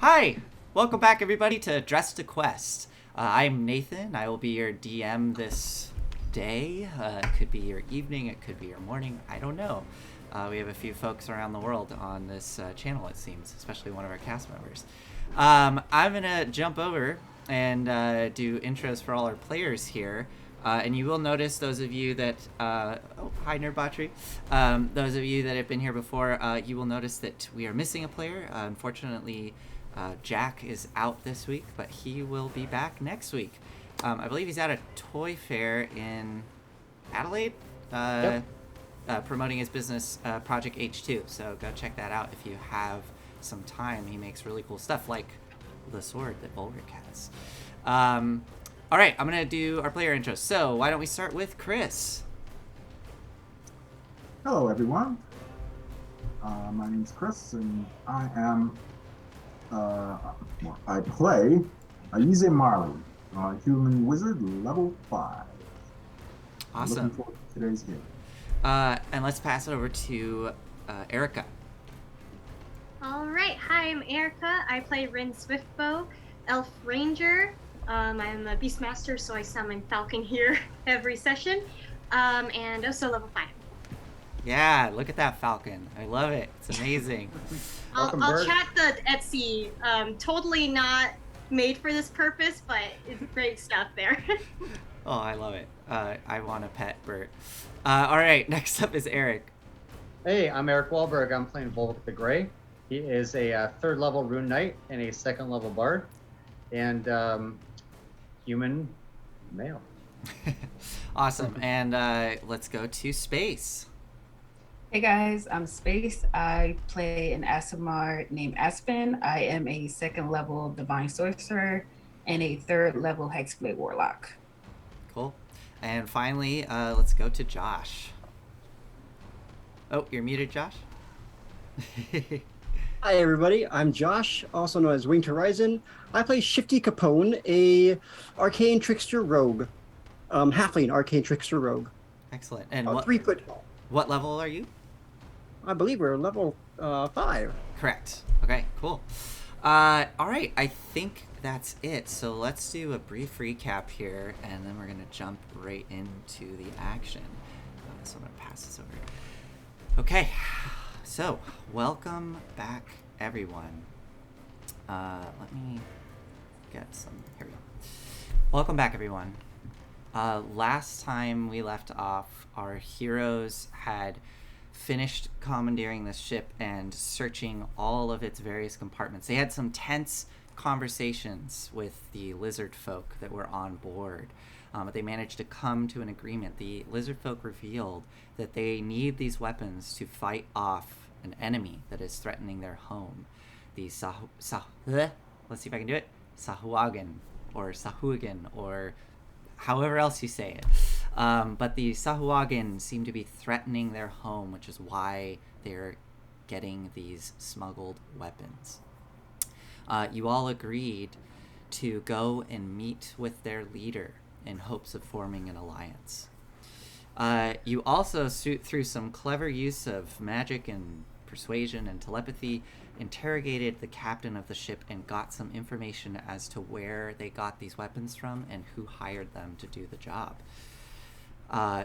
Hi! Welcome back, everybody, to Dress to Quest. I'm Nathan. I will be your DM this day. It could be your evening, it could be your morning. I don't know. We have a few folks around the world on this channel, it seems, especially one of our cast members. I'm going to jump over and do intros for all our players here. And you will notice, those of you that hi Nerdbotry, those of you that have been here before, you will notice that we are missing a player. Unfortunately, Jack is out this week, but he will be back next week. I believe he's at a toy fair in Adelaide, Yep. promoting his business, Project H2. So go check that out if you have some time. He makes really cool stuff like the sword that Ulrich has. All right, I'm going to do our player intro. So why don't we start with Chris? Hello, everyone. My name is Chris, and I play Aize Marley, human wizard, level 5. Awesome. Looking forward to today's game. And let's pass it over to Erica. All right. Hi, I'm Erica. I play Rin Swiftbow, Elf Ranger. I'm a Beastmaster, so I summon Falcon here every session. And also level 5. Yeah, look at that Falcon. I love it. It's amazing. I'll chat the Etsy. Totally not made for this purpose, but it's great stuff there. Oh, I love it. I want a pet Bert. All right, next up is Eric. Hey, I'm Eric Wahlberg. I'm playing Volk the Grey. He is a third level Rune Knight and a second level Bard, and human male. Awesome. And let's go to Space. Hey guys, I'm Space. I play an Asimar named Aspen. I am a second level Divine Sorcerer and a third level Hexblade Warlock. Cool. And finally, let's go to Josh. Oh, you're muted, Josh? Hi everybody, I'm Josh, also known as Winged Horizon. I play Shifty Capone, a arcane trickster rogue. Halfling arcane trickster rogue. Excellent. And 3 foot tall. what level are you? I believe we're level 5. Correct. Okay, cool. All right, I think that's it. So let's do a brief recap here, and then we're going to jump right into the action. So I'm going to pass this over. Okay, so welcome back, everyone. Let me get some. Here we go. Welcome back, everyone. Last time we left off, our heroes had finished commandeering the ship and searching all of its various compartments. They had some tense conversations with the lizard folk that were on board, but they managed to come to an agreement. The lizard folk revealed that they need these weapons to fight off an enemy that is threatening their home. The let's see if I can do it. Sahuagin, or Sahuagin, or however else you say it. But the Sahuagin seem to be threatening their home, which is why they're getting these smuggled weapons. You all agreed to go and meet with their leader in hopes of forming an alliance. You also, through some clever use of magic and persuasion and telepathy, interrogated the captain of the ship and got some information as to where they got these weapons from and who hired them to do the job.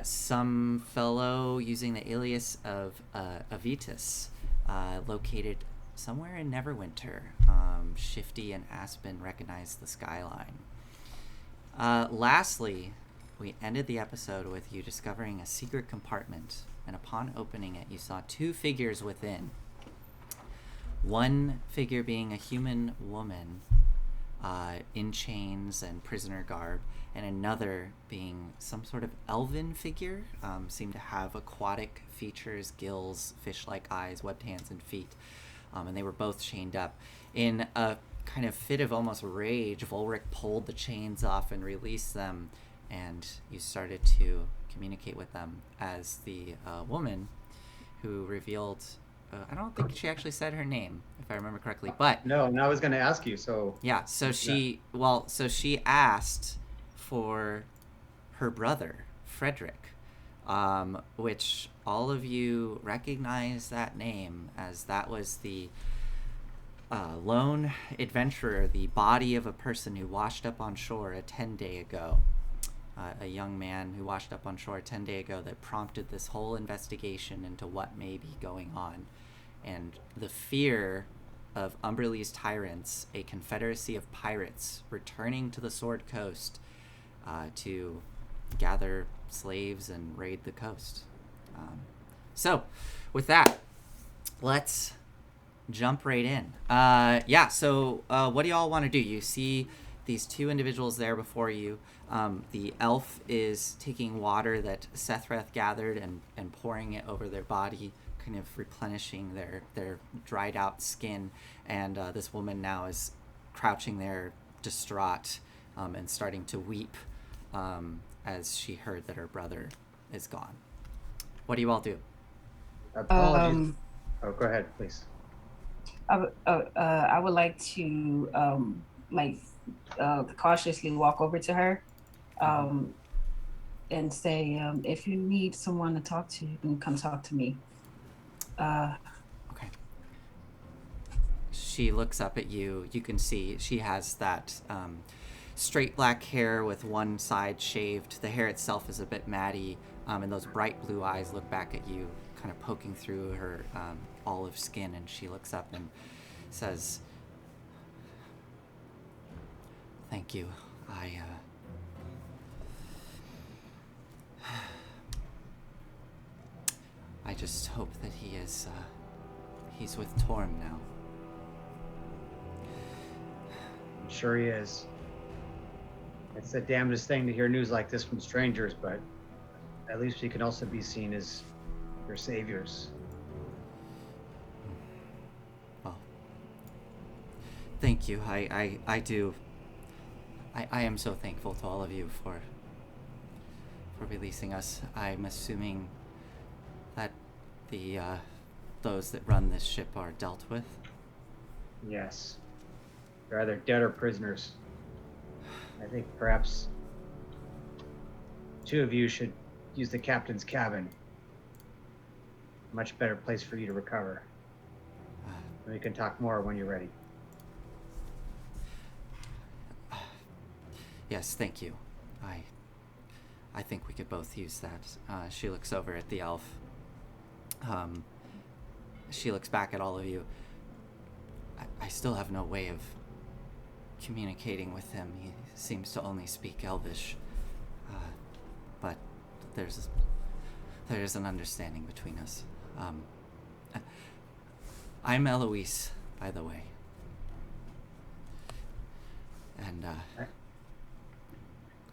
Some fellow using the alias of Avitus, located somewhere in Neverwinter. Shifty and Aspen recognized the skyline. Lastly, we ended the episode with you discovering a secret compartment, and upon opening it, you saw 2 figures within. One figure being a human woman, in chains and prisoner garb, and another being some sort of elven figure, seemed to have aquatic features, gills, fish-like eyes, webbed hands and feet, and they were both chained up. In a kind of fit of almost rage, Volric pulled the chains off and released them, and you started to communicate with them as the woman who revealed... I don't think she actually said her name, if I remember correctly, but... No, and I was going to ask you, so... Yeah, so she asked for her brother, Frederick, which all of you recognize that name, as that was the Lone adventurer, the body of a person who washed up on shore a 10-day ago. A young man who washed up on shore 10 days ago that prompted this whole investigation into what may be going on. And the fear of Umberlee's tyrants, a confederacy of pirates returning to the Sword Coast to gather slaves and raid the coast. So, with that, let's jump right in. So what do y'all want to do? You see these two individuals there before you. The elf is taking water that Sethreth gathered and pouring it over their body, kind of replenishing their dried out skin. And this woman now is crouching there, distraught, and starting to weep as she heard that her brother is gone. What do you all do? Apologies. Go ahead, please. I would like to cautiously walk over to her and say, if you need someone to talk to, you can come talk to me. Okay. She looks up at you. You can see she has that straight black hair with one side shaved. The hair itself is a bit matty, and those bright blue eyes look back at you, kind of poking through her olive skin, and she looks up and says, "Thank you. I just hope that he's with Torm now." I'm sure he is. It's the damnedest thing to hear news like this from strangers, but at least we can also be seen as your saviors. Well, thank you. I do. I am so thankful to all of you for releasing us. I'm assuming that those that run this ship are dealt with. Yes. They're either dead or prisoners. I think perhaps two of you should use the captain's cabin. Much better place for you to recover. We can talk more when you're ready. Yes, thank you. I think we could both use that. She looks over at the elf. She looks back at all of you. I still have no way of communicating with him. He seems to only speak Elvish. But there's an understanding between us. I'm Eloise, by the way. And,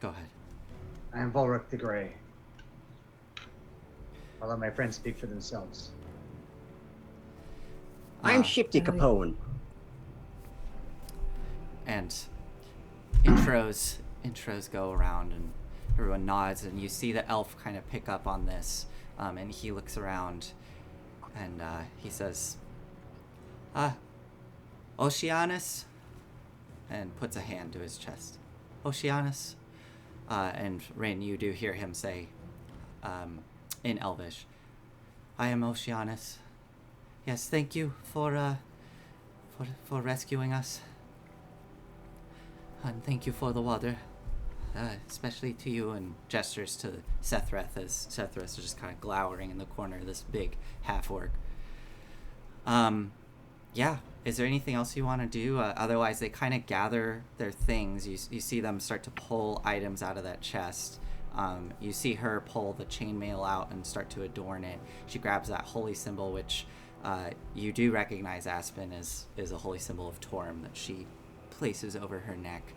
go ahead. I am Volric the Grey. I'll let my friends speak for themselves. I'm Shifty Capone. And intros go around and everyone nods, and you see the elf kind of pick up on this, and he looks around and he says, Oceanus, and puts a hand to his chest. Oceanus. And Rin, you do hear him say, in Elvish, I am Oceanus. Yes, thank you for rescuing us. And thank you for the water. Especially to you, and gestures to Sethreth as Sethreth is just kind of glowering in the corner, this big half-orc. Yeah, is there anything else you want to do? Otherwise, they kind of gather their things. You see them start to pull items out of that chest. You see her pull the chainmail out and start to adorn it. She grabs that holy symbol, which you do recognize, Aspen, is a holy symbol of Torm that she places over her neck.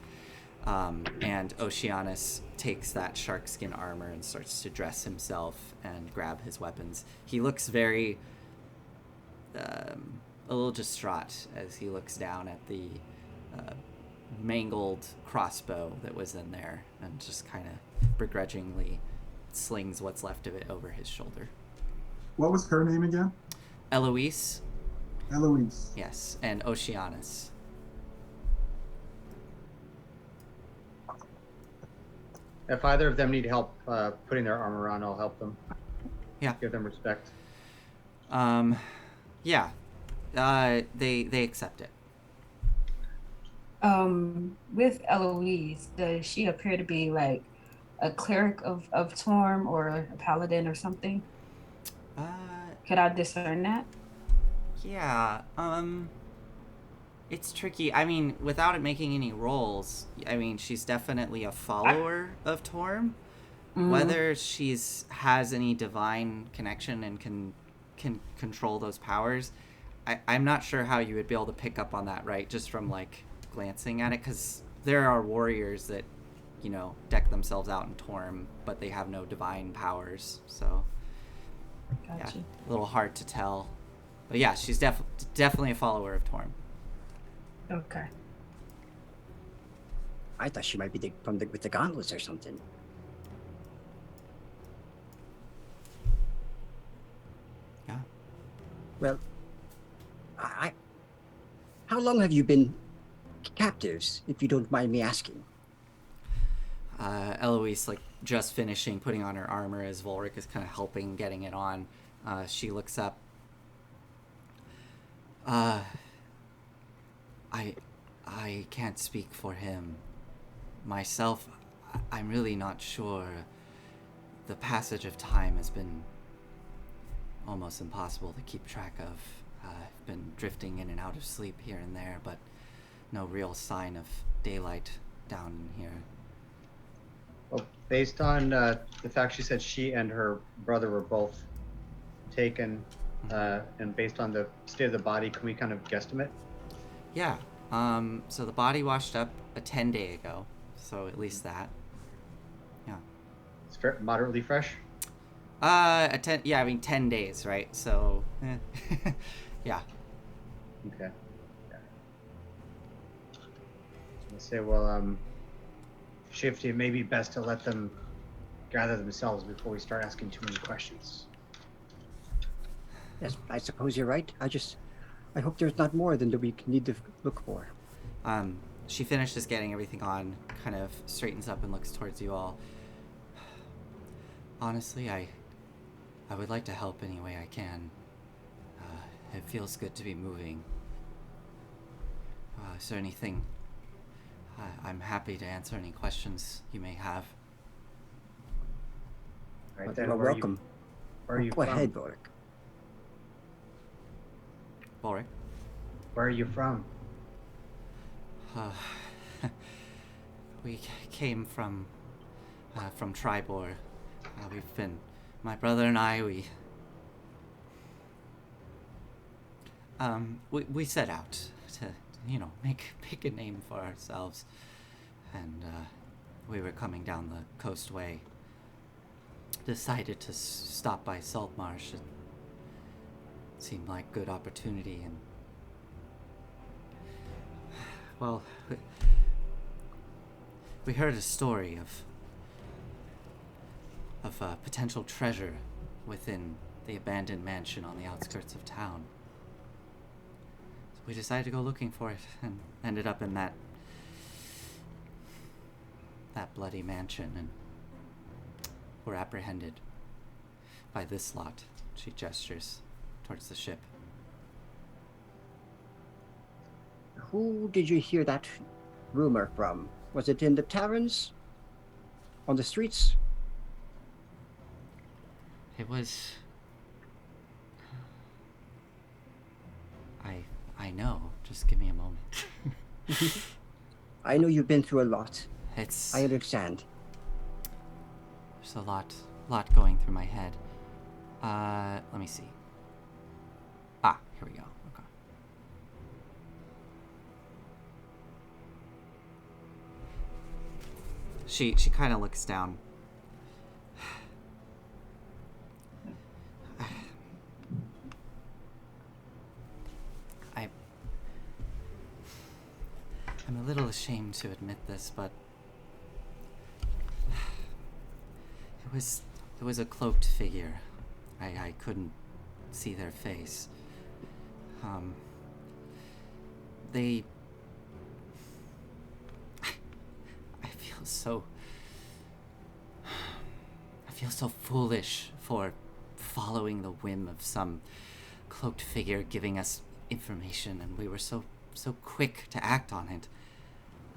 And Oceanus takes that sharkskin armor and starts to dress himself and grab his weapons. He looks very a little distraught as he looks down at the mangled crossbow that was in there and just kind of begrudgingly slings what's left of it over his shoulder. What was her name again? Eloise. Eloise. Yes, and Oceanus. If either of them need help putting their armor on, I'll help them. Yeah. Give them respect. Yeah. They accept it. With Eloise, does she appear to be like a cleric of Torm or a paladin or something? Uh, Could I discern that? yeah. It's tricky. I mean, without it making any rolls, I mean, she's definitely a I, follower of Torm. mm, Whether she's has any divine connection and can control those powers, I'm not sure how you would be able to pick up on that, right? Just from like glancing at it, because there are warriors that, deck themselves out in Torm, but they have no divine powers. So yeah, gotcha. a little hard to tell. But yeah, she's definitely a follower of Torm. Okay. I thought she might be with the gauntlets or something. Yeah. Well, I how long have you been captives, if you don't mind me asking? Eloise, like, just finishing putting on her armor as Volric is kind of helping getting it on. She looks up. Uh, I can't speak for him. Myself, I'm really not sure. The passage of time has been almost impossible to keep track of. I've been drifting in and out of sleep here and there, but no real sign of daylight down in here. Well, based on the fact she said she and her brother were both taken, and based on the state of the body, can we kind of guesstimate? Yeah. So the body washed up a 10-day ago. So at least that. Yeah. It's moderately fresh. Yeah, I mean 10 days, right? So, yeah. Okay. Yeah. I say, well, Shifty, it may be best to let them gather themselves before we start asking too many questions. Yes, I suppose you're right. I hope there's not more than that we need to look for. She finishes getting everything on, kind of straightens up and looks towards you all. Honestly, I would like to help any way I can. It feels good to be moving. Is there anything? I'm happy to answer any questions you may have. All right, then. Well, welcome. Where are you Go from? ahead, Volric. Volric? Where are you from? We came from Tribor. My brother and I, we set out to, make a name for ourselves. And, we were coming down the coastway. Decided to stop by Solmar. It seemed like good opportunity, and well, we heard a story of a potential treasure within the abandoned mansion on the outskirts of town. So we decided to go looking for it, and ended up in that bloody mansion, and were apprehended by this lot. She gestures towards the ship. Who did you hear that rumor from? Was it in the taverns? On the streets? It was... I know. Just give me a moment. I know you've been through a lot. It's... I understand. There's a lot going through my head. Let me see. Here we go. Okay. She kind of looks down. I'm a little ashamed to admit this, but it was a cloaked figure. I couldn't see their face. They... I feel so foolish for following the whim of some cloaked figure giving us information, and we were so quick to act on it.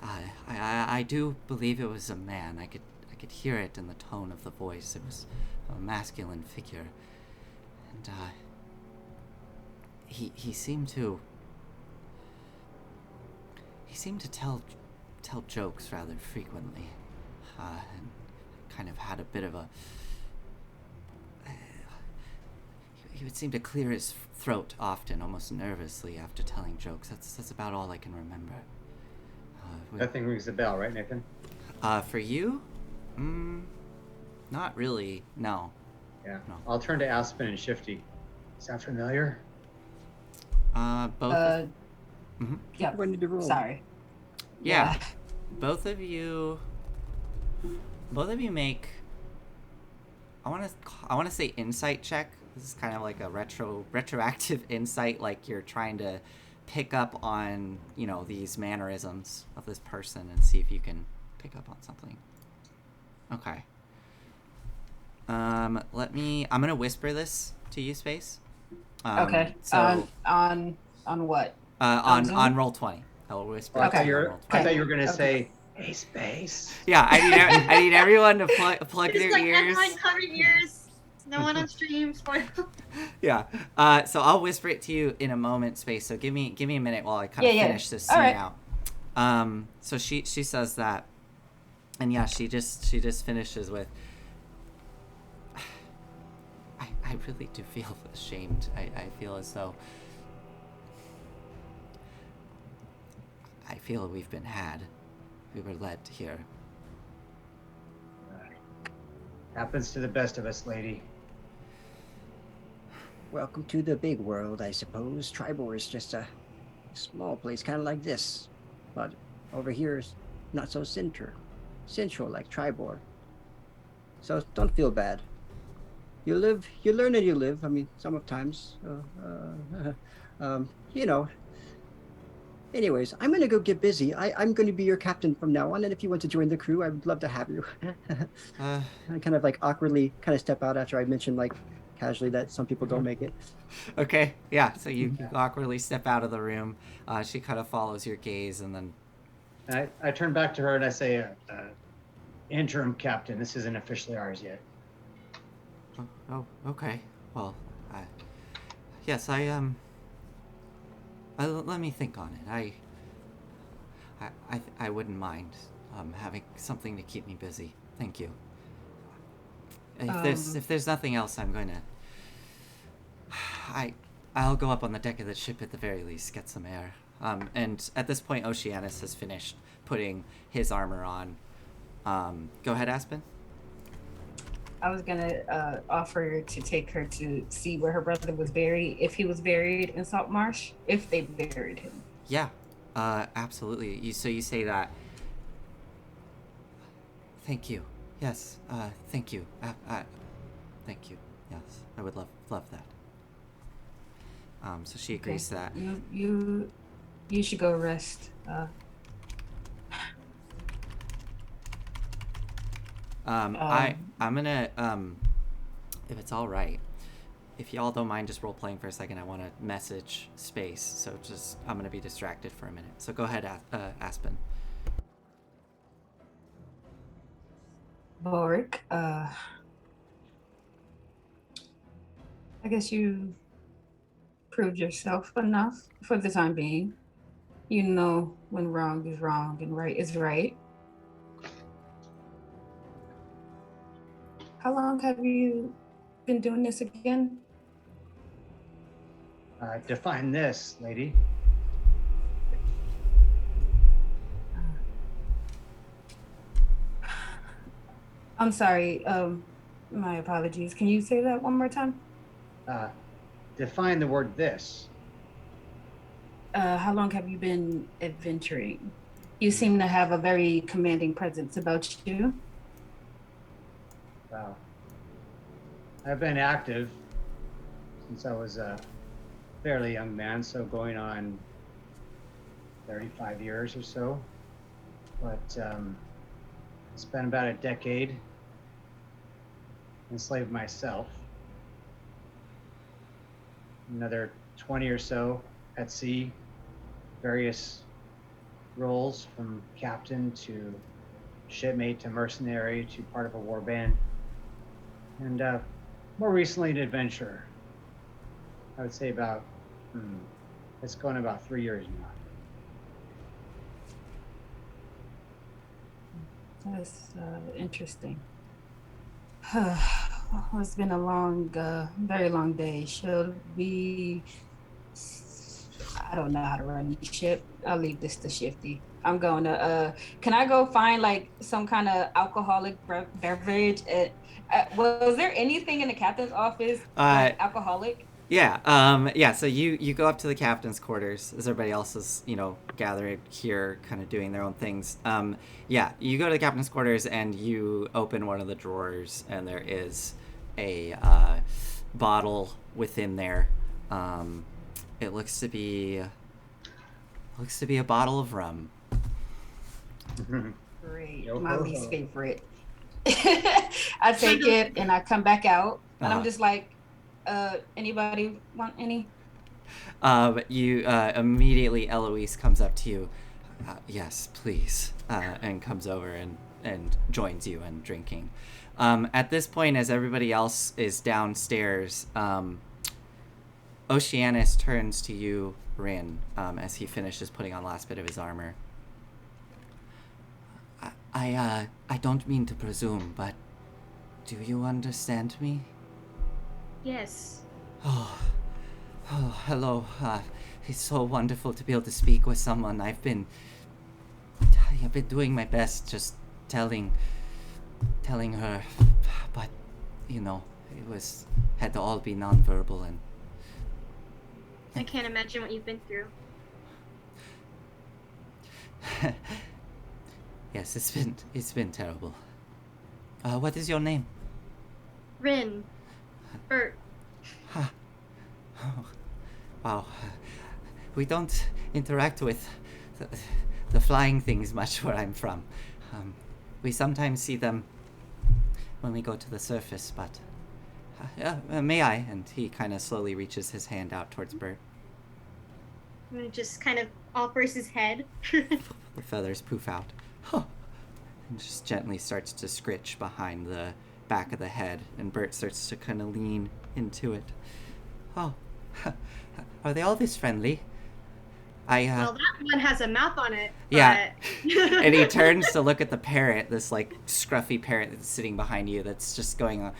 I do believe it was a man. I could hear it in the tone of the voice. It was a masculine figure, and he seemed to tell jokes rather frequently, and kind of had a bit of a. He would seem to clear his throat often, almost nervously, after telling jokes. That's about all I can remember. Nothing rings a bell, right, Nathan? For you, not really. No. Yeah. No. I'll turn to Aspen and Shifty. Sound familiar? Both. Yeah. When did you roll? Sorry. Yeah. Both of you make. I want to say insight check. This is kind of like a retroactive insight, like you're trying to pick up on, these mannerisms of this person and see if you can pick up on something. Okay. I'm gonna whisper this to you, Space. Okay. So on what? on roll 20. I will whisper. I it thought to you you on were, roll I 20. thought you were gonna Okay. say, "Hey, Space." Yeah, I need everyone to plug It's their like ears. everyone cover ears. No one on stream. Spoil. Yeah. So I'll whisper it to you in a moment, Space. So give me a minute while I kind of finish this All scene right. out. So she says that, and yeah, she just finishes with. I really do feel ashamed. I feel as though. I feel we've been had. We were led here. Happens to the best of us, lady. Welcome to the big world, I suppose. Tribor is just a small place, kind of like this. But over here is not so central like Tribor. So don't feel bad. You live, you learn, and you live. I mean, sometimes, you know. Anyways, I'm gonna go get busy. I'm gonna be your captain from now on, and if you want to join the crew, I would love to have you. I kind of like awkwardly kind of step out after I mentioned like casually that some people don't make it. Okay, yeah. So you awkwardly step out of the room. She kind of follows your gaze, and then. And I turn back to her and I say, "Interim captain, this isn't officially ours yet." Oh, okay. Well, yes, let me think on it. I wouldn't mind having something to keep me busy. Thank you. If there's nothing else, I'm going to. I'll go up on the deck of the ship at the very least, get some air. And at this point, Oceanus has finished putting his armor on. Go ahead, Aspen. I was gonna offer to take her to see where her brother was buried, if he was buried in Salt Marsh, if they buried him. Yeah, absolutely. So you say that. Thank you. Yes. Thank you. Thank you. Yes, I would love that. So she agrees to that. You should go rest. I'm gonna if it's all right, if y'all don't mind just role playing for a second, I want to message Space. So just I'm gonna be distracted for a minute. So go ahead, Aspen. Boric, I guess you proved yourself enough for the time being. You know when wrong is wrong and right is right. How long have you been doing this again? Define this, lady. I'm sorry. My apologies. Can you say that one more time? Define the word "this." How long have you been adventuring? You seem to have a very commanding presence about you. Wow. I've been active since I was a fairly young man, so going on 35 years or so. But spent about a decade enslaved myself. Another 20 or so at sea, various roles from captain to shipmate to mercenary to part of a war band, and more recently an adventurer. I would say about it's going about 3 years now. That's interesting. It's been a long, very long day. Should we? I don't know how to run the ship. I'll leave this to Shifty. I'm going to. Can I go find like some kind of alcoholic beverage? Was there anything in the captain's office like alcoholic? Yeah. So you go up to the captain's quarters as everybody else is, gathered here, kind of doing their own things. Yeah, you go to the captain's quarters and you open one of the drawers, and there is a bottle within there. It looks to be a bottle of rum. Great, Yo, my ho, least ho. favorite. I take it and I come back out, and I'm just like, anybody want any? You immediately, Eloise comes up to you. Yes, please, and comes over and joins you in drinking. At this point, as everybody else is downstairs, Oceanus turns to you, Rin, as he finishes putting on the last bit of his armor. I don't mean to presume, but do you understand me? Yes. Oh, hello. It's so wonderful to be able to speak with someone. I've been doing my best, just telling her, but it had to all be nonverbal, and I can't imagine what you've been through. yes, it's been terrible. What is your name? Rin. Bert. Oh, wow. We don't interact with the flying things much where I'm from. We sometimes see them when we go to the surface, but may I? And he kind of slowly reaches his hand out towards Bert. And he just kind of offers his head. The feathers poof out. And just gently starts to scritch behind the back of the head, and Bert starts to kind of lean into it. Oh, are they all this friendly? Well, that one has a mouth on it. Yeah. But... And he turns to look at the parrot, this like scruffy parrot that's sitting behind you, that's just going on.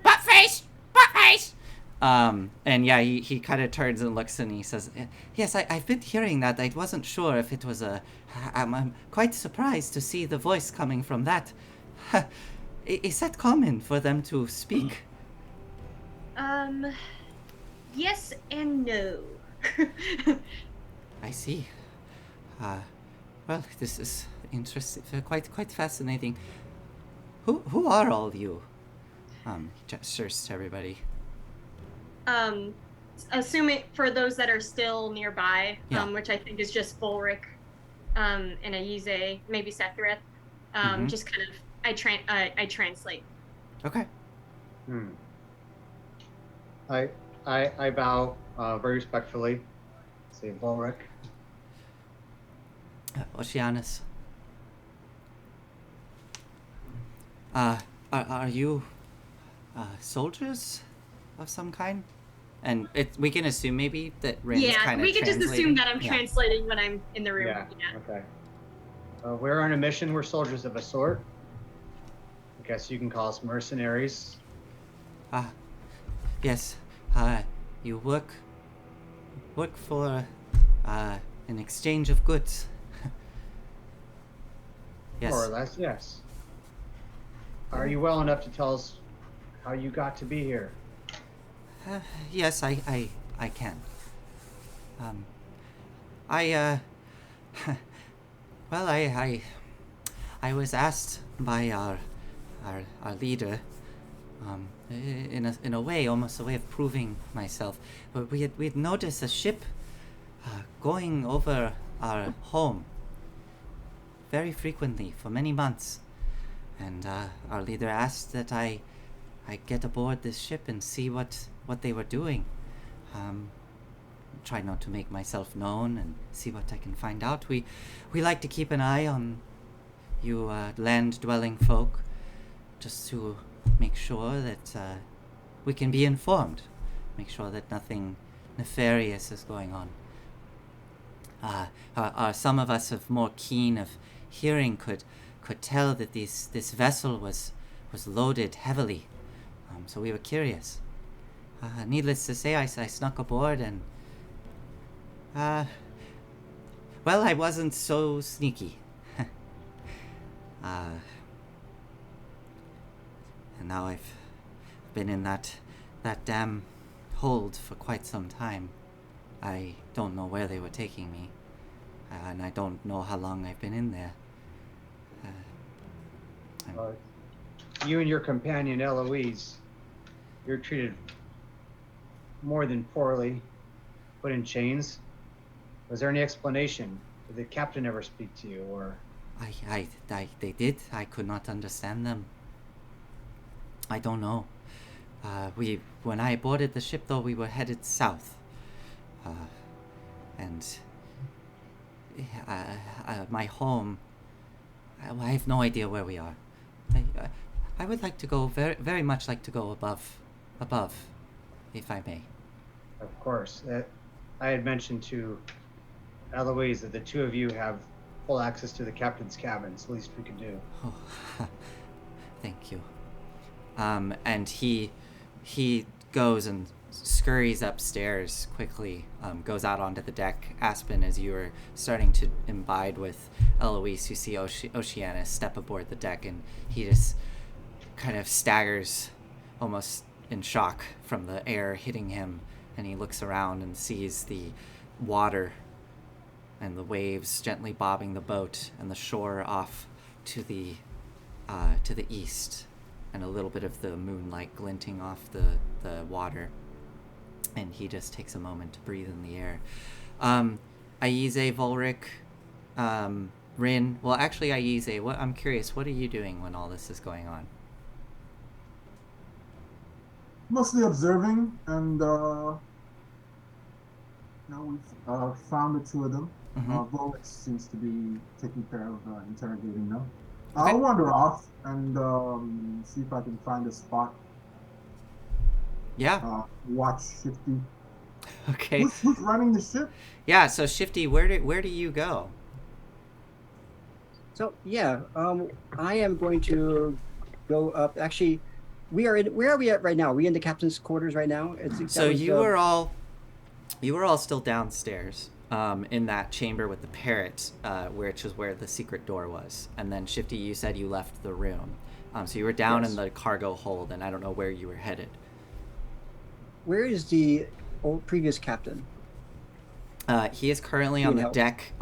Buttface! Buttface! And yeah, he kind of turns and looks and he says, yes, I've been hearing that. I wasn't sure if it was I'm quite surprised to see the voice coming from that. Is that common for them to speak? Yes and no. I see. Well, this is interesting, quite fascinating. Who are all of you? He gestures to everybody. Assuming for those that are still nearby, Yeah. Which I think is just Volric, and Ayize, maybe Sethrith. Just kind of I translate. Okay. I bow very respectfully. Say Volric. Oceanus. Are you soldiers of some kind? And we can assume maybe that Rin's kind of we can just assume that I'm Yeah. translating when I'm in the room. Yeah. Okay. We're on a mission. We're soldiers of a sort. I guess you can call us mercenaries. Yes. You work for an exchange of goods. Yes. More or less, yes. Are you well enough to tell us how you got to be here? Yes, I can. Well, I was asked by our leader, in a way, almost a way of proving myself. But we had noticed a ship going over our home very frequently for many months, and our leader asked that I get aboard this ship and see what they were doing. try not to make myself known and see what I can find out. We like to keep an eye on you land-dwelling folk, just to make sure that we can be informed, make sure that nothing nefarious is going on. Some of us of more keen of hearing could tell that this vessel was loaded heavily, so we were curious. Needless to say, I snuck aboard and well, I wasn't so sneaky. And now I've been in that damn hold for quite some time. I don't know where they were taking me, and I don't know how long I've been in there. You and your companion Eloise, you're treated more than poorly, put in chains. Was there any explanation? Did the captain ever speak to you, or? They did. I could not understand them. I don't know. When I boarded the ship, though, we were headed south. And my home, I have no idea where we are. I would like to go, very, very much like to go above, if I may. Of course. I had mentioned to Eloise that the two of you have full access to the captain's cabin. It's the least we could do. Oh, thank you. And he goes and scurries upstairs quickly, goes out onto the deck. Aspen, as you are starting to imbibe with Eloise, you see Oceanus step aboard the deck, and he just kind of staggers, almost in shock from the air hitting him, and he looks around and sees the water and the waves gently bobbing the boat and the shore off to the east, and a little bit of the moonlight glinting off the water. And he just takes a moment to breathe in the air. Aize, Volric, Rin. Well, actually, Aize, I'm curious, what are you doing when all this is going on? Mostly observing, and we've found the two of them. Mm-hmm. Volix seems to be taking care of interrogating them. Okay. I'll wander off and see if I can find a spot. Yeah. Watch Shifty. Okay. Who's running the ship? Yeah. So Shifty, where do you go? So yeah, I am going to go up. Actually, where are we at right now? Are we in the captain's quarters right now? You were all still downstairs, in that chamber with the parrot, which is where the secret door was. And then Shifty, you said you left the room. So you were down in the cargo hold, and I don't know where you were headed. Where is the previous captain? He is currently on the deck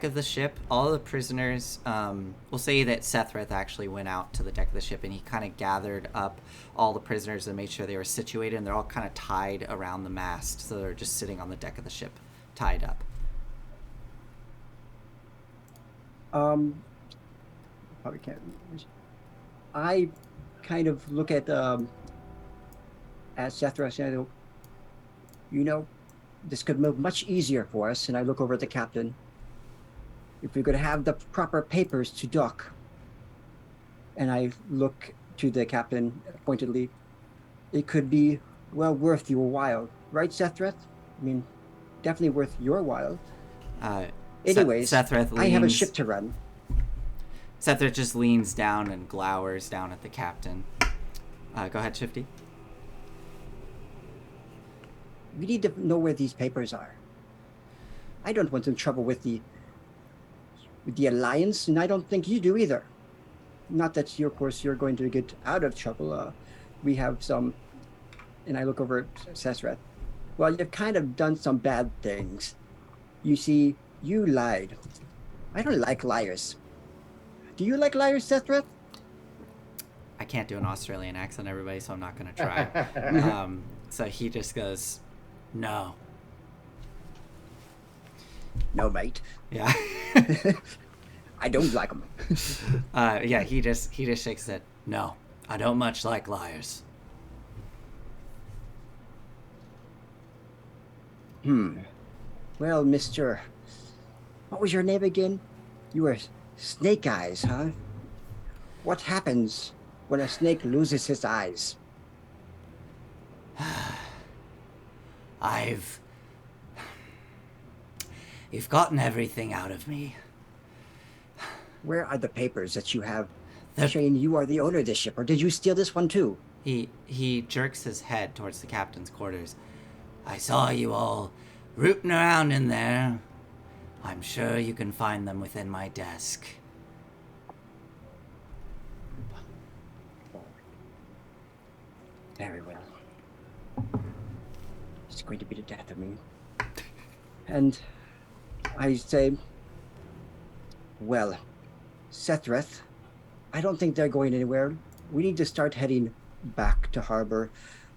of the ship. All the prisoners, we'll say that Sethrith actually went out to the deck of the ship, and he kind of gathered up all the prisoners and made sure they were situated, and they're all kind of tied around the mast, so they're just sitting on the deck of the ship, tied up. Probably can't. I kind of look at Sethrith and I go, this could move much easier for us. And I look over at the captain. If we could have the proper papers to dock. And I look to the captain pointedly. It could be well worth your while. Right, Sethrith? I mean, definitely worth your while. Anyways, Sethrith I have a ship to run. Sethrith just leans down and glowers down at the captain. Go ahead, Shifty. We need to know where these papers are. I don't want in trouble with the Alliance, and I don't think you do either. Not that of course you're going to get out of trouble. We have some, and I look over at Sethrith. Well, you've kind of done some bad things. You see, you lied. I don't like liars. Do you like liars, Sethrith? I can't do an Australian accent, everybody, so I'm not going to try. So he just goes, no. No, mate. Yeah. I don't like them. Yeah, he just shakes his head. No, I don't much like liars. Well, Mr. What was your name again? You were Snake Eyes, huh? What happens when a snake loses his eyes? You've gotten everything out of me. Where are the papers that you have The- showing you are the owner of this ship, or did you steal this one too? He jerks his head towards the captain's quarters. I saw you all rooting around in there. I'm sure you can find them within my desk. Very well. It's going to be the death of me. And I say, well, Sethreth, I don't think they're going anywhere. We need to start heading back to harbor.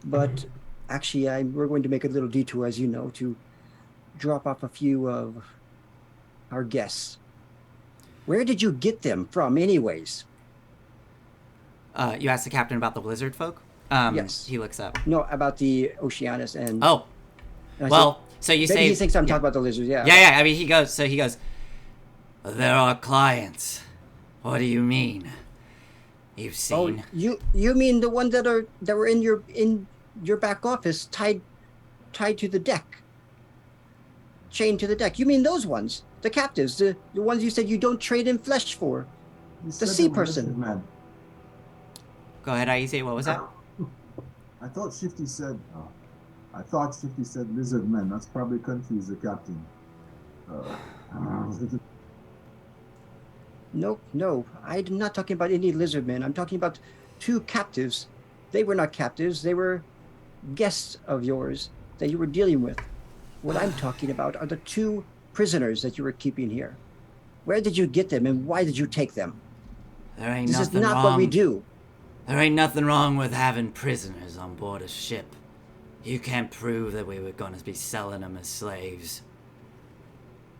But actually, we're going to make a little detour, as you know, to drop off a few of our guests. Where did you get them from, anyways? You asked the captain about the lizard folk? Yes. He looks up. No, about the Oceanus and... Oh. Well, so you maybe say... he thinks I'm yeah. talking about the lizards, yeah. Yeah, I mean, he goes, they're our clients. What do you mean? You've seen... Oh, you mean the ones that were in your back office, tied to the deck, chained to the deck? You mean those ones, the captives, the ones you said you don't trade in flesh for, the sea person? Man. Go ahead, Aise, what was that? I thought Shifty said lizard men. That's probably confused the captain. No, I'm not talking about any lizard men. I'm talking about two captives. They were not captives. They were guests of yours that you were dealing with. What I'm talking about are the two prisoners that you were keeping here. Where did you get them, and why did you take them? There ain't This is nothing not wrong. what we do. There ain't nothing wrong with having prisoners on board a ship. You can't prove that we were going to be selling them as slaves.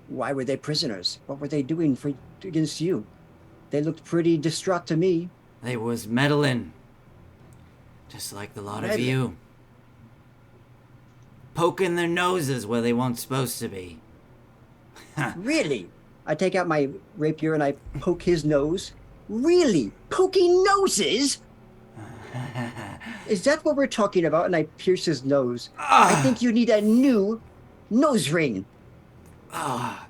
Why were they prisoners? What were they doing against you? They looked pretty distraught to me. They was meddling. Just like the lot of Meddling? you. Poking their noses where they weren't supposed to be. Really? I take out my rapier and I poke his nose. Really? Poking noses? Is that what we're talking about? And I pierce his nose. I think you need a new nose ring. Ah,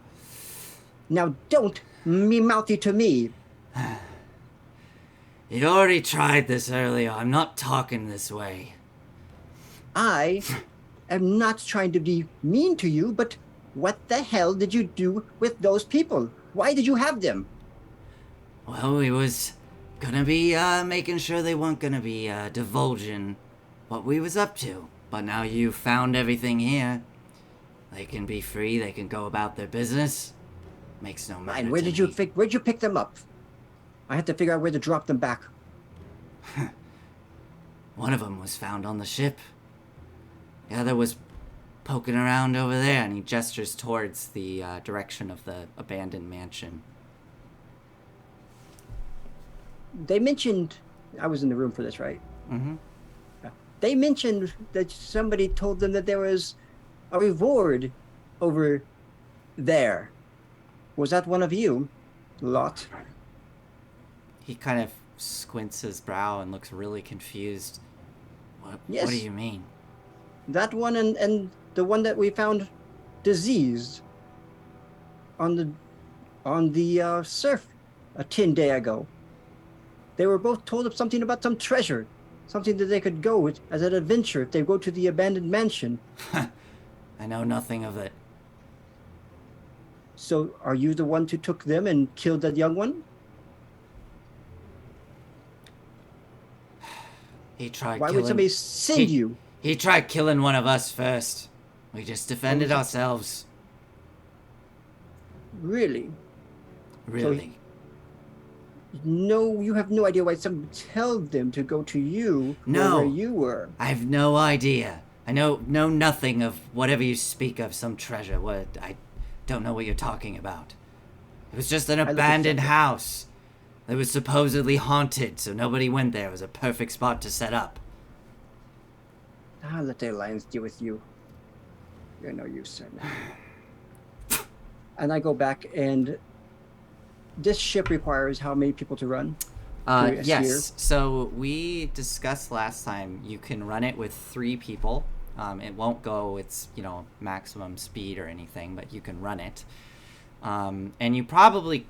Now don't me mouthy to me. you already tried this earlier. I'm not talking this way. I am not trying to be mean to you, but what the hell did you do with those people? Why did you have them? Well, we was gonna be making sure they weren't gonna be divulging what we was up to. But now you found everything here. They can be free. They can go about their business. Makes no matter. And where'd you pick them up? I had to figure out where to drop them back. One of them was found on the ship. The other was poking around over there, and he gestures towards the direction of the abandoned mansion. They mentioned, I was in the room for this, right? Mm-hmm. They mentioned that somebody told them that there was a reward over there. Was that one of you, Lot? He kind of squints his brow and looks really confused. Yes. What do you mean? That one and the one that we found diseased on the surf a 10 day ago. They were both told of something about some treasure, something that they could go with as an adventure if they go to the abandoned mansion. I know nothing of it. So are you the one who took them and killed that young one? He tried Why killing... would somebody send you? He tried killing one of us first. We just defended ourselves. Really? Really. No, you have no idea why somebody told them to go to you No. where you were. I have no idea. I know nothing of whatever you speak of, some treasure. I don't know what you're talking about. It was just an look at abandoned something. house. It was supposedly haunted, so nobody went there. It was a perfect spot to set up. I'll let the Alliance deal with you. You're no use, sir. And I go back, and this ship requires how many people to run? To Yes. steer? So we discussed last time you can run it with 3 people. It won't go its maximum speed or anything, but you can run it. And you probably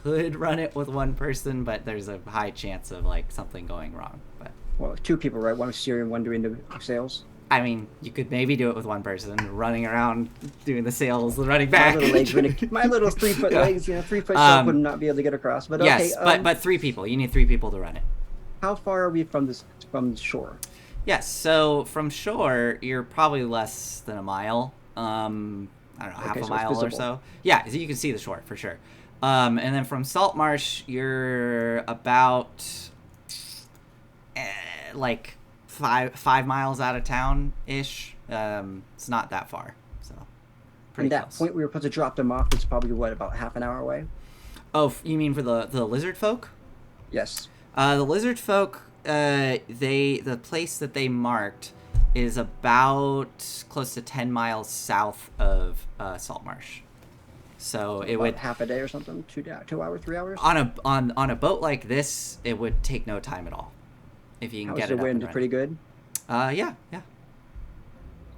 could run it with 1 person, but there's a high chance of like something going wrong. But Well, 2 people, right? One steering, one doing the sails. I mean, you could maybe do it with 1 person running around doing the sails, running back. My little legs, my little 3-foot Yeah. legs, 3-foot shelf would not be able to get across. But Yes, okay, but 3 people. You need 3 people to run it. how far are we from shore? Yes, so from shore, you're probably less than a mile. I don't know, half Okay, a so it's mile or visible. so. Yeah, you can see the shore for sure. And then from Salt Marsh, you're about like 5 miles out of town ish. It's not that far, so pretty From that close. point we were supposed to drop them off, it's probably about half an hour away. Oh, you mean for the lizard folk? Yes. The lizard folk, the place that they marked is about close to 10 miles south of Salt Marsh. So it About would half a day or something, 2 hours, 3 hours. on a boat like this, it would take no time at all if you can How's get the it up wind? and Pretty running. good. Yeah.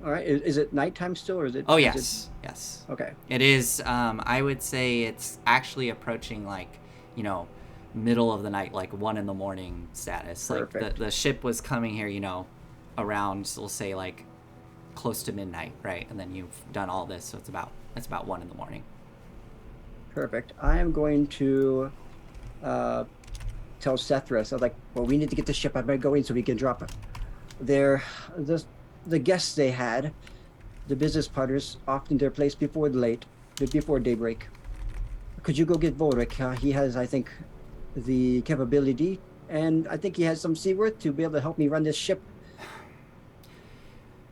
All right. Is it nighttime still, or is it? Oh is yes, yes. it- okay. It is. I would say it's actually approaching middle of the night, like 1 a.m. status. Perfect. Like the ship was coming here, around, we'll say like close to midnight, right? And then you've done all this, so it's about 1 a.m. Perfect. I am going to tell Sethras. I was like, well, we need to get the ship up and going so we can drop it. The guests they had, the business partners, off in their place before daybreak. Could you go get Volric? He has, I think, the capability, and I think he has some seaworth to be able to help me run this ship.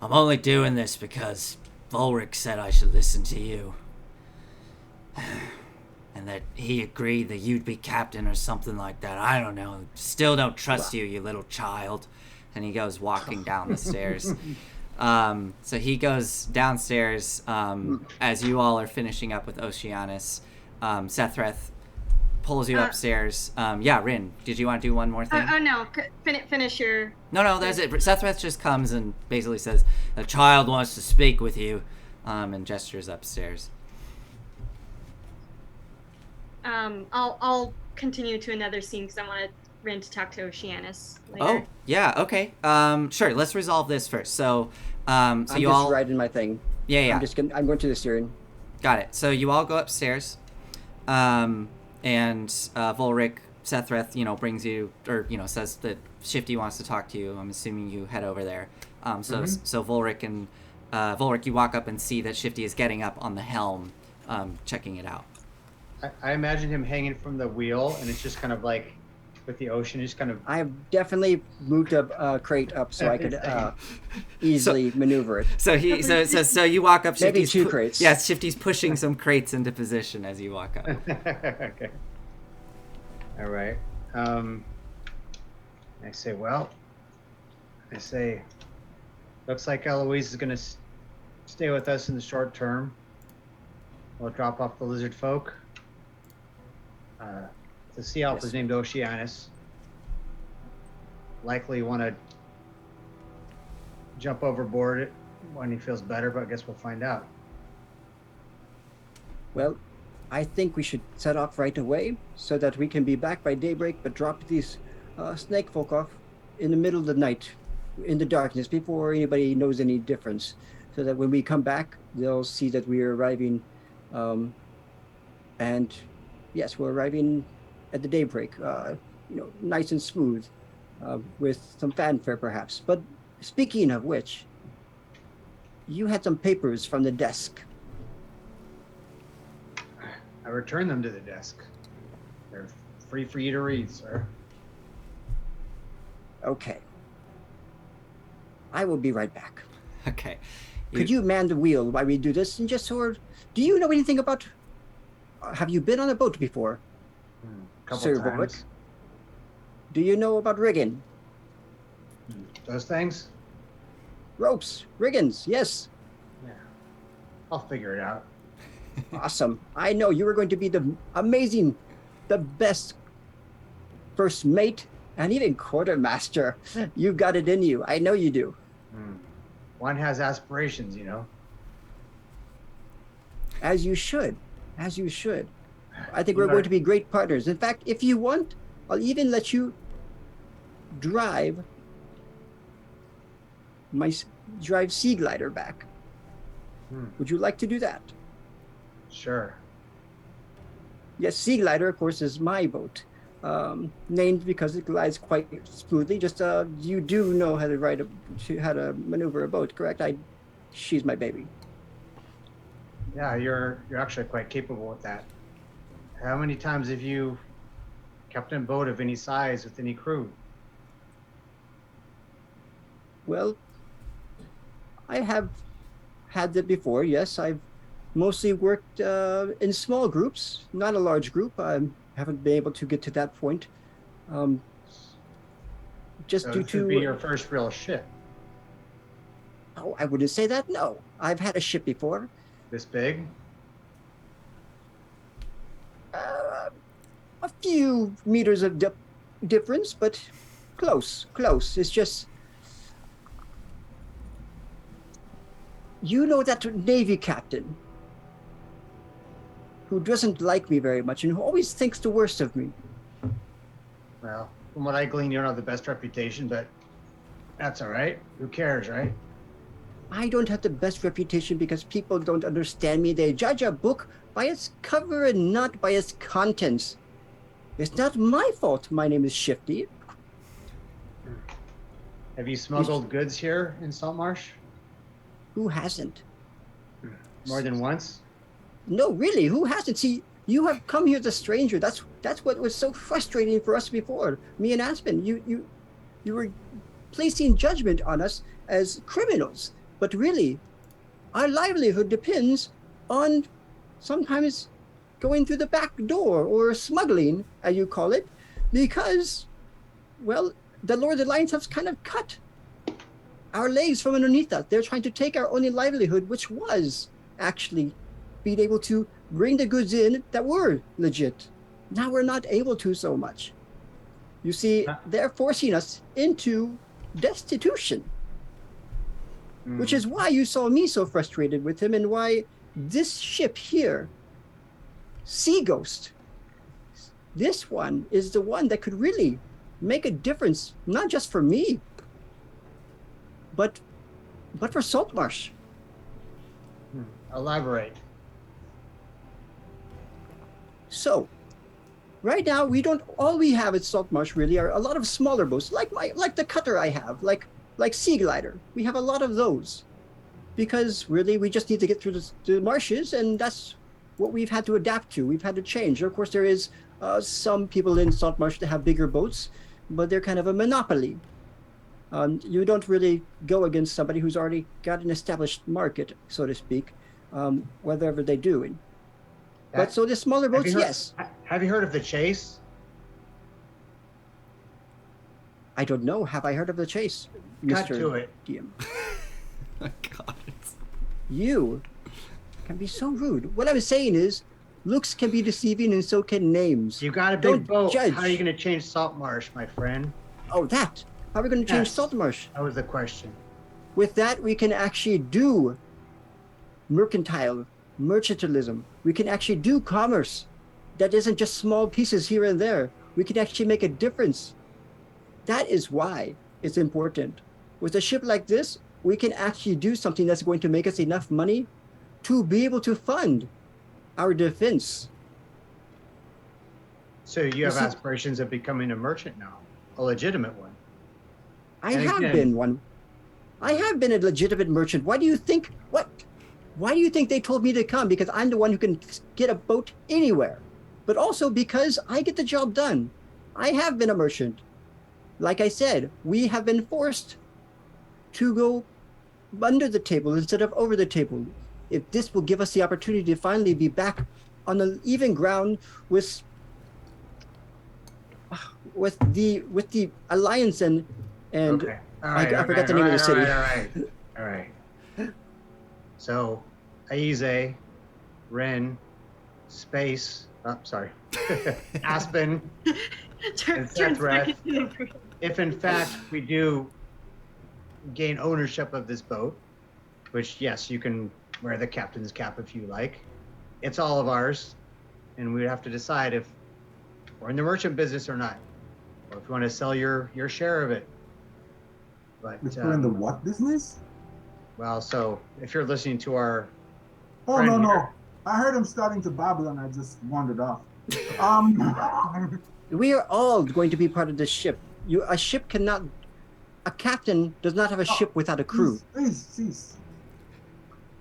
I'm only doing this because Volric said I should listen to you. And that he agreed that you'd be captain or something like that. I don't know. Still don't trust you little child. And he goes walking down the stairs. So he goes downstairs as you all are finishing up with Oceanus. Sethreth pulls you upstairs. Rin, did you want to do one more thing? Oh no, finish your. No, that's it. Sethreth just comes and basically says, "The child wants to speak with you," and gestures upstairs. I'll continue to another scene because I want Rin to talk to Oceanus later. Oh, yeah, okay. Sure, let's resolve this first. So I'm you just all... writing my thing. Yeah. I'm going to the steering. Got it. So you all go upstairs, and Volric, Sethreth, brings you, or, says that Shifty wants to talk to you. I'm assuming you head over there. So Volric and Volric, you walk up and see that Shifty is getting up on the helm, checking it out. I imagine him hanging from the wheel, and it's just kind of like with the ocean, just kind of. I have definitely moved a crate up so I could easily maneuver it. So you walk up. Maybe Shifty's 2 crates. Yes, Shifty's pushing some crates into position as you walk up. Okay. All right. I say, looks like Eloise is going to stay with us in the short term. We'll drop off the lizard folk. The sea elf is named Oceanus. Likely want to jump overboard when he feels better, but I guess we'll find out. Well, I think we should set off right away so that we can be back by daybreak, but drop these snake folk off in the middle of the night, in the darkness, before anybody knows any difference, so that when we come back, they'll see that we are arriving. And yes, we're arriving at the daybreak, nice and smooth, with some fanfare perhaps. But speaking of which, you had some papers from the desk. I returned them to the desk. They're free for you to read, sir. Okay. I will be right back. Okay. Could you man the wheel while we do this? And just sort of, do you know anything about, have you been on a boat before? Couple Sir times. Bullock? Do you know about rigging? Those things? Ropes, riggins, yes. Yeah. I'll figure it out. Awesome. I know you are going to be the amazing, the best first mate, and even quartermaster. You've got it in you. I know you do. One has aspirations, you know. As you should. As you should. I think You we're are- going to be great partners. In fact, if you want, I'll even let you drive drive Sea Glider back. Would you like to do that? Sure. Yes, Sea Glider, of course, is my boat. Named because it glides quite smoothly. Just you do know how to how to maneuver a boat, correct? She's my baby. Yeah, you're actually quite capable with that. How many times have you captained a boat of any size with any crew? Well, I have had that before. Yes, I've mostly worked in small groups, not a large group. I haven't been able to get to that point. Just So due this would to be your first real ship. Oh, I wouldn't say that. No, I've had a ship before. This big? A few meters of difference, but close. It's just you know that Navy captain who doesn't like me very much and who always thinks the worst of me. Well, from what I glean, you don't have the best reputation, but that's all right. Who cares, right? I don't have the best reputation because people don't understand me. They judge a book by its cover and not by its contents. It's not my fault my name is Shifty. Have you smuggled goods here in Saltmarsh? Who hasn't? More than once? No, really, who hasn't? See, you have come here as a stranger. That's what was so frustrating for us before. Me and Aspen, you were placing judgment on us as criminals. But really, our livelihood depends on sometimes going through the back door or smuggling, as you call it, because, well, the Lord Alliance has kind of cut our legs from underneath us. They're trying to take our only livelihood, which was actually being able to bring the goods in that were legit. Now we're not able to so much. You see, they're forcing us into destitution. Which is why you saw me so frustrated with him and why this ship here, Sea Ghost, this one is the one that could really make a difference, not just for me, but for Saltmarsh. Elaborate. So, right now all we have at Saltmarsh really are a lot of smaller boats, like the cutter I have, like Sea Glider. We have a lot of those because really we just need to get through the marshes, and that's what we've had to adapt to. We've had to change. Of course, there is some people in Saltmarsh that have bigger boats, but they're kind of a monopoly. You don't really go against somebody who's already got an established market, so to speak, whatever they're doing. But so the smaller boats, yes. Have you heard of the Chase? I don't know. Have I heard of the Chase, Cut Mr. to it. DM? Oh, God. You can be so rude. What I was saying is, looks can be deceiving and so can names. You got a big Don't boat. judge. How are you going to change Saltmarsh, my friend? Oh, that. How are we going to change Yes. Saltmarsh? That was the question. With that, we can actually do mercantilism. We can actually do commerce. That isn't just small pieces here and there. We can actually make a difference. That is why it's important. With a ship like this, we can actually do something that's going to make us enough money to be able to fund our defense. So you have see- aspirations of becoming a merchant now, a legitimate one. I And have again- been one. I have been a legitimate merchant. Why do you think they told me to come? Because I'm the one who can get a boat anywhere. But also because I get the job done. I have been a merchant. Like I said, we have been forced to go under the table instead of over the table. If this will give us the opportunity to finally be back on the even ground with the alliance and Okay. All right. I forgot the name of the city. All right. So, Aize, Ren, Space, Aspen, and Turns back Sethrath, into the if in fact we do gain ownership of this boat, which yes, you can wear the captain's cap if you like. It's all of ours, and we'd have to decide if we're in the merchant business or not, or if you want to sell your share of it. But If we're in the what business? well, so if you're listening to our Oh, friend no. here- I heard him starting to babble and I just wandered off. We are all going to be part of this ship. A ship cannot. A captain does not have a ship without a crew. Please, cease.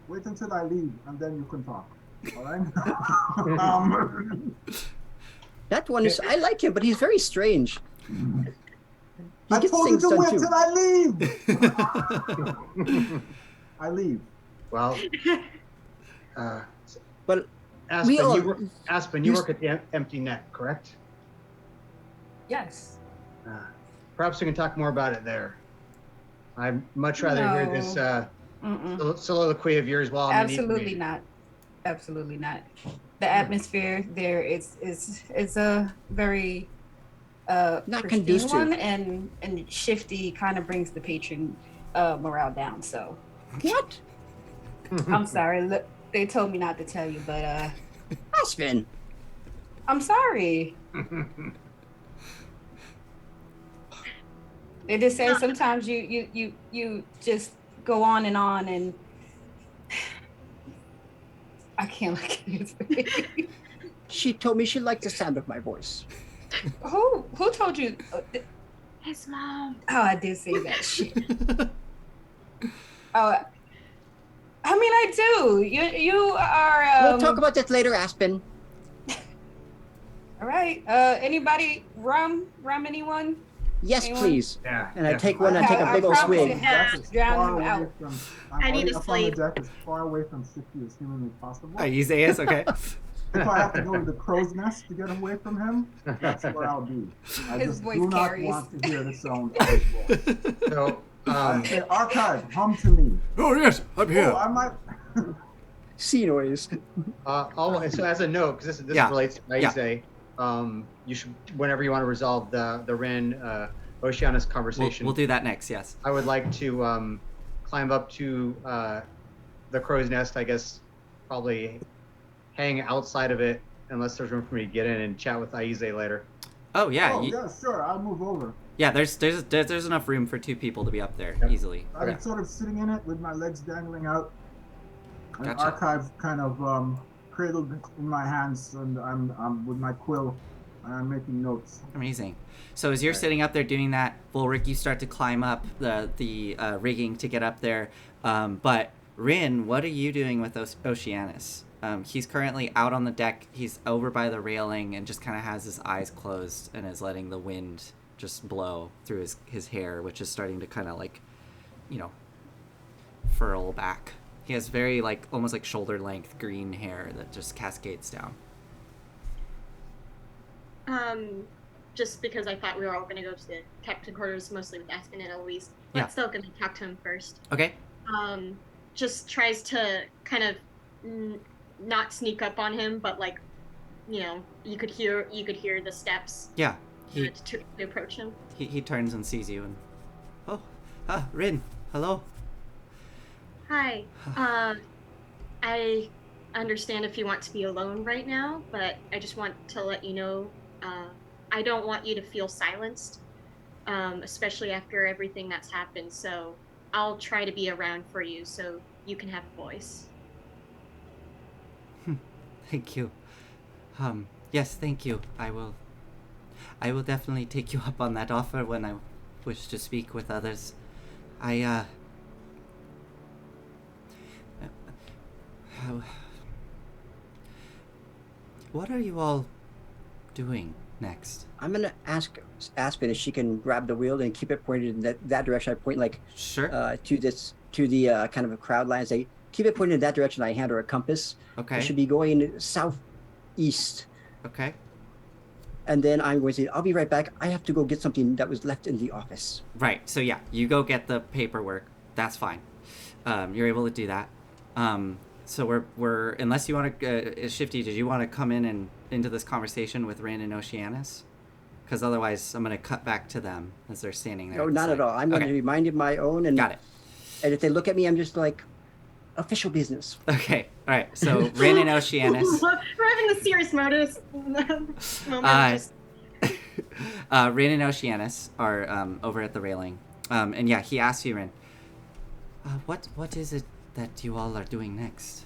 Wait until I leave and then you can talk. All right? That one is. I like him, but he's very strange. He I gets told you things to done wait too. till I leave. I leave. well, But Aspen, we all. you work at the Empty Net, correct? Yes. Perhaps we can talk more about it there. I'd much rather hear this soliloquy of yours while I'm Absolutely not. Absolutely not. The atmosphere there is a very Not pristine conducive. one, and shifty kind of brings the patron morale down. So What? I'm sorry. Look, they told me not to tell you, but Aspen. I'm sorry. They just say sometimes you just go on, and I can't look at his face. She told me she liked the sound of my voice. Who told you? His mom. Oh, I did say that shit. Oh, I mean, I do. You are. We'll talk about that later, Aspen. All right. Anybody rum? Anyone? Yes, Anyone? please. Yeah. And I yeah. take one and take a big old promise swig. to drown you out. I need to to sleep. The deck as far away from Shifty as humanly possible. Isaias, okay. If I have to go to the crow's nest to get away from him, that's where I'll be. I His just voice do not carries. want to hear the sound of his voice. So, Okay, archive, hum to me. Oh yes, I'm Oh, I might. Sea noise. so as a note, because this Yeah. relates to Isaiah, you should, whenever you want to resolve the Ren Oceanus conversation, We'll do that next. Yes. I would like to climb up to the crow's nest, I guess, probably hang outside of it, unless there's room for me to get in and chat with Aize later. Oh yeah. Oh, yeah, sure, I'll move over. Yeah. There's enough room for 2 people to be up there Yep. easily. I'm Okay. sort of sitting in it with my legs dangling out. And Gotcha. archive kind of cradled in my hands, and I'm with my quill, and I'm making notes. Amazing. So as you're sitting up there doing that, Volric, you start to climb up the rigging to get up there. But Rin, what are you doing with Oceanus? He's currently out on the deck. He's over by the railing and just kind of has his eyes closed and is letting the wind just blow through his hair, which is starting to kind of like, furl back. He has very almost like shoulder length green hair that just cascades down. Just because I thought we were all going to go to the captain quarters, mostly with Aspen and Eloise, but Yeah. still going to talk to him first. Okay. Just tries to kind of not sneak up on him, but you could hear the steps Yeah. to approach him. He turns and sees you and Rin, hello. Hi. I understand if you want to be alone right now, but I just want to let you know I don't want you to feel silenced, especially after everything that's happened. So I'll try to be around for you so you can have a voice. Thank you. Yes, thank you. I will definitely take you up on that offer when I wish to speak with others. What are you all doing next? I'm gonna ask Aspen if she can grab the wheel and keep it pointed in that direction. I point Sure. to the kind of a crowd line. Say, keep it pointed in that direction. I hand her a compass. Okay. It should be going southeast. Okay. And then I'm going to say, I'll be right back. I have to go get something that was left in the office. Right. So yeah, you go get the paperwork. That's fine. You're able to do that. So we're unless you want to, Shifty, did you want to come in and into this conversation with Rin and Oceanus? Because otherwise, I'm going to cut back to them as they're standing there. No, at the not side. at all. I'm going to be minding my own, and Got it. And if they look at me, I'm just like, official business. Okay, all right. So Rin and Oceanus. We're having the serious moment. Rin and Oceanus are over at the railing, and yeah, he asks you, Rin, what is it that you all are doing next?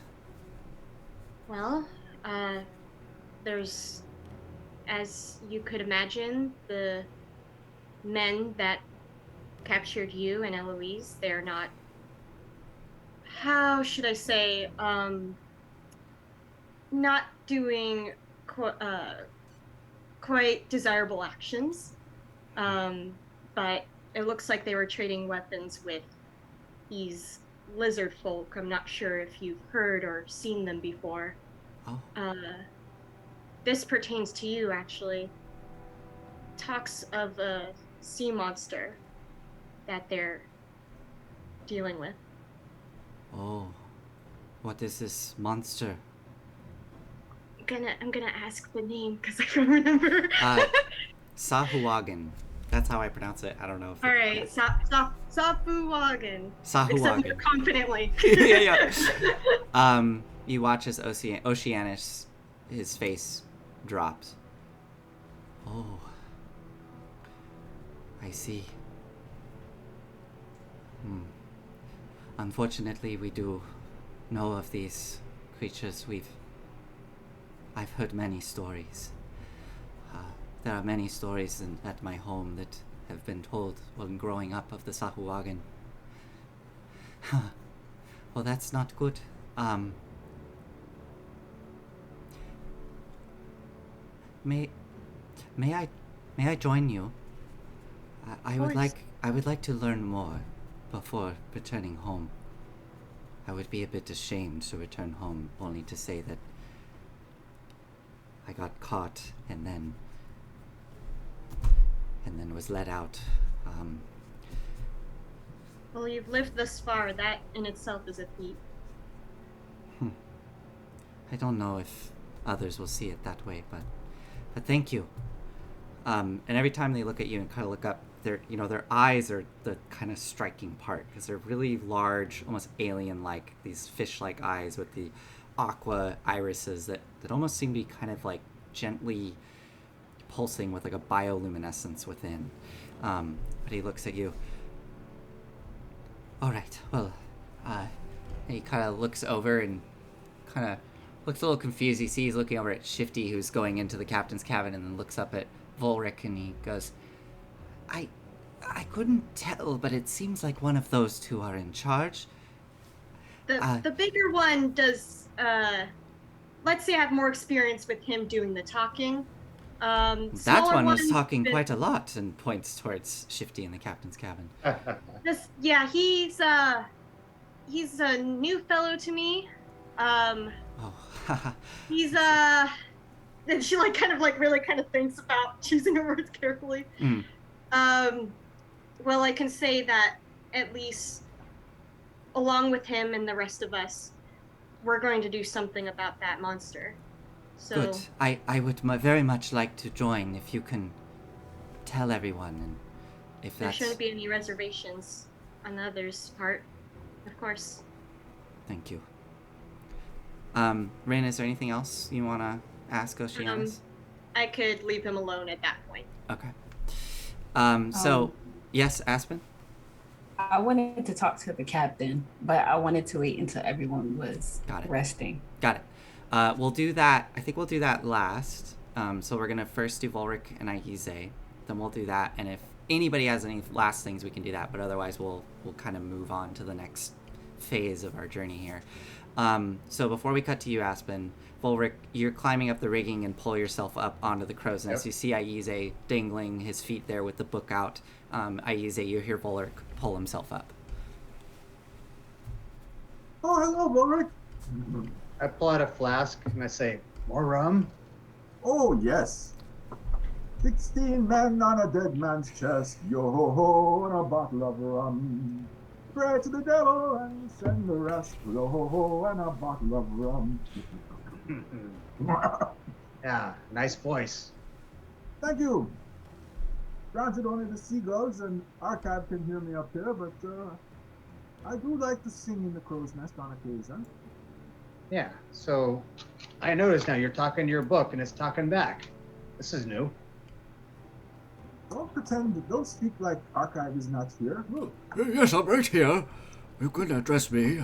Well, there's, as you could imagine, the men that captured you and Eloise. They're not, how should I say, not doing quite desirable actions. But it looks like they were trading weapons with these lizard folk. I'm not sure if you've heard or seen them before. Oh. This pertains to you, actually. Talks of a sea monster that they're dealing with. Oh, what is this monster? I'm gonna ask the name because I don't remember. Sahuagin. That's how I pronounce it. I don't know if. All right, Safuwagan. Except Sahuagin. more confidently. yeah. You watch as Oceanus, his face drops. Oh, I see. Unfortunately, we do know of these creatures. I've heard many stories. There are many stories at my home that have been told when growing up of the Sahuagin. Well, that's not good. May I join you? I would like to learn more before returning home. I would be a bit ashamed to return home only to say that I got caught and then was let out. Well, you've lived thus far. That in itself is a feat. I don't know if others will see it that way, but thank you. And every time they look at you and kind of look up, their eyes are the kind of striking part because they're really large, almost alien-like, these fish-like eyes with the aqua irises that almost seem to be kind of like gently pulsing with like a bioluminescence within. But he looks at you. All right, well, and he kind of looks over and kind of looks a little confused. You see he's looking over at Shifty, who's going into the captain's cabin, and then looks up at Volric, and he goes, I couldn't tell, but it seems like one of those two are in charge. The bigger one does, let's say I have more experience with him doing the talking. That one was talking quite a lot and points towards Shifty in the captain's cabin. He's a new fellow to me. He's and she really thinks about choosing her words carefully. Well, I can say that at least along with him and the rest of us, we're going to do something about that monster. So good. I would very much like to join if you can tell everyone, and if there that's... shouldn't be any reservations on the other's part, of course. Thank you. Rin, is there anything else you want to ask Oceanus? I could leave him alone at that point. Okay. Yes, Aspen? I wanted to talk to the captain, but I wanted to wait until everyone was resting. Got it. We'll do that. I think we'll do that last. So we're going to first do Volric and Aize. Then we'll do that. And if anybody has any last things, we can do that. But otherwise, we'll kind of move on to the next phase of our journey here. So before we cut to you, Aspen, Volric, you're climbing up the rigging and pull yourself up onto the crow's nest. Yep. You see Aize dangling his feet there with the book out. Aize, you hear Volric pull himself up. Oh, hello, Volric. I pull out a flask and I say, more rum? Oh, yes. 16 men on a dead man's chest. Yo ho ho, and a bottle of rum. pray to the devil and send the rest with a ho-ho and a bottle of rum. Yeah, nice voice. Thank you. Granted, only the seagulls and archive can hear me up here, but I do like to sing in the crow's nest on occasion. Yeah, so I notice now you're talking to your book and it's talking back. This is new. Don't pretend, don't speak like archive is not here. Look. Yes, I'm right here. You can address me.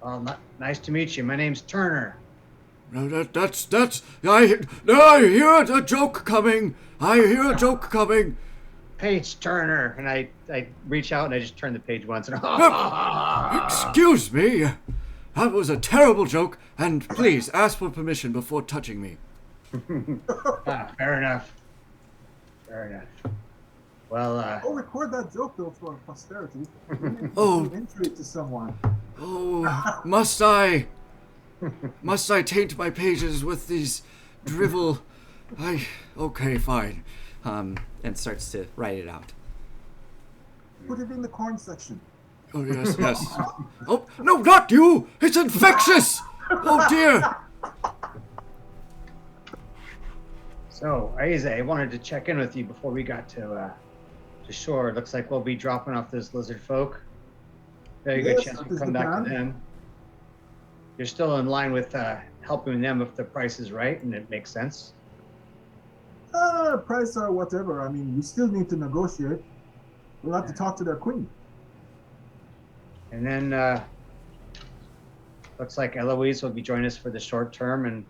Well, nice to meet you. My name's Turner. That's. I hear a joke coming. I hear a joke coming. Page Turner. And I reach out and I just turn the page once and Excuse me. That was a terrible joke, and please ask for permission before touching me. Fair enough. Fair enough. Well, Oh, record that joke though for posterity. Oh. Entry to someone. Oh, must I? Must I taint my pages with these drivel? Okay, fine. And starts to write it out. Put it in the corn section. Oh, yes. Oh, no, not you! It's infectious! Oh, dear! so, Aiza, I wanted to check in with you before we got to shore. It looks like we'll be dropping off this lizard folk. Very good Yes, chance that we'll is come the back plan. to them. You're still in line with helping them if the price is right and it makes sense. Price or whatever. I mean, we still need to negotiate. We'll have to talk to their queen. And then looks like Eloise will be joining us for the short term, and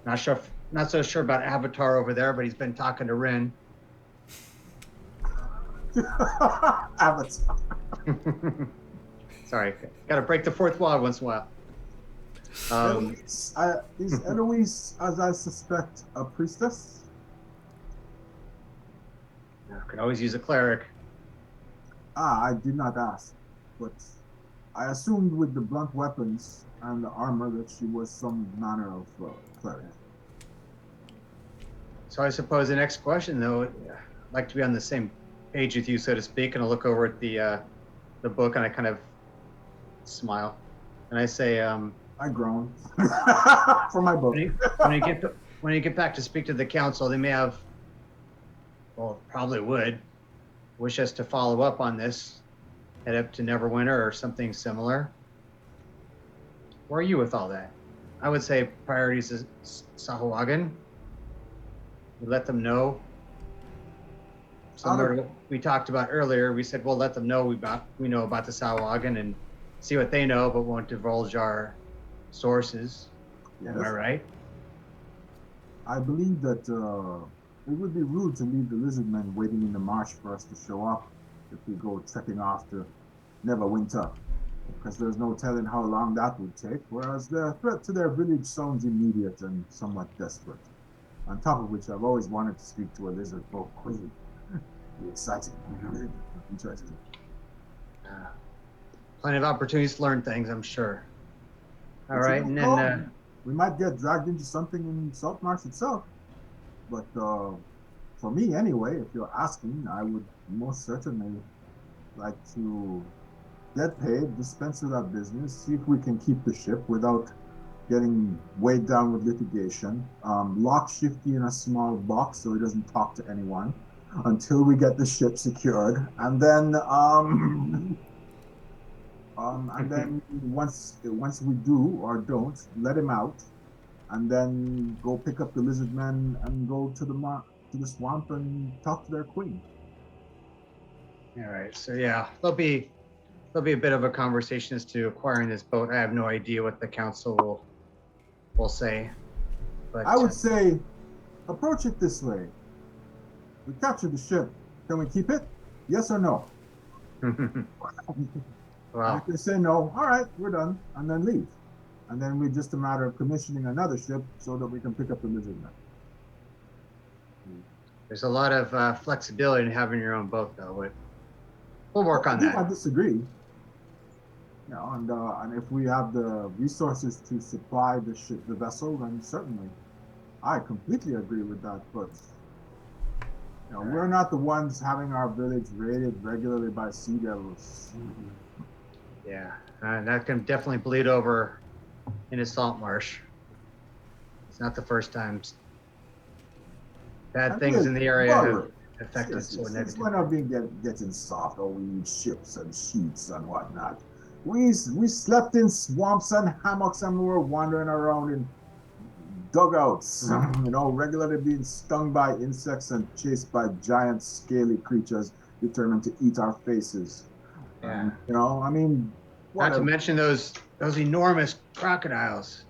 not so sure about Avatar over there, but he's been talking to Rin. Avatar. Sorry, got to break the fourth wall once in a while. Is Eloise, as I suspect, a priestess? Could always use a cleric. I did not ask, but I assumed with the blunt weapons and the armor that she was some manner of cleric. So I suppose the next question, though, I'd like to be on the same page with you, so to speak, and I look over at the book and I kind of smile, and I say, I groan for my book. when you get back to speak to the council, they may have, well, probably would wish us to follow up on this, head up to Neverwinter or something similar. Where are you with all that? I would say priorities is Sahuagin. We let them know. Similar to what we talked about earlier, we said we'll let them know we know about the Sahuagin and see what they know, but won't divulge our sources. Yes. Am I right? I believe that it would be rude to leave the lizard men waiting in the marsh for us to show up if we go trekking off to Neverwinter, because there's no telling how long that would take, whereas the threat to their village sounds immediate and somewhat desperate. On top of which, I've always wanted to speak to a lizard folk queen. Be exciting. Interesting. Plenty of opportunities to learn things, I'm sure. All right, and then we might get dragged into something in Saltmarsh itself, but for me anyway, if you're asking, I would most certainly like to get paid, dispense with that business, see if we can keep the ship without getting weighed down with litigation, lock Shifty in a small box so he doesn't talk to anyone until we get the ship secured, and then once we do or don't, let him out, and then go pick up the lizard men and go to the swamp and talk to their queen. all right, so yeah, there'll be a bit of a conversation as to acquiring this boat. I have no idea what the council will say, but I would say approach it this way. We captured the ship. Can we keep it? Yes or no? well, If they say no, all right, we're done, and then leave. And then we're just a matter of commissioning another ship so that we can pick up the lizard men. there's a lot of flexibility in having your own boat, though. We'll work on I that. disagree. You know, and if we have the resources to supply the vessel, then certainly, I completely agree with that. But You know, we're not the ones having our village raided regularly by sea devils. Yeah, and that can definitely bleed over into Salt Marsh. It's not the first time bad things in the area have affected so Since negatively. when have we getting soft? Oh, we need ships and sheets and whatnot. We slept in swamps and hammocks and we were wandering around in dugouts, you know, regularly being stung by insects and chased by giant scaly creatures determined to eat our faces. Yeah. You know, I mean, Not to mention those enormous crocodiles.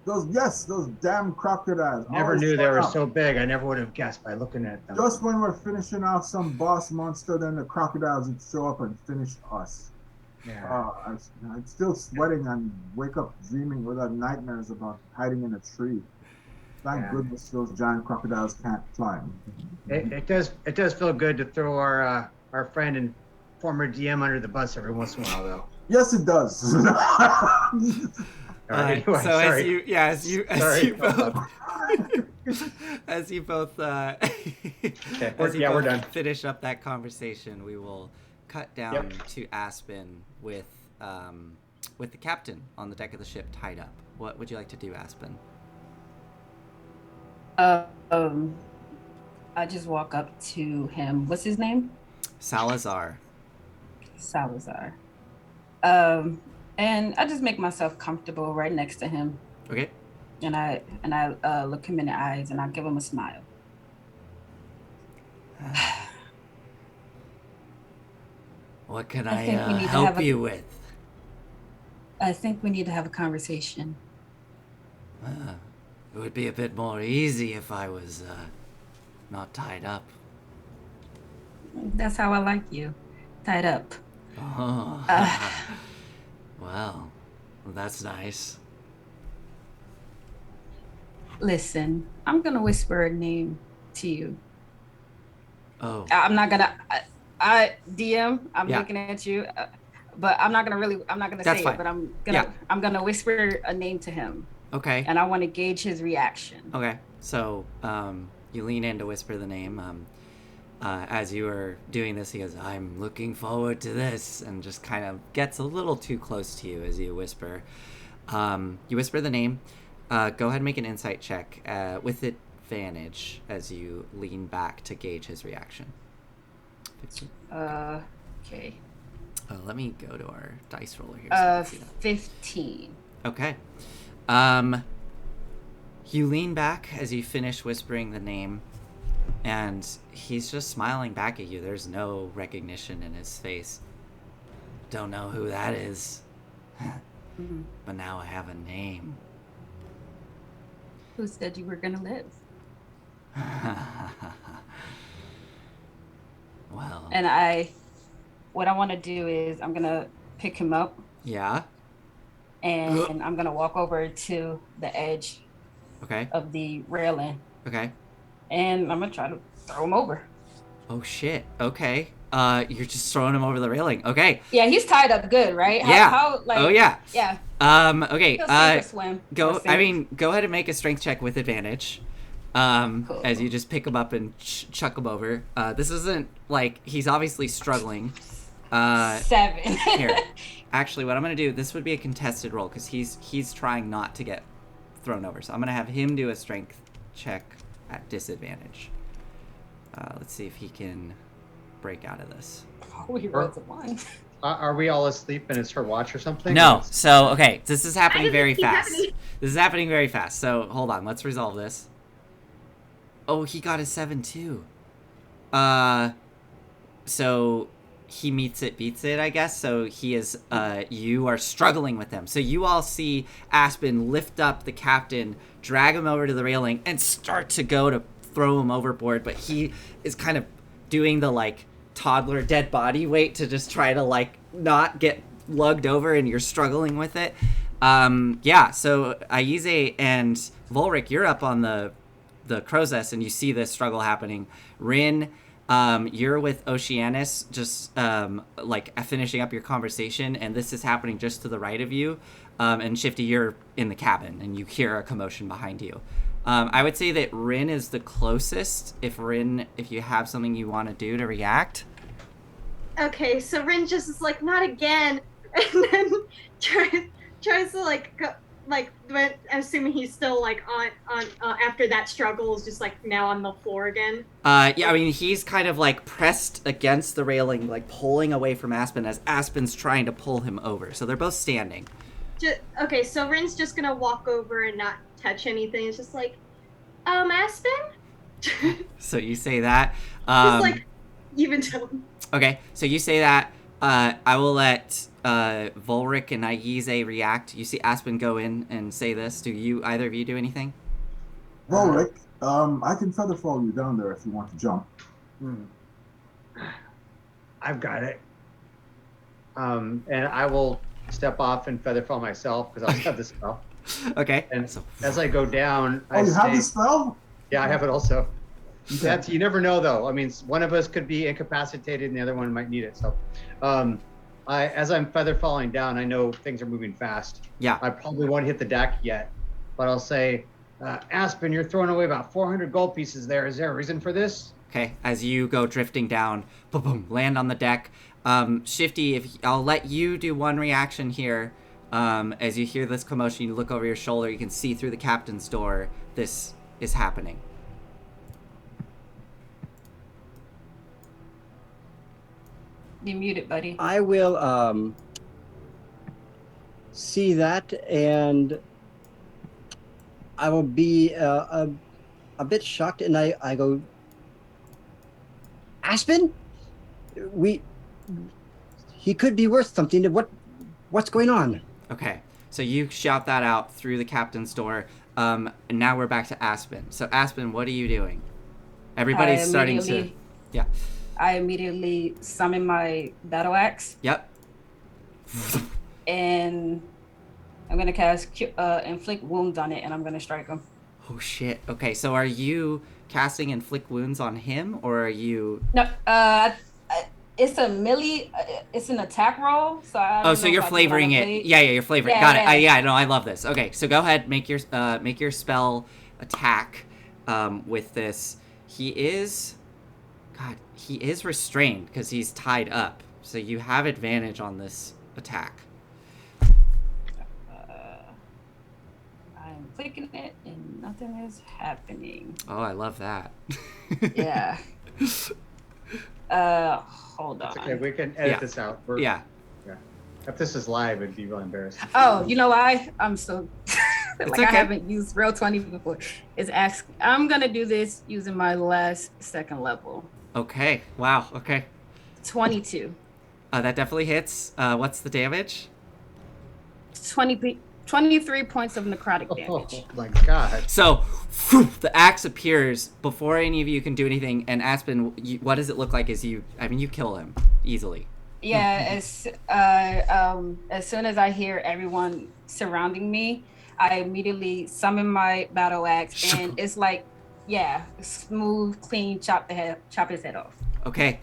those damn crocodiles. Never knew they were so big. I never would have guessed by looking at them. Just when we're finishing off some boss monster, then the crocodiles would show up and finish us. Yeah. I'm still sweating and wake up dreaming with nightmares about hiding in a tree. Thank goodness those giant crocodiles can't climb. It does feel good to throw our friend and former DM under the bus every once in a while, though. Yes, it does. Anyway, so sorry. as you both we're done. finish up that conversation, we will cut down to Aspen with the captain on the deck of the ship tied up. What would you like to do, Aspen? I just walk up to him. What's his name? Salazar. And I just make myself comfortable right next to him. Okay. And I look him in the eyes and I give him a smile. What can I help you with? I think we need to have a conversation. It would be a bit more easy if I was not tied up. That's how I like you, tied up. Oh. Well, that's nice. Listen, I'm gonna whisper a name to you. Oh. I'm not gonna. DM. I'm looking at you, but I'm not gonna say it. But I'm gonna whisper a name to him. Okay. And I want to gauge his reaction. Okay. So you lean in to whisper the name. As you are doing this, he goes, "I'm looking forward to this," and just kind of gets a little too close to you as you whisper. You whisper the name. Go ahead and make an insight check with advantage as you lean back to gauge his reaction. 15. Okay. Let me go to our dice roller here. So I can see that. 15. Okay. You lean back as you finish whispering the name, and he's just smiling back at you. There's no recognition in his face. Don't know who that is. But now I have a name. Who said you were gonna live? Well. And what I want to do is I'm gonna pick him up. Yeah. And I'm gonna walk over to the edge. Okay. Of the railing. Okay. And I'm gonna try to throw him over. Oh shit. Okay. You're just throwing him over the railing. Okay. Yeah, he's tied up good, right? Yeah. Oh yeah. Yeah. Okay. Swim. Go ahead and make a strength check with advantage. Cool. As you just pick him up and chuck him over. This isn't like he's obviously struggling. 7. Here. Actually, what I'm gonna do, this would be a contested roll because he's trying not to get thrown over. So I'm gonna have him do a strength check at disadvantage. Let's see if he can break out of this. Oh, he rolls a 1. Are we all asleep and it's her watch or something? No. So, okay, this is happening very fast. This is happening very fast. So, hold on. Let's resolve this. Oh, he got a 7 too. So he beats it, I guess. So he is, you are struggling with him. So you all see Aspen lift up the captain, drag him over to the railing, and start to go to throw him overboard. But he is kind of doing the, like, toddler dead body weight to just try to, like, not get lugged over, and you're struggling with it. So Aize and Volric, you're up on the crow's nest, and you see this struggle happening. Rin, you're with Oceanus, just finishing up your conversation, and this is happening just to the right of you. And Shifty, you're in the cabin, and you hear a commotion behind you. I would say that Rin is the closest. If you have something you want to do to react. Okay, so Rin just is like, not again, and then tries to like go, like when I'm assuming he's still like on after that struggle is just like now on the floor again. Yeah, I mean he's kind of like pressed against the railing, like pulling away from Aspen as Aspen's trying to pull him over. So they're both standing. Okay, so Rin's just gonna walk over and not touch anything. It's just like, Aspen. So you say that. Just like even tone. Okay, so you say that. I will let Volric and Aigize react. You see Aspen go in and say this. Do either of you do anything? Volric, I can feather fall you down there if you want to jump. I've got it. And I will step off and feather fall myself because I'll have the spell. Okay. And so, as I go down, Oh, you have the spell? Yeah, I have it also. Okay. You never know though. I mean, one of us could be incapacitated and the other one might need it. So, as I'm feather falling down, I know things are moving fast. Yeah. I probably won't hit the deck yet, but I'll say, Aspen, you're throwing away about 400 gold pieces there. Is there a reason for this? Okay, as you go drifting down, boom, boom, land on the deck. Shifty, I'll let you do one reaction here. As you hear this commotion, you look over your shoulder, you can see through the captain's door, this is happening. You're muted, buddy. I will see that, and I will be a bit shocked, and I go, Aspen? He could be worth something. What's going on? Okay, so you shout that out through the captain's door. And now we're back to Aspen. So Aspen, what are you doing? Everybody's starting to... Yeah. I immediately summon my battle axe. Yep. And I'm gonna cast inflict wounds on it, and I'm gonna strike him. Oh shit. Okay, so are you casting inflict wounds on him, or are you? No, it's a melee. It's an attack roll. So I don't so know you're if I flavoring do it. wanna Yeah, you're flavoring. Yeah, Got yeah. it. Yeah, no, I love this. Okay, so go ahead, make your spell attack with this. He is restrained because he's tied up. So you have advantage on this attack. I'm clicking it, and nothing is happening. Oh, I love that. Yeah. Hold on. It's okay, we can edit Yeah. this out. Yeah. If this is live, it'd be really embarrassing. Oh, you know why? I'm so like okay. I haven't used Real 20 before. I'm gonna do this using my last second level. Okay. Wow. Okay. 22. That definitely hits. What's the damage? 23 points of necrotic damage. Oh my god. So, the axe appears before any of you can do anything, and Aspen, what does it look like as you kill him easily? Yeah, as soon as I hear everyone surrounding me, I immediately summon my battle axe, and it's like, yeah, smooth, clean, chop his head off. Okay,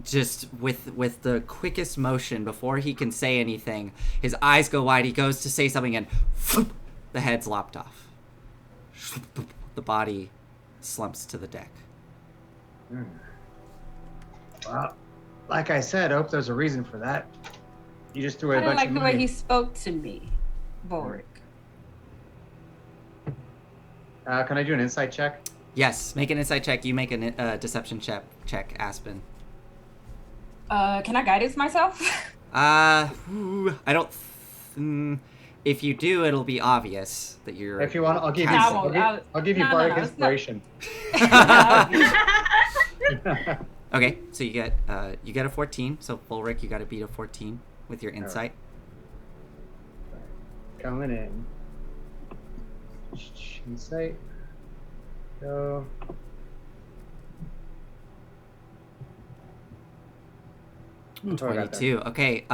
just with the quickest motion before he can say anything, his eyes go wide, he goes to say something, and the head's lopped off. The body slumps to the deck. Well, like I said, I hope there's a reason for that. You just threw away I a didn't bunch like of the money. way he spoke to me, Volric. Can I do an insight check? Yes, make an insight check. You make a deception check, Aspen. Can I guidance myself? I don't... if you do, it'll be obvious that you're... If you want, I'll give you. No, I'll give you no, bardic no, inspiration. Okay, so you get a 14. So Ulrich, you got to beat a 14 with your insight. Coming in. Insight. Go. Oh, I got that. 22. Okay.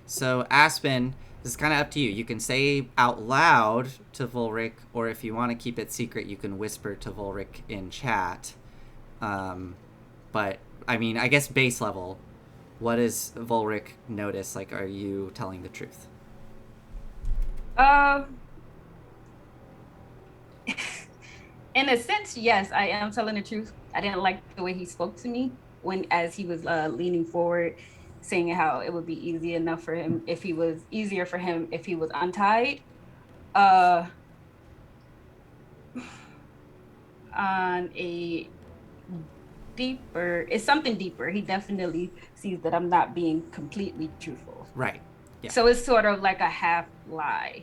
So Aspen, this is kind of up to you. You can say out loud to Volric, or if you want to keep it secret, you can whisper to Volric in chat. But I mean, I guess base level. What does Volric notice? Like, are you telling the truth? In a sense, yes, I am telling the truth. I didn't like the way he spoke to me as he was leaning forward, saying how it would be easier for him if he was untied. Uh, on a it's something deeper. He definitely sees that I'm not being completely truthful. Right. Yeah. So it's sort of like a half lie.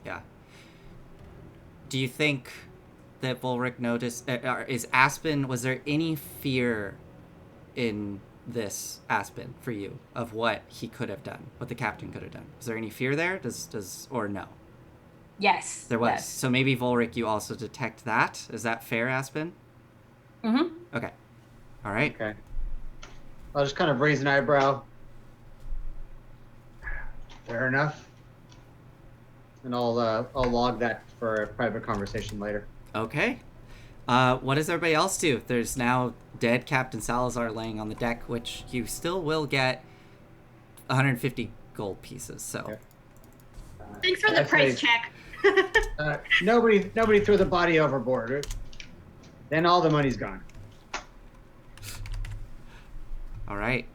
Yeah. Do you think that Volric noticed? Was there any fear in this Aspen for you of what he could have done, what the captain could have done? Was there any fear there? Or no? Yes. There was. Yes. So maybe Volric, you also detect that. Is that fair, Aspen? Mm-hmm. Okay. All right. Okay. I'll just kind of raise an eyebrow. Fair enough. And I'll log that for a private conversation later. Okay. What does everybody else do? There's now dead Captain Salazar laying on the deck, which you still will get 150 gold pieces. So. Okay. Thanks for the price check. Nobody threw the body overboard. Then all the money's gone. All right.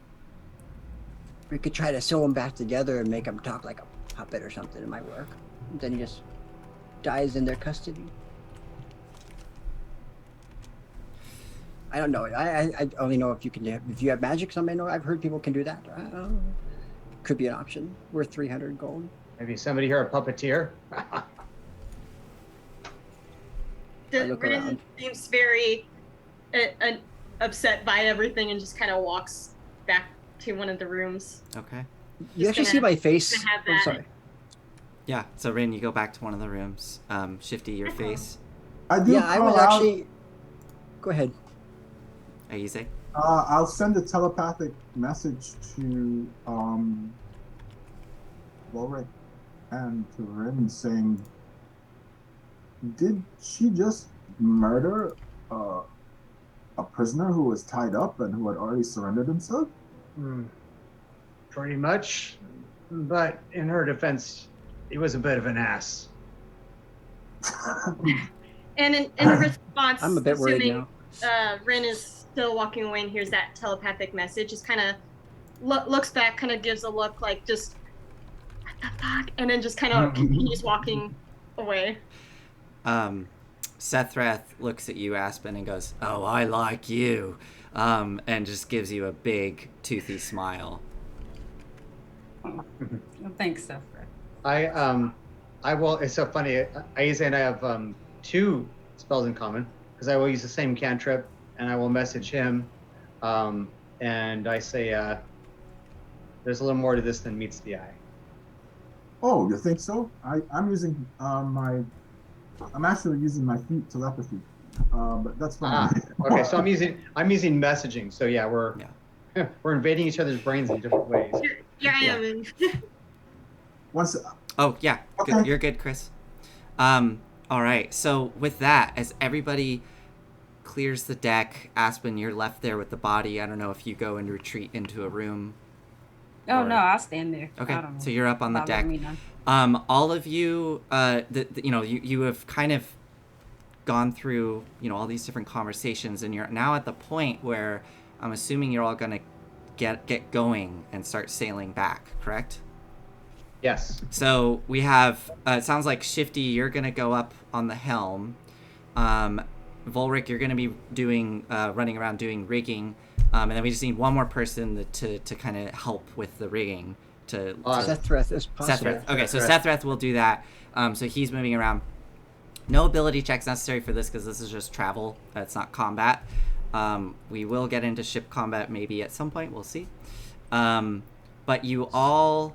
We could try to sew them back together and make them talk like a puppet or something. It might work. Then he just dies in their custody. I don't know. I only know if you have magic. Somebody know. I've heard people can do that. Could be an option. Worth 300 gold. Maybe somebody here a puppeteer. Rin seems very upset by everything and just kind of walks back to one of the rooms. Okay. You actually see my face. I'm sorry. Yeah. So Rin, you go back to one of the rooms. Shifty, your face. I do. Yeah, I was actually. Go ahead. Are you say? I'll send a telepathic message to Volric and to Rin saying, did she just murder a prisoner who was tied up and who had already surrendered himself? Pretty much. But in her defense, he was a bit of an ass. And in response, I'm a bit worried now. Rin is still walking away and hears that telepathic message, just kind of looks back, kind of gives a look like just, what the fuck? And then just kind of continues walking away. Sethreth looks at you, Aspen, and goes, "Oh, I like you," and just gives you a big, toothy smile. Well, thanks, Sethreth. I will. It's so funny. Aiza and I have 2 spells in common because I will use the same cantrip, and I will message him, and I say, "There's a little more to this than meets the eye." Oh, you think so? I'm using I'm actually using my feet telepathy, but that's fine. Okay, so I'm using messaging. So yeah, we're invading each other's brains in different ways. Yeah, I am. Once. Oh yeah, Okay. Good. You're good, Chris. All right. So with that, as everybody clears the deck, Aspen, you're left there with the body. I don't know if you go and retreat into a room. Oh no, I'll stand there. Okay, so you're up on the deck. Me none. All of you, you have kind of gone through, all these different conversations, and you're now at the point where I'm assuming you're all gonna get going and start sailing back, correct? Yes. So we have. It sounds like Shifty, you're gonna go up on the helm. Volric, you're gonna be doing running around doing rigging. And then we just need one more person to kind of help with the rigging. Sethreth is possible. Sethreth. Okay, so Sethreth will do that. So he's moving around. No ability checks necessary for this because this is just travel. It's not combat. We will get into ship combat maybe at some point. We'll see. But you all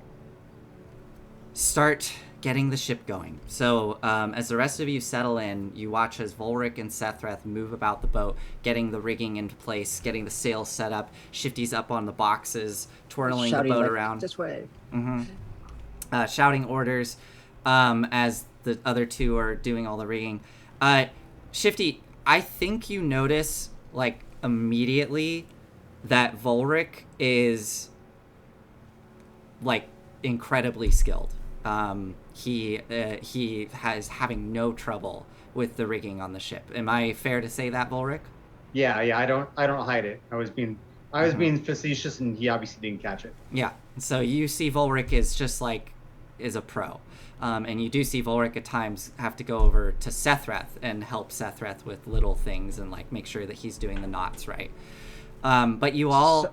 start getting the ship going. So as the rest of you settle in, you watch as Volric and Sethreth move about the boat, getting the rigging into place, getting the sails set up. Shifty's up on the boxes, twirling Shouting the boat like, around. This way. Mm-hmm. Shouting orders as the other 2 are doing all the rigging. Shifty, I think you notice, immediately that Volric is, incredibly skilled. he has having no trouble with the rigging on the ship. Am I fair to say that, Volric? Yeah, I don't hide it. I was being facetious, and he obviously didn't catch it. Yeah. So you see Volric is a pro. And you do see Volric at times have to go over to Sethreth and help Sethreth with little things and like make sure that he's doing the knots right. But you all. So,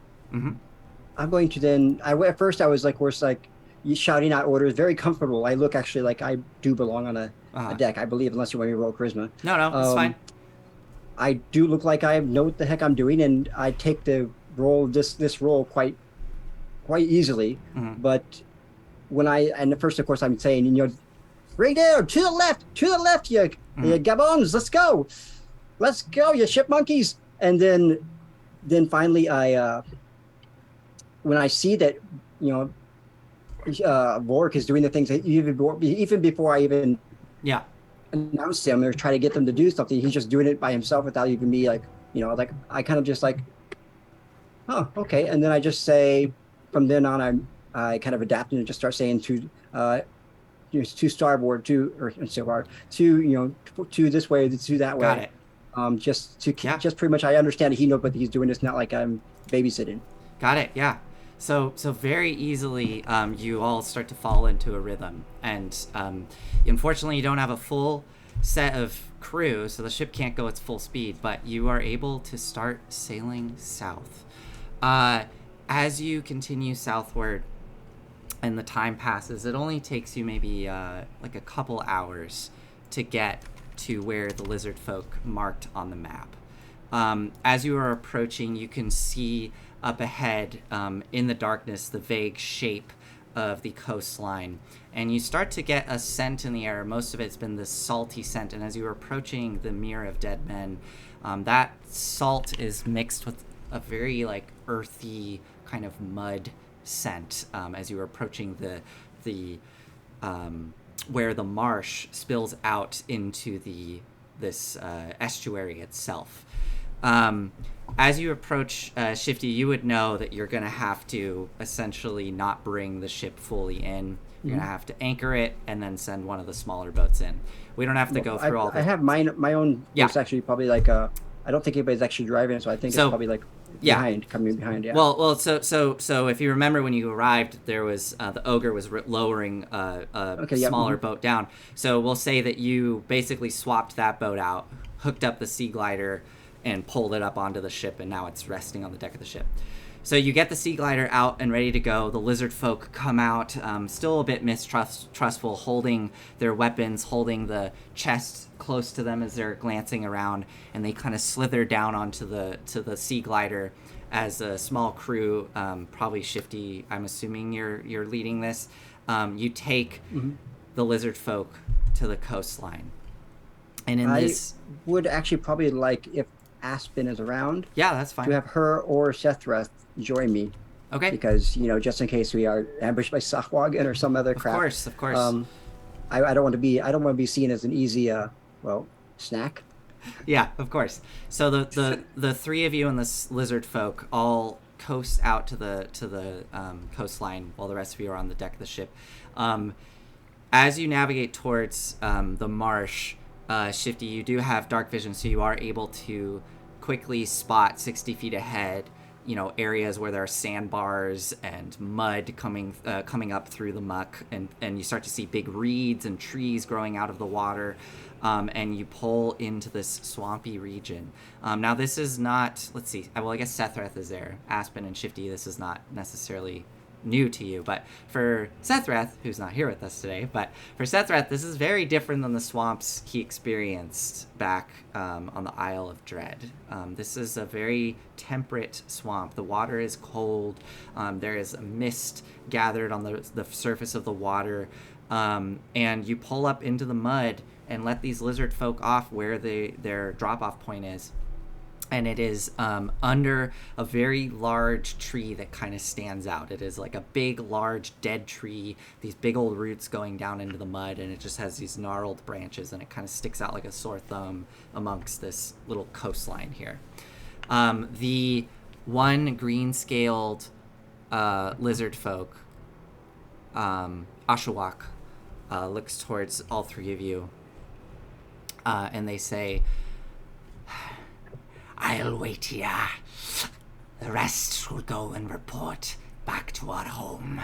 I'm going to then. At first I was like, worse, like shouting out orders, very comfortable. I look actually like I do belong on a deck, I believe, unless you want me to roll charisma. No, it's fine. I do look like I know what the heck I'm doing, and I take the role this role quite easily. Mm-hmm. But when and at first, of course, I'm saying, right there to the left, you gabons, let's go, you ship monkeys. And then finally, when I see that, Vork is doing the things that even before I even announce him or try to get them to do something, he's just doing it by himself without even me, like I kind of just like, oh, okay. And then I just say, from then on, I kind of adapt and just start saying to starboard, to this way, to that way. Got it. Just pretty much, I understand that he knows, but he's doing this not like I'm babysitting. Got it. Yeah. So very easily, you all start to fall into a rhythm, and unfortunately, you don't have a full set of crew, so the ship can't go its full speed. But you are able to start sailing south. As you continue southward, and the time passes, it only takes you maybe like a couple hours to get to where the lizard folk marked on the map. As you are approaching, you can see up ahead in the darkness the vague shape of the coastline, and you start to get a scent in the air. Most of it's been this salty scent, and as you are approaching the Mere of Dead Men, that salt is mixed with a very like earthy kind of mud scent as you are approaching the where the marsh spills out into this estuary itself. As you approach Shifty, you would know that you're going to have to essentially not bring the ship fully in. You're going to have to anchor it and then send one of the smaller boats in. We don't have to go through all the... I have my own boat's actually probably like I don't think anybody's actually driving it, so I think it's probably like coming behind. Yeah. Well. So if you remember when you arrived, there was the ogre was lowering a smaller boat down. So we'll say that you basically swapped that boat out, hooked up the sea glider, and pulled it up onto the ship, and now it's resting on the deck of the ship. So you get the sea glider out and ready to go. The lizard folk come out, still a bit mistrustful, holding their weapons, holding the chest close to them as they're glancing around, and they kind of slither down onto the sea glider as a small crew, probably Shifty, I'm assuming you're leading this. You take the lizard folk to the coastline. And I would actually probably like, if Aspen is around, that's fine, to have her or Sethreth join me. Okay. Because, just in case we are ambushed by Sahwagan or some other crap. Of course. I don't want to be seen as an easy snack. Yeah, of course. So the three of you and the lizard folk all coast out to the coastline while the rest of you are on the deck of the ship. As you navigate towards the marsh, Shifty, you do have dark vision, so you are able to quickly spot 60 feet ahead, areas where there are sandbars and mud coming up through the muck, and you start to see big reeds and trees growing out of the water, and you pull into this swampy region. Now this is not, let's see, well, I guess Sethreth is there. Aspen and Shifty, this is not necessarily new to you, but for Sethreth, who's not here with us today, but for Sethreth, this is very different than the swamps he experienced back on the Isle of Dread. This is a very temperate swamp. The water is cold. There is a mist gathered on the surface of the water, and you pull up into the mud and let these lizard folk off where their drop-off point is. And it is under a very large tree that kind of stands out. It is like a big, large, dead tree, these big old roots going down into the mud, and it just has these gnarled branches, and it kind of sticks out like a sore thumb amongst this little coastline here. The one green-scaled lizard folk, Ashawak, looks towards all three of you, and they say, "I'll wait here. The rest will go and report back to our home."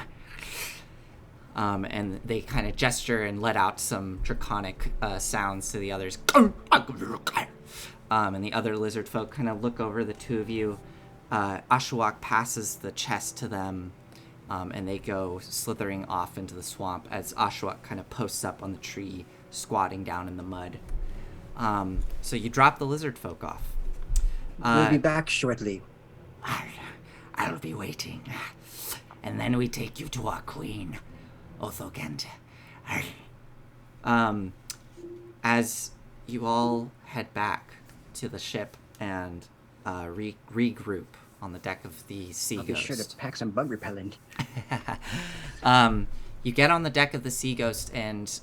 And they kind of gesture and let out some draconic sounds to the others. And the other lizard folk kind of look over the two of you. Ashwak passes the chest to them, and they go slithering off into the swamp as Ashwak kind of posts up on the tree, squatting down in the mud. So you drop the lizard folk off. We'll be back shortly. I'll be waiting. And then we take you to our queen, Othogend. As you all head back to the ship and regroup on the deck of the Sea I'll Ghost. be sure to pack some bug repellent. You get on the deck of the Sea Ghost, and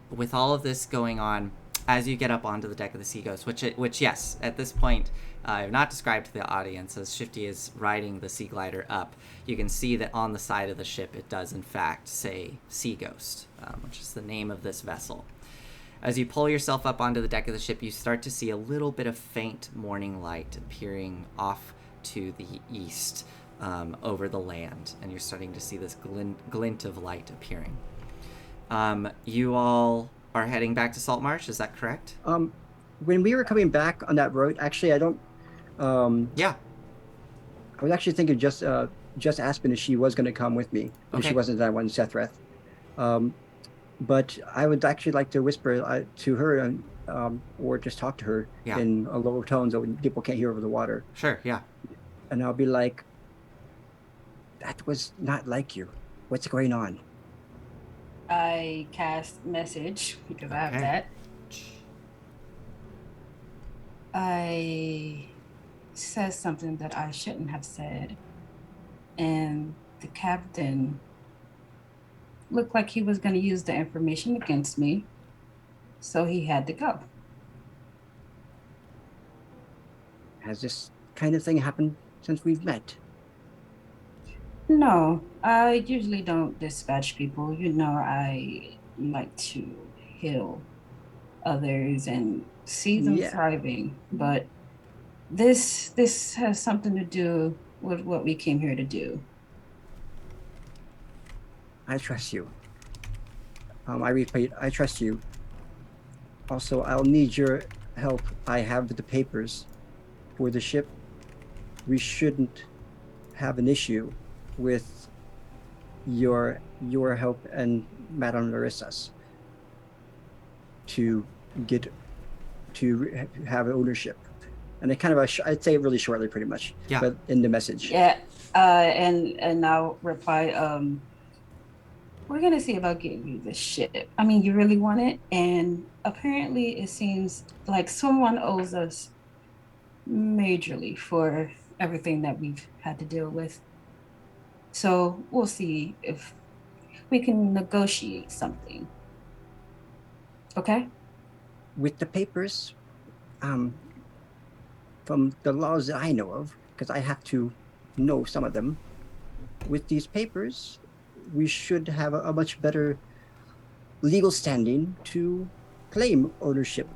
with all of this going on, as you get up onto the deck of the Sea Ghost, which yes, at this point, I have not described to the audience, as Shifty is riding the Sea Glider up, you can see that on the side of the ship it does in fact say Sea Ghost, which is the name of this vessel. As you pull yourself up onto the deck of the ship, you start to see a little bit of faint morning light appearing off to the east over the land, and you're starting to see this glint of light appearing. You all are heading back to Salt Marsh, is that correct? When we were coming back on that road, actually, I don't. Yeah. I was actually thinking just Aspen if she was going to come with me, and she wasn't that one, Sethreth. But I would actually like to whisper to her, or just talk to her in a lower tone so people can't hear over the water. Sure. Yeah. And I'll be like, "That was not like you. What's going on?" I cast message because I have that. I said something that I shouldn't have said, and the captain looked like he was going to use the information against me, so he had to go. Has this kind of thing happened since we've met? No, I usually don't dispatch people. You know, I like to heal others and see them thriving. But this has something to do with what we came here to do. I trust you. I repeat, I trust you. Also, I'll need your help. I have the papers for the ship. We shouldn't have an issue with your help and Madame Larissa's to have ownership. And it kind of I'd say really shortly, pretty much. Yeah. But in the message. Yeah. And I'll reply. We're gonna see about getting you the ship. I mean, you really want it, and apparently it seems like someone owes us majorly for everything that we've had to deal with. So we'll see if we can negotiate something. Okay? With the papers, from the laws that I know of, because I have to know some of them, with these papers, we should have a much better legal standing to claim ownership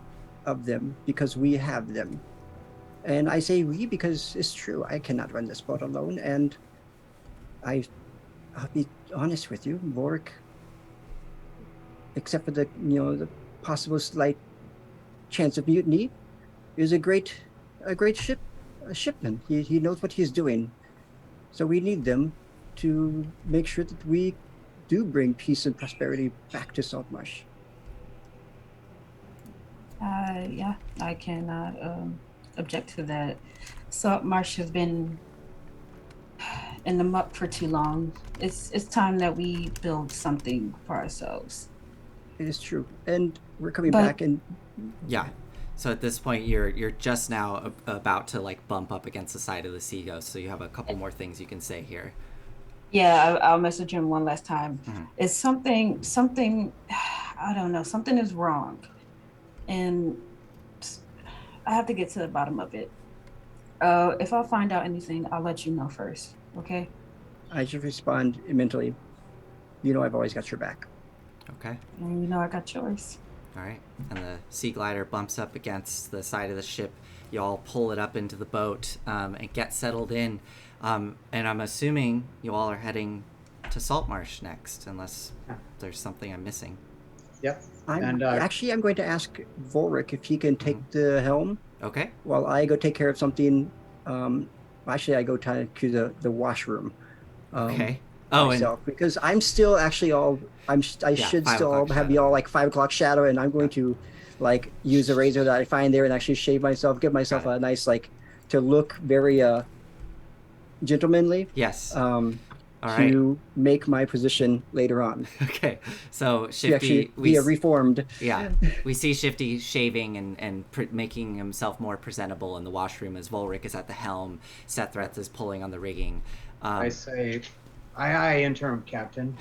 of them because we have them. And I say we because it's true. I cannot run this boat alone, and I'll be honest with you, Vorik, except for the possible slight chance of mutiny, is a great shipman. He knows what he's doing. So we need them to make sure that we do bring peace and prosperity back to Saltmarsh. Yeah, I cannot object to that. Saltmarsh has been in the muck for too long. It's time that we build something for ourselves. It is true, and we're coming back and yeah. So at this point, you're just now about to like bump up against the side of the Sea Ghost. So you have a couple more things you can say here. Yeah, I'll message him one last time. Mm-hmm. It's something. I don't know. Something is wrong, and I have to get to the bottom of it. If I find out anything, I'll let you know first. Okay? I should respond mentally. You know, I've always got your back. Okay. And you know I got yours. All right. And the sea glider bumps up against the side of the ship. You all pull it up into the boat and get settled in. And I'm assuming you all are heading to Saltmarsh next, unless there's something I'm missing. Yep. I'm And going to ask Volric if he can take the helm Okay. while I go take care of something. Actually, I go to the washroom. Okay. Oh, Myself, because I'm still actually I Yeah, should 5 still o'clock have shadow. be all like 5 o'clock shadow, and I'm going to like use a razor that I find there and actually shave myself, give myself Got it. a nice like to look very gentlemanly. Yes. Um, All right. to make my position later on. Okay. So To Shifty, actually be a reformed. yeah, we see Shifty shaving and making himself more presentable in the washroom as Volric is at the helm. Sethreth is pulling on the rigging. I say, aye, interim captain.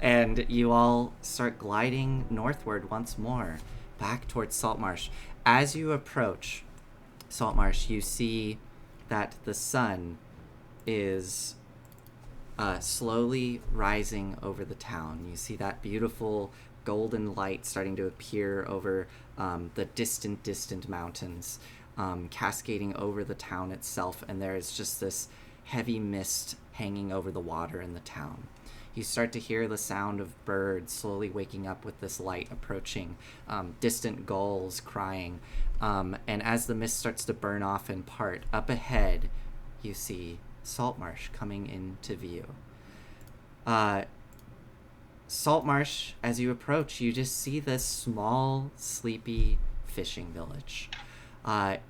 And you all start gliding northward once more, back towards Saltmarsh. As you approach Saltmarsh, you see that the sun is slowly rising over the town. You see that beautiful golden light starting to appear over the distant mountains, cascading over the town itself, and there is just this heavy mist hanging over the water in the town. You start to hear the sound of birds slowly waking up with this light approaching, distant gulls crying, and as the mist starts to burn off in part, up ahead you see Saltmarsh coming into view. Saltmarsh, as you approach, you just see this small, sleepy fishing village.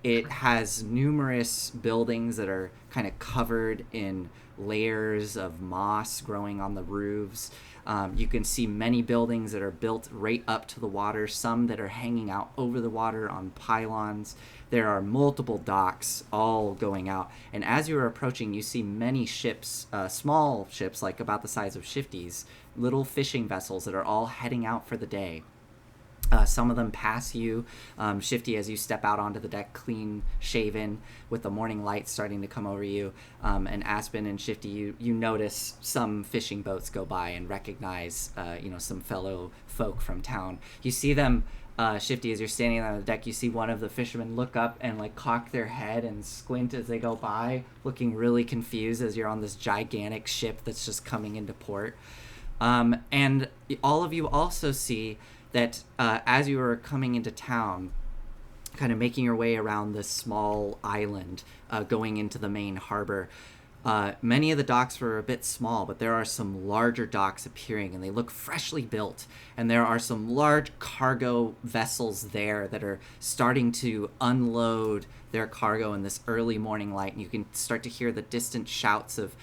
It has numerous buildings that are kind of covered in layers of moss growing on the roofs. You can see many buildings that are built right up to the water, some that are hanging out over the water on pylons. There are multiple docks all going out, and as you are approaching, you see many ships, small ships like about the size of Shifty's, little fishing vessels that are all heading out for the day. Some of them pass you, Shifty, as you step out onto the deck, clean shaven, with the morning light starting to come over you. And Aspen and Shifty, you notice some fishing boats go by and recognize, some fellow folk from town. You see them, Shifty, as you're standing on the deck, you see one of the fishermen look up and like cock their head and squint as they go by, looking really confused as you're on this gigantic ship that's just coming into port. And all of you also see that as you are coming into town, kind of making your way around this small island, going into the main harbor, many of the docks were a bit small, but there are some larger docks appearing, and they look freshly built. And there are some large cargo vessels there that are starting to unload their cargo in this early morning light, and you can start to hear the distant shouts of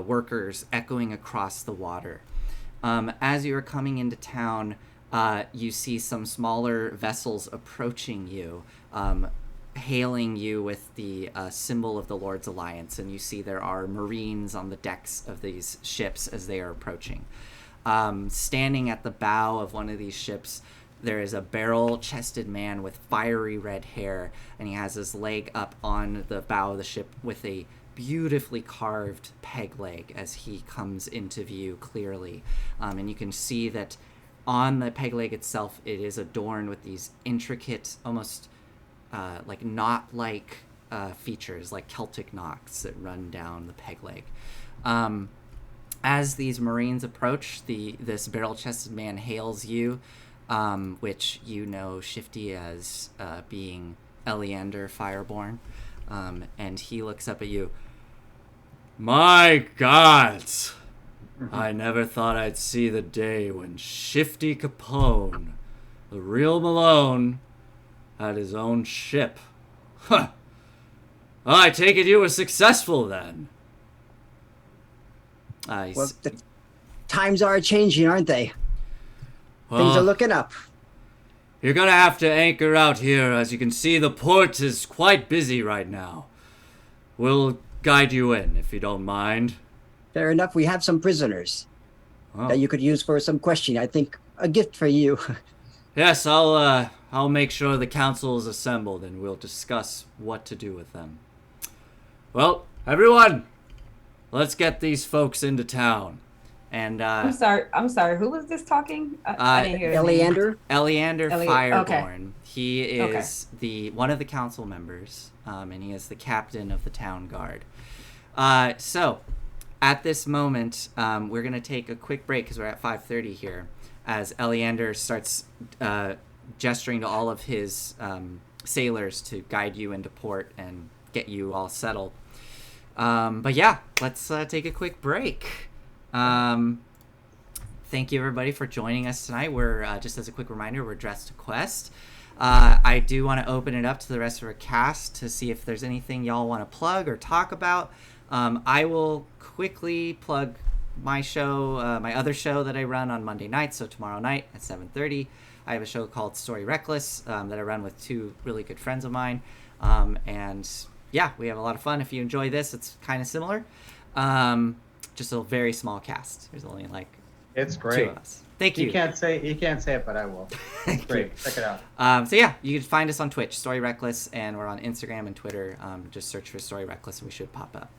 workers echoing across the water. As you are coming into town, you see some smaller vessels approaching you, hailing you with the symbol of the Lord's Alliance, and you see there are Marines on the decks of these ships as they are approaching. Standing at the bow of one of these ships, there is a barrel-chested man with fiery red hair, and he has his leg up on the bow of the ship with a beautifully carved peg leg as he comes into view clearly. And you can see that on the peg leg itself, it is adorned with these intricate, almost like knot-like features, like Celtic knots that run down the peg leg. As these Marines approach, this barrel-chested man hails you, which you know Shifty as being Eleander Fireborn, and he looks up at you. My gods! I never thought I'd see the day when Shifty Capone, the real Malone, had his own ship. Huh. I take it you were successful then. Well, the times are changing, aren't they? Well, Things are looking up. You're gonna have to anchor out here. As you can see, the port is quite busy right now. We'll guide you in, if you don't mind. Fair enough. We have some prisoners Oh. that you could use for some questioning. I think a gift for you. Yes, I'll make sure the council is assembled and we'll discuss what to do with them. Well, everyone, let's get these folks into town. And I'm sorry. I'm sorry. Who was this talking? I didn't hear his name. Eleander? Eleander Elliot- okay. Fireborn. He is the one of the council members, and he is the captain of the town guard. So, at this moment, we're gonna take a quick break because we're at 5:30 here, as Eleander starts gesturing to all of his sailors to guide you into port and get you all settled. But yeah, let's take a quick break. Thank you everybody for joining us tonight. We're just as a quick reminder, we're dressed to quest. I do want to open it up to the rest of our cast to see if there's anything y'all want to plug or talk about. I will quickly plug my show, my other show that I run on Monday nights. So tomorrow night at 7:30, I have a show called Story Reckless that I run with two really good friends of mine. And yeah, we have a lot of fun. If you enjoy this, it's kind of similar. Just a very small cast. There's only like It's two great. of us. Thank you. You can't say it, but I will. It's great. Check it out. So yeah, you can find us on Twitch, Story Reckless, and we're on Instagram and Twitter. Just search for Story Reckless and we should pop up.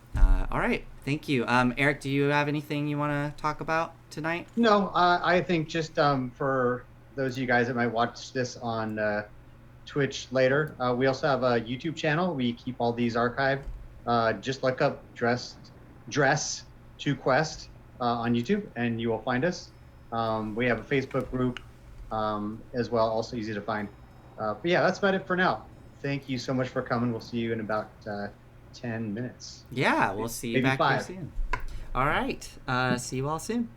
All right, thank you. Eric, do you have anything you want to talk about tonight? No, I think just for those of you guys that might watch this on Twitch later, we also have a YouTube channel. We keep all these archived. Just look up Dress to Quest on YouTube, and you will find us. We have a Facebook group as well, also easy to find. But yeah, that's about it for now. Thank you so much for coming. We'll see you in about 10 minutes. Yeah, we'll see you Maybe back 5. here soon. All right, see you all soon.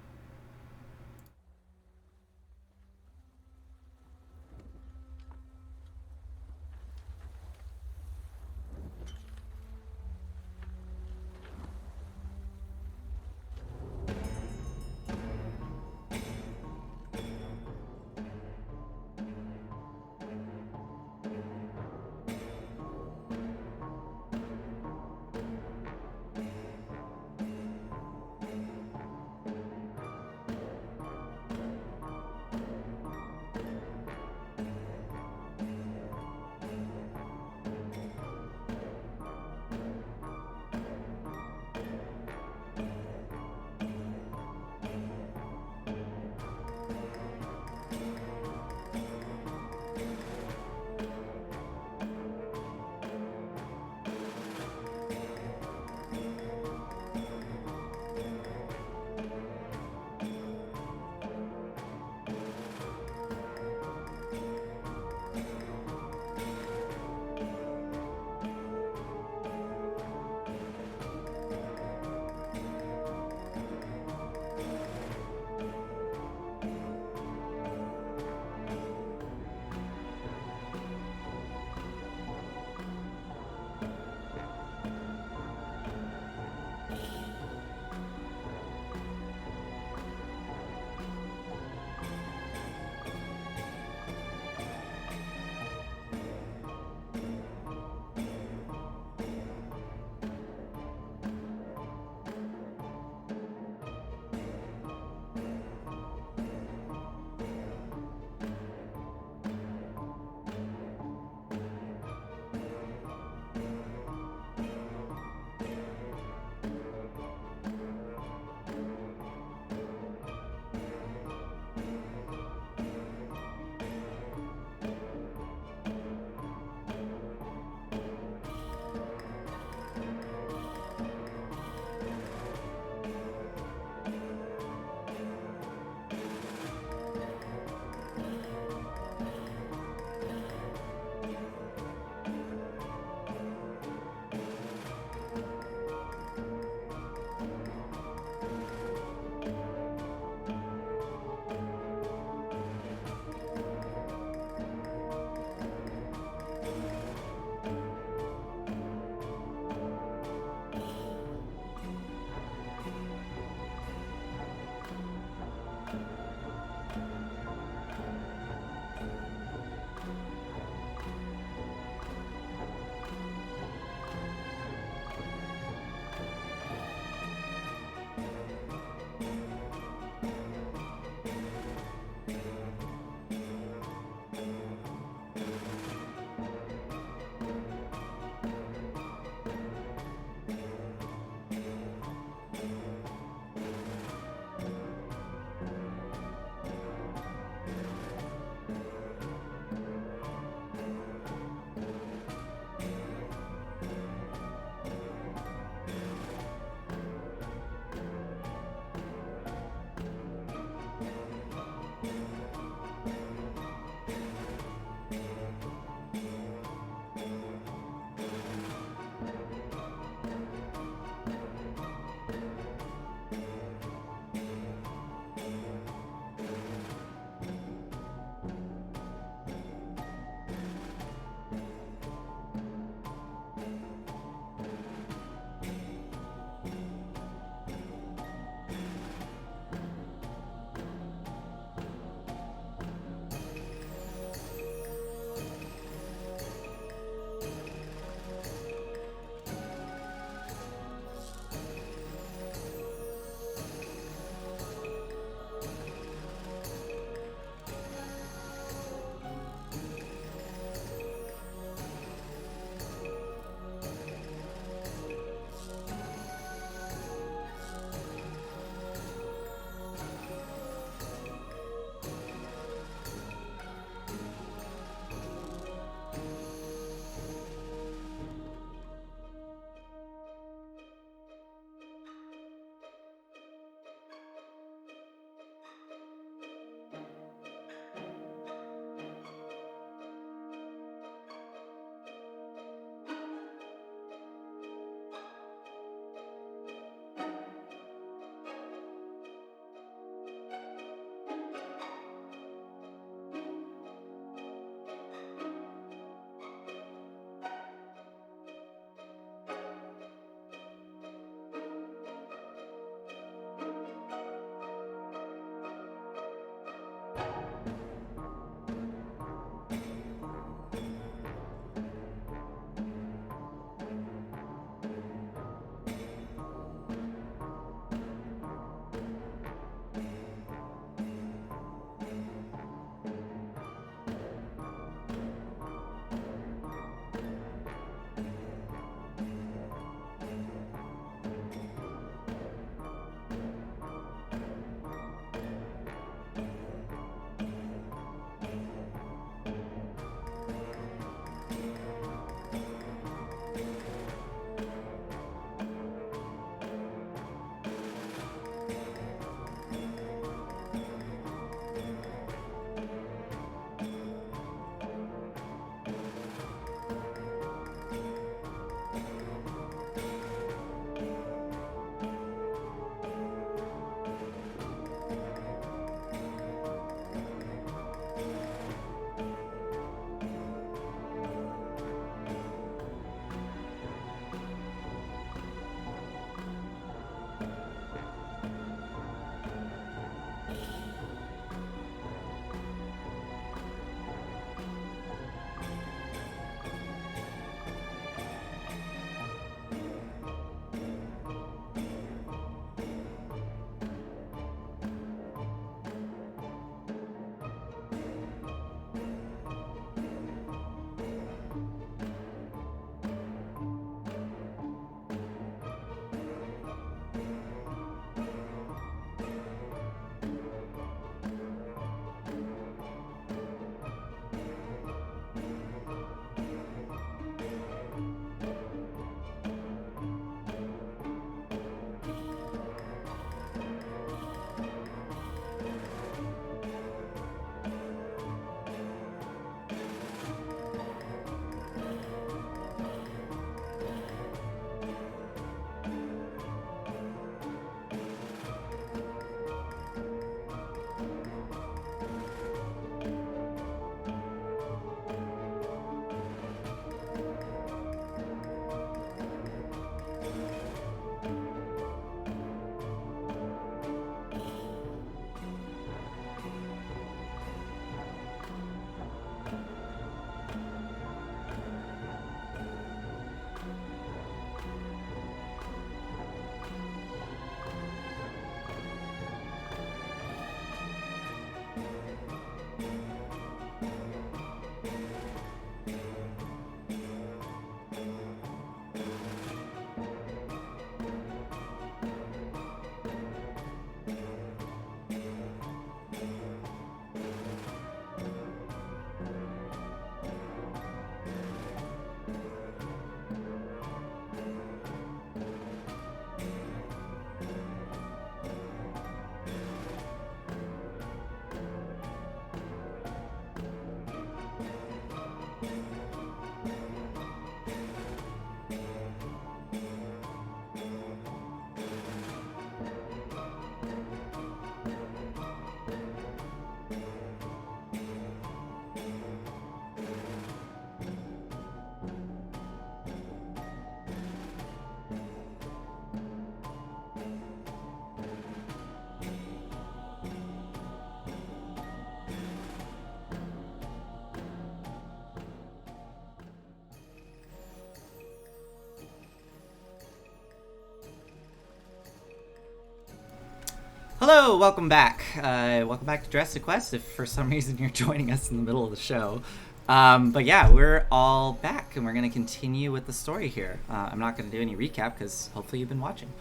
Hello, welcome back. Welcome back to Dress to Quest. If for some reason you're joining us in the middle of the show, but yeah, we're all back, and we're going to continue with the story here. I'm not going to do any recap because hopefully you've been watching.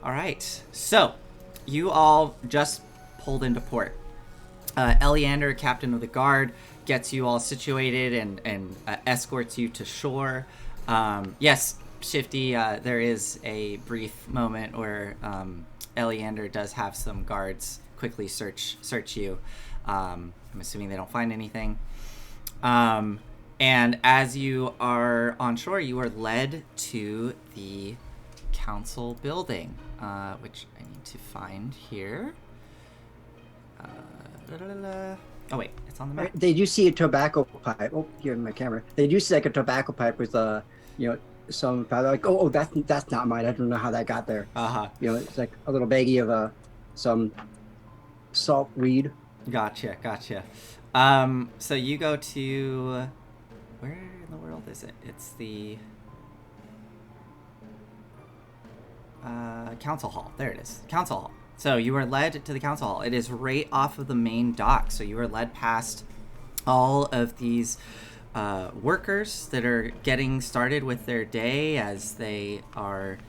All right, so you all just pulled into port. Eleander, captain of the guard, gets you all situated and escorts you to shore. Yes, Shifty, there is a brief moment where Eleander does have some guards quickly search you. I'm assuming they don't find anything. And as you are on shore, you are led to the council building, which I need to find here. Oh wait, it's on the map. They do see a tobacco pipe. Oh, here in my camera. They do see like a tobacco pipe with some like that's not mine. I don't know how that got there. It's like a little baggie of some salt weed. Gotcha. So you go to where in the world is it? It's the council hall. There it is. Council hall. So you are led to the council hall. It is right off of the main dock. So you are led past all of these workers that are getting started with their day as they are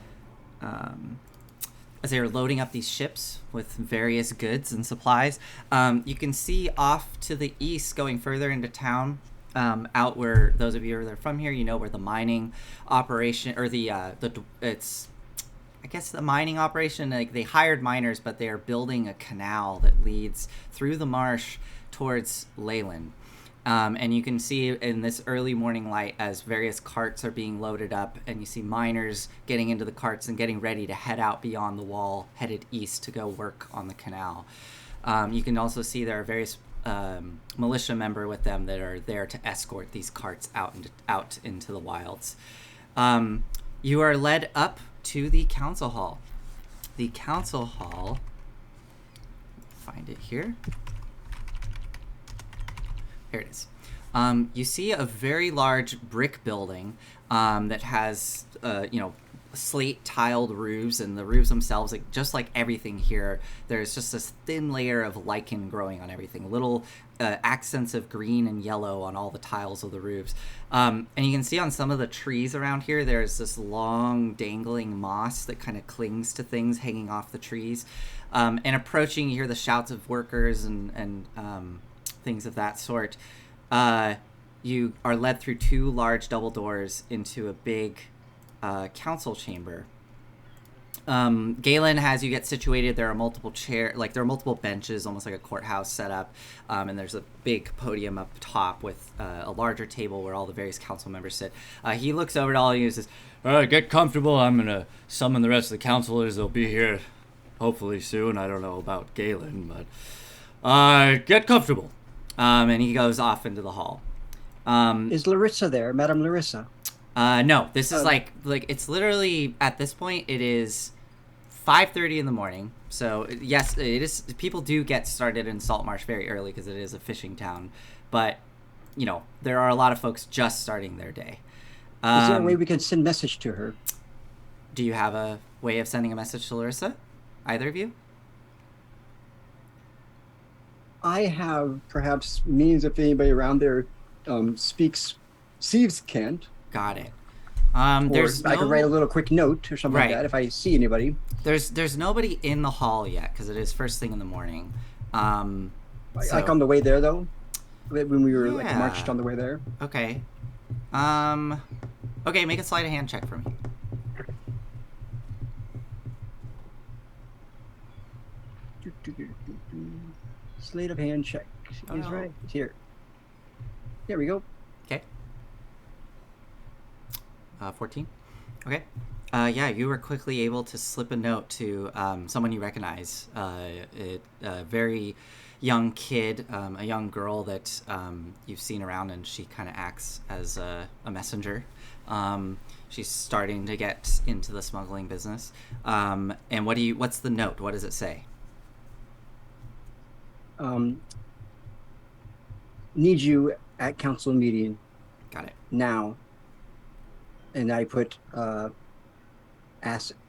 loading up these ships with various goods and supplies. You can see off to the east, going further into town, out where those of you that are from here, you know where the mining operation or the mining operation, like they hired miners, but they are building a canal that leads through the marsh towards Leyland. And you can see in this early morning light as various carts are being loaded up, and you see miners getting into the carts and getting ready to head out beyond the wall, headed east to go work on the canal. You can also see there are various militia member with them that are there to escort these carts out into the wilds. You are led up to the council hall. The council hall, find it here. Here it is. You see a very large brick building that has, slate tiled roofs, and the roofs themselves, like just like everything here, there's just this thin layer of lichen growing on everything. Little accents of green and yellow on all the tiles of the roofs. And you can see on some of the trees around here, there's this long dangling moss that kind of clings to things hanging off the trees. And approaching, you hear the shouts of workers and things of that sort. You are led through two large double doors into a big council chamber. Galen has you get situated. There are multiple there are multiple benches, almost like a courthouse set up, and there's a big podium up top with a larger table where all the various council members sit. He looks over at all of you and says, All right, get comfortable. I'm going to summon the rest of the councilors. They'll be here hopefully soon. I don't know about Galen, but get comfortable. And he goes off into the hall. Is Larissa there, Madame Larissa? No, this is like it's literally at this point it is 5:30 in the morning. So yes, it is. People do get started in Saltmarsh very early because it is a fishing town, but there are a lot of folks just starting their day. Is there a way we can send message to her? Do you have a way of sending a message to Larissa? Either of you? I have perhaps means if anybody around there speaks Sieves Kent. Got it. I could write a little quick note or something like that if I see anybody. There's nobody in the hall yet because it is first thing in the morning. Like on the way there though, when we were like marched on the way there. Okay. Okay, make a sleight of hand check for me. Sleight of hand check. He's right. It's here. There we go. Okay. 14. Okay. You were quickly able to slip a note to someone you recognize. A very young kid, a young girl that you've seen around, and she kind of acts as a messenger. She's starting to get into the smuggling business. And what's the note? What does it say? Need you at council meeting. Got it. Now. And I put asp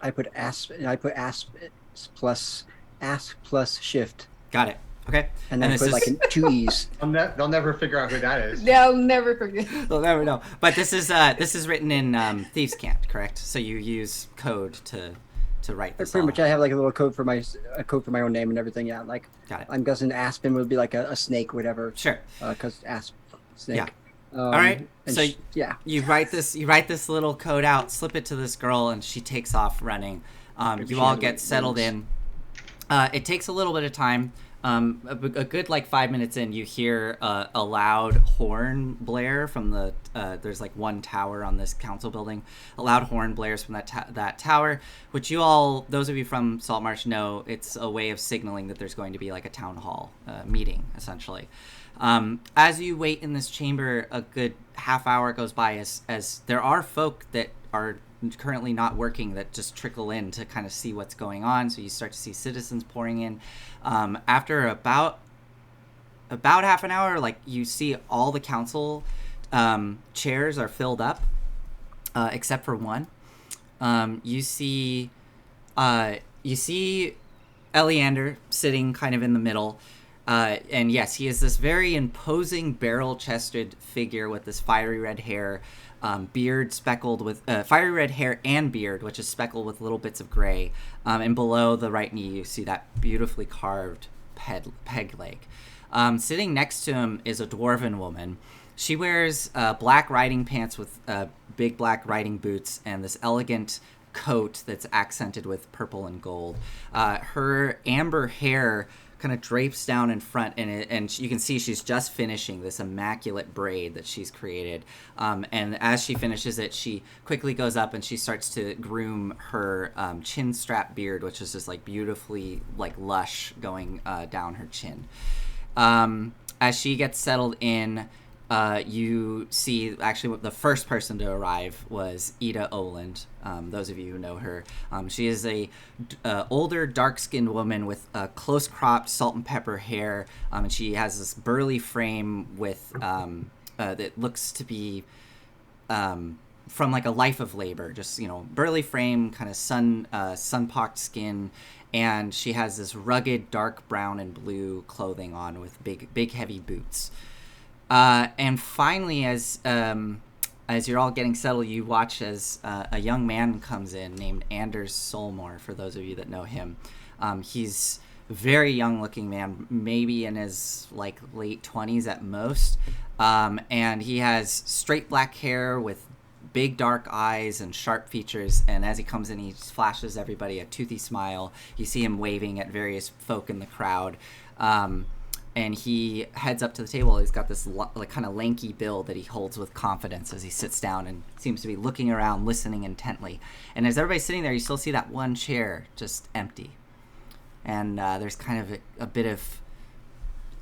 plus ask plus shift. Got it. Okay. And then this put is like 2 E's. They'll never figure out who that is. They'll never forget. they'll never know. But this is written in Thieves' Cant, correct? So you use code to write this. Pretty much, I have like a little code for my own name and everything. Yeah, like Got it. I'm guessing Aspen would be like a snake, whatever. Sure. Because Asp snake. Yeah. All right. So yeah, you write this little code out, slip it to this girl, and she takes off running. You all get settled in. It takes a little bit of time. A good like 5 minutes in, you hear a loud horn blare from the. There's like one tower on this council building. A loud horn blares from that tower, which you all, those of you from Saltmarsh, know it's a way of signaling that there's going to be like a town hall meeting, essentially. As you wait in this chamber, a good half hour goes by as there are folk that are currently not working that just trickle in to kind of see what's going on. So you start to see citizens pouring in. After about half an hour, like you see all the council chairs are filled up, except for one. You see Eleander sitting kind of in the middle. And yes, he is this very imposing barrel-chested figure with this fiery red hair, beard speckled with fiery red hair and beard, which is speckled with little bits of gray. And below the right knee, you see that beautifully carved peg leg. Sitting next to him is a dwarven woman. She wears black riding pants with big black riding boots and this elegant coat that's accented with purple and gold. Her amber hair kind of drapes down in front, and you can see she's just finishing this immaculate braid that she's created. And as she finishes it, she quickly goes up and she starts to groom her chin strap beard, which is just like beautifully like lush going down her chin. As she gets settled in, you see actually the first person to arrive was Ida Oland. Those of you who know her, she is a older, dark-skinned woman with close-cropped salt and pepper hair, and she has this burly frame with that looks to be from like a life of labor. Just burly frame, kind of sun-pocked skin. And she has this rugged dark brown and blue clothing on with big heavy boots. And finally, as you're all getting settled, you watch as a young man comes in named Anders Solmar, for those of you that know him. He's a very young-looking man, maybe in his like late 20s at most. And he has straight black hair with big dark eyes and sharp features, and as he comes in, he flashes everybody a toothy smile. You see him waving at various folk in the crowd. And he heads up to the table. He's got this like kind of lanky build that he holds with confidence as he sits down and seems to be looking around, listening intently. And as everybody's sitting there, you still see that one chair just empty. And there's kind of a bit of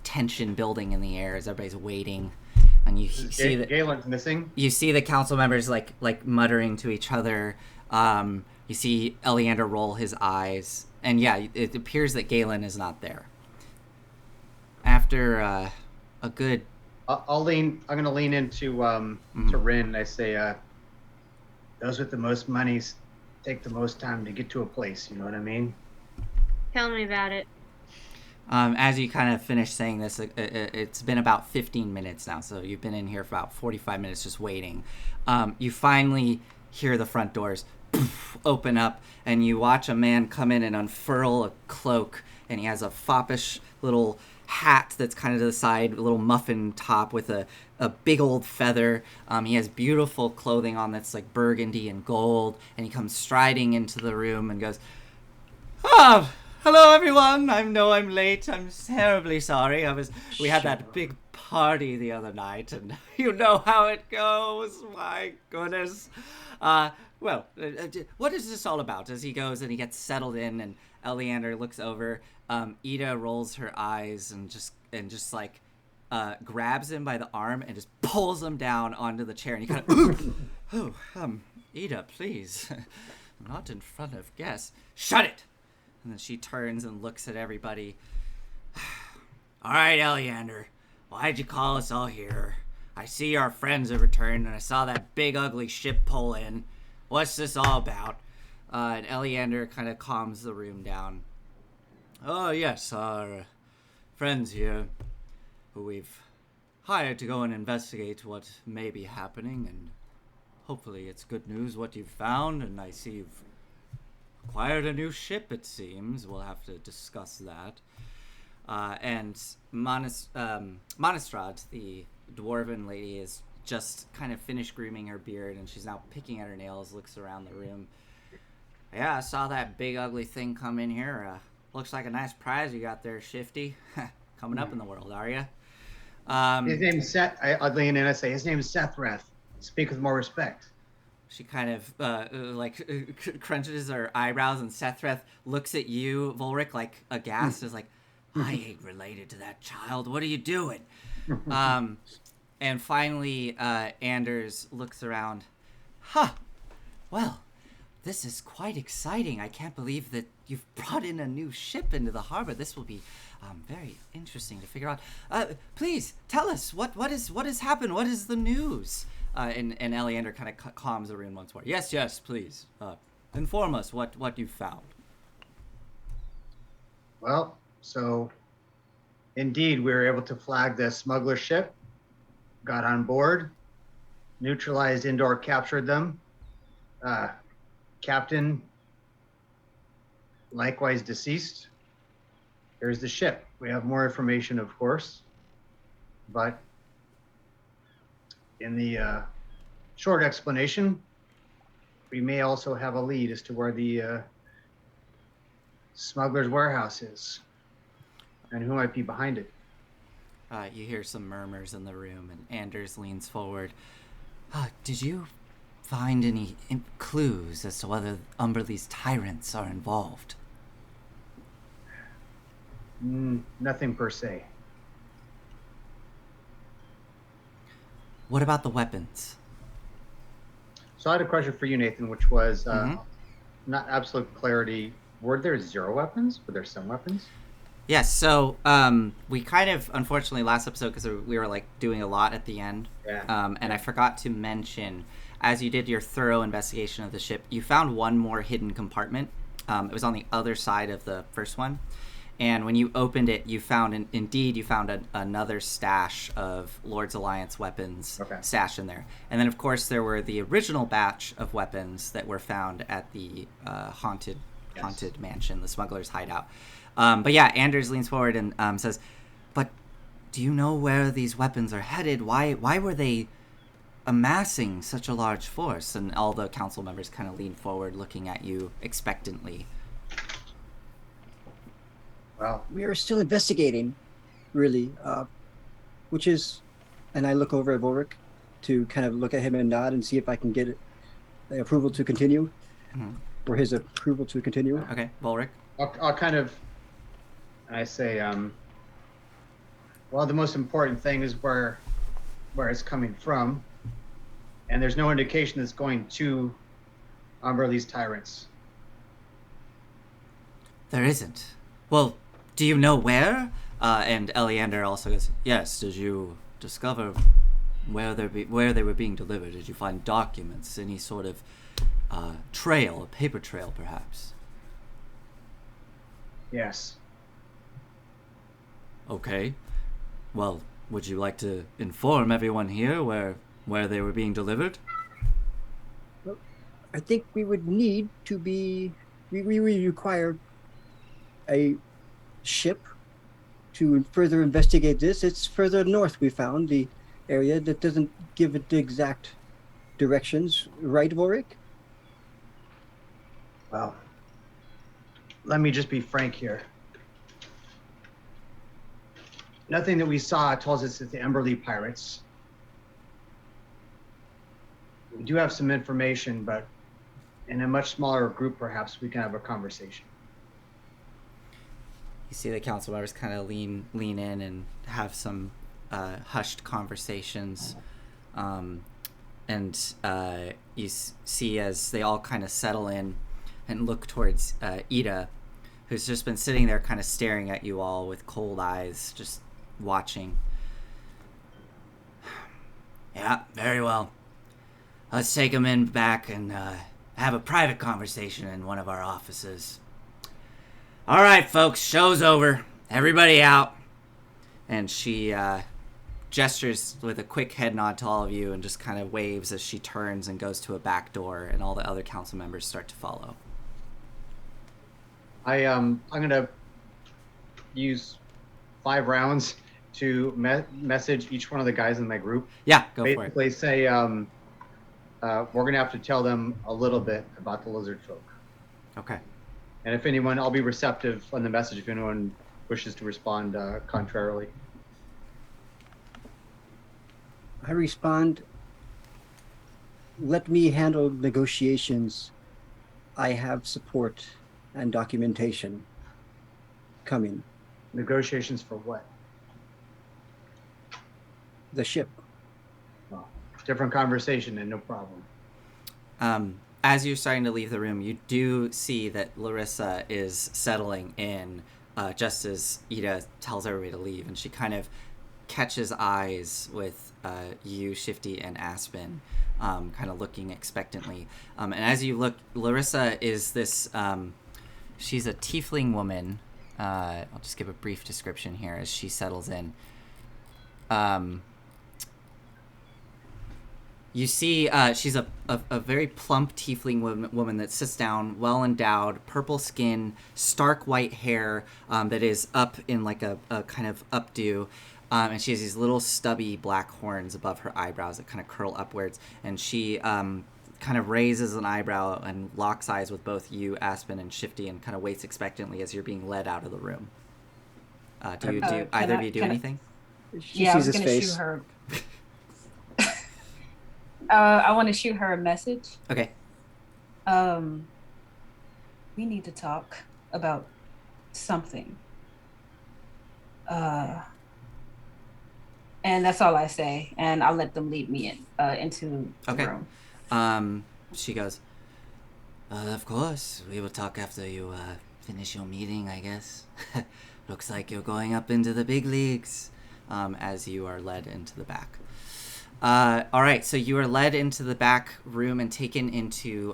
tension building in the air as everybody's waiting. And you see that Galen's missing. You see the council members like muttering to each other. You see Eleander roll his eyes, and yeah, it appears that Galen is not there. After a good, I'm gonna lean into to Rin. I say, those with the most money take the most time to get to a place. You know what I mean? Tell me about it. As you kind of finish saying this, it's been about 15 minutes now, so you've been in here for about 45 minutes just waiting. You finally hear the front doors open up, and you watch a man come in and unfurl a cloak, and he has a foppish little hat that's kind of to the side, a little muffin top with a big old feather. He has beautiful clothing on that's like burgundy and gold, and he comes striding into the room and goes, hello everyone, I know I'm late, I'm terribly sorry. We had that big party the other night, and you know how it goes, my goodness. What is this all about? As he goes and he gets settled in, and Eleander looks over, Ida rolls her eyes and just like grabs him by the arm and just pulls him down onto the chair, and he kind of, Ida, please, not in front of guests. Shut it! And then she turns and looks at everybody. All right, Eleander, why'd you call us all here? I see our friends have returned, and I saw that big ugly ship pull in. What's this all about? And Eleander kind of calms the room down. Oh, yes, our friends here, who we've hired to go and investigate what may be happening, and hopefully it's good news what you've found, and I see you've acquired a new ship, it seems. We'll have to discuss that. And Monastrad, the dwarven lady, is just kind of finished grooming her beard, and she's now picking at her nails, looks around the room. Yeah, I saw that big ugly thing come in here. Looks like a nice prize you got there, Shifty. Coming up in the world, are you? His name's Seth. I lean in and say, his name is Sethreth. Speak with more respect. She kind of crunches her eyebrows, and Sethreth looks at you, Volric, like aghast, is like, I ain't related to that child. What are you doing? And finally, Anders looks around. Well, this is quite exciting. I can't believe that you've brought in a new ship into the harbor. This will be very interesting to figure out. Please, tell us, what has happened? What is the news? And Eleander kind of calms the room once more. Yes, please. Inform us what you found. Well, so indeed, we were able to flag the smuggler ship, got on board, neutralized indoor, captured them. Captain, likewise deceased. Here's the ship. We have more information, of course, but in the short explanation, we may also have a lead as to where the smuggler's warehouse is and who might be behind it. You hear some murmurs in the room, and Anders leans forward. Did you find any clues as to whether Umberlee's tyrants are involved? Nothing per se. What about the weapons? So I had a question for you, Nathan, which was not absolute clarity. Were there 0 weapons? Were there some weapons? Yes, so we kind of, unfortunately, last episode, because we were like doing a lot at the end, and I forgot to mention, as you did your thorough investigation of the ship, you found one more hidden compartment. It was on the other side of the first one, and when you opened it, you found another stash of Lord's Alliance weapons stashed in there. And then, of course, there were the original batch of weapons that were found at the haunted mansion, the smuggler's hideout. But yeah, Anders leans forward and says, but do you know where these weapons are headed? Why were they amassing such a large force? And all the council members kind of lean forward, looking at you expectantly. Well, we are still investigating, really, which is, and I look over at Volric to kind of look at him and nod and see if I can get the approval to continue, or his approval to continue. Okay, Volric. I'll kind of, I say, well, the most important thing is where it's coming from, and there's no indication that's going to Umberlee's tyrants. There isn't. Well, do you know where? And Eleander also goes, yes, did you discover where they were being delivered? Did you find documents, any sort of trail, a paper trail, perhaps? Yes. Okay. Well, would you like to inform everyone here where they were being delivered? Well, I think we would need to be... We require a ship to further investigate this. It's further north we found the area. That doesn't give it the exact directions. Right, Volric? Well, let me just be frank here. Nothing that we saw tells us it's the Umberlee pirates. We do have some information, but in a much smaller group, perhaps we can have a conversation. You see the council members kind of lean in and have some hushed conversations, and you see as they all kind of settle in and look towards Ida, who's just been sitting there kind of staring at you all with cold eyes, just watching. Yeah, very well. Let's take him in back and have a private conversation in one of our offices. All right, folks, show's over. Everybody out. And she gestures with a quick head nod to all of you and just kind of waves as she turns and goes to a back door, and all the other council members start to follow. I'm gonna use 5 rounds to message each one of the guys in my group. Yeah, go for it. Basically say we're gonna have to tell them a little bit about the lizard folk. Okay. And if anyone, I'll be receptive on the message if anyone wishes to respond contrarily. I respond, let me handle negotiations. I have support and documentation coming. Negotiations for what? The ship. Well, different conversation and no problem. As you're starting to leave the room, you do see that Larissa is settling in just as Ida tells everybody to leave, and she kind of catches eyes with you, Shifty, and Aspen, kind of looking expectantly. And as you look, Larissa is this, she's a tiefling woman. I'll just give a brief description here as she settles in. You see, she's a very plump tiefling woman that sits down, well endowed, purple skin, stark white hair that is up in like a kind of updo. And she has these little stubby black horns above her eyebrows that kind of curl upwards. And she kind of raises an eyebrow and locks eyes with both you, Aspen, and Shifty, and kind of waits expectantly as you're being led out of the room. Do either of you do anything? She Yeah, I sees was his gonna face. shoot her. I want to shoot her a message. Okay. We need to talk about something. And that's all I say, and I'll let them lead me into the room. She goes, of course, we will talk after you finish your meeting, I guess. Looks like you're going up into the big leagues, as you are led into the back. All right, so you are led into the back room and taken into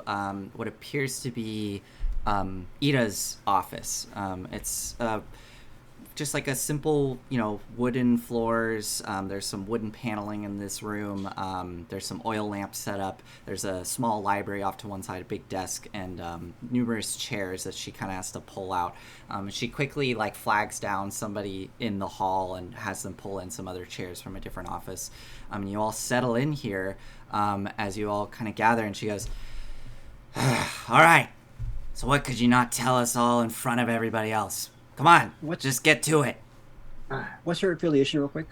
what appears to be Ida's office. It's just like a simple, wooden floors. There's some wooden paneling in this room. There's some oil lamps set up. There's a small library off to one side, a big desk, and numerous chairs that she kind of has to pull out. She quickly flags down somebody in the hall and has them pull in some other chairs from a different office. You all settle in here as you all kind of gather, and she goes, all right, so what could you not tell us all in front of everybody else? Come on, just get to it. What's her affiliation, real quick?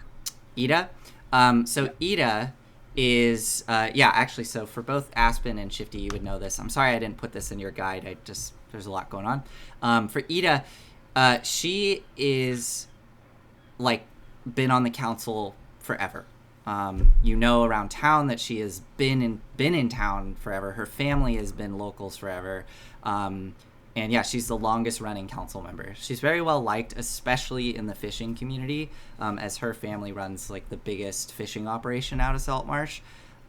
Ida? So Ida is, so for both Aspen and Shifty, you would know this. I'm sorry I didn't put this in your guide. There's a lot going on. For Ida, she is, been on the council forever. Around town that she has been in town forever. Her family has been locals forever. And yeah, she's the longest running council member. She's very well liked, especially in the fishing community, as her family runs the biggest fishing operation out of Saltmarsh.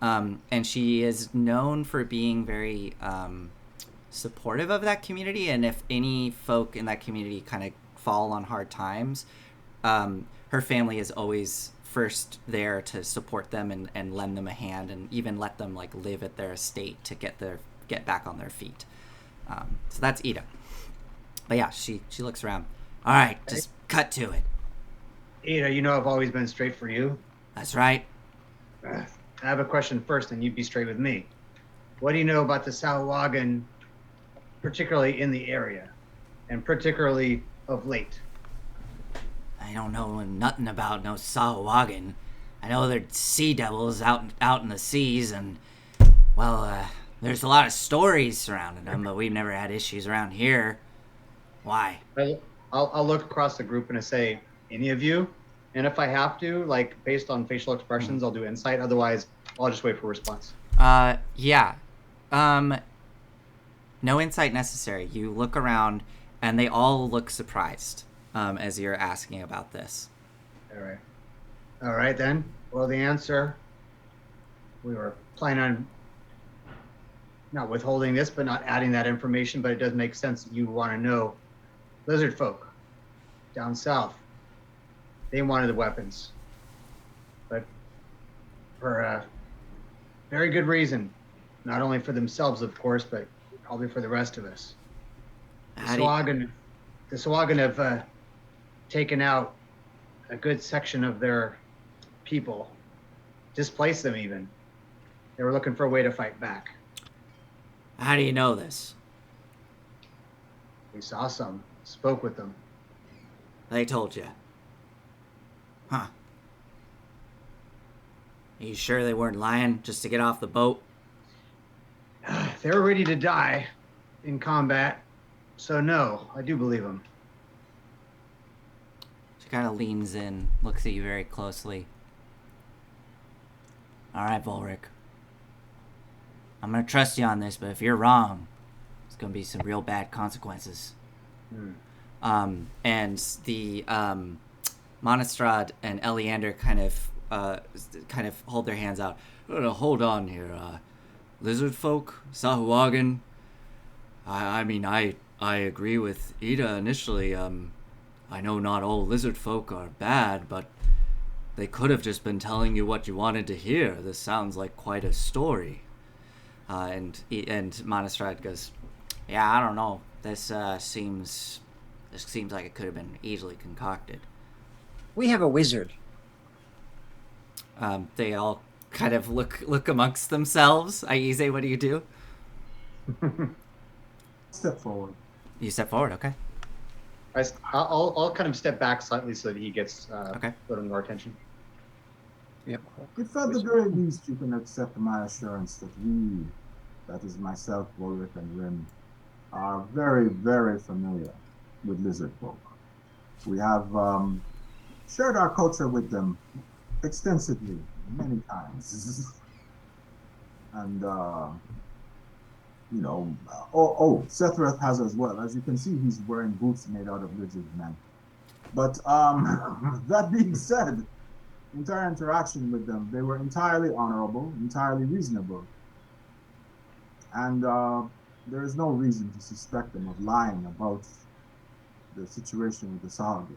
And she is known for being very supportive of that community. And if any folk in that community kind of fall on hard times, her family is always first there to support them and lend them a hand, and even let them live at their estate to get back on their feet. So that's Ida. But yeah, she looks around. All right, just cut to it. Ida, I've always been straight for you. That's right. I have a question first, and you'd be straight with me. What do you know about the Sahuagin, particularly in the area, and particularly of late? I don't know nothing about no Sahuagin. I know they're sea devils out in the seas, and there's a lot of stories surrounding them, but we've never had issues around here. Why? I'll look across the group and I say, any of you? And if I have to, based on facial expressions, I'll do insight. Otherwise, I'll just wait for a response. Yeah. No insight necessary. You look around, and they all look surprised as you're asking about this. All right, then. Well, the answer, we were planning on not withholding this, but not adding that information, but it does make sense that you want to know. lizard folk down south. They wanted the weapons, but for a very good reason. Not only for themselves, of course, but probably for the rest of us. The Sawagan have taken out a good section of their people, displaced them even. They were looking for a way to fight back. How do you know this? We saw some, spoke with them. They told you. Huh. Are you sure they weren't lying just to get off the boat? They were ready to die in combat, so no, I do believe them. She kind of leans in, looks at you very closely. All right, Volric. I'm going to trust you on this, but if you're wrong, it's going to be some real bad consequences. And the Monastrad and Eleander kind of hold their hands out. Hold on here. Lizard folk? Sahuagin? I mean, I agree with Ida initially. I know not all lizard folk are bad, but they could have just been telling you what you wanted to hear. This sounds like quite a story. And Monastrad goes, yeah, I don't know. This seems like it could have been easily concocted. We have a wizard. They all kind of look amongst themselves. Aize, what do you do? Step forward. You step forward, okay. I'll kind of step back slightly so that he gets Okay. a little more attention. Yep. If at the very least you can accept my assurance that we, that is myself, Ulrich, and Rim, are very, very familiar with lizard folk. We have shared our culture with them extensively, many times. And, Sethreth has as well. As you can see, he's wearing boots made out of lizard men. But that being said, entire interaction with them, they were entirely honorable, entirely reasonable. And there is no reason to suspect them of lying about the situation with the Sahuagin.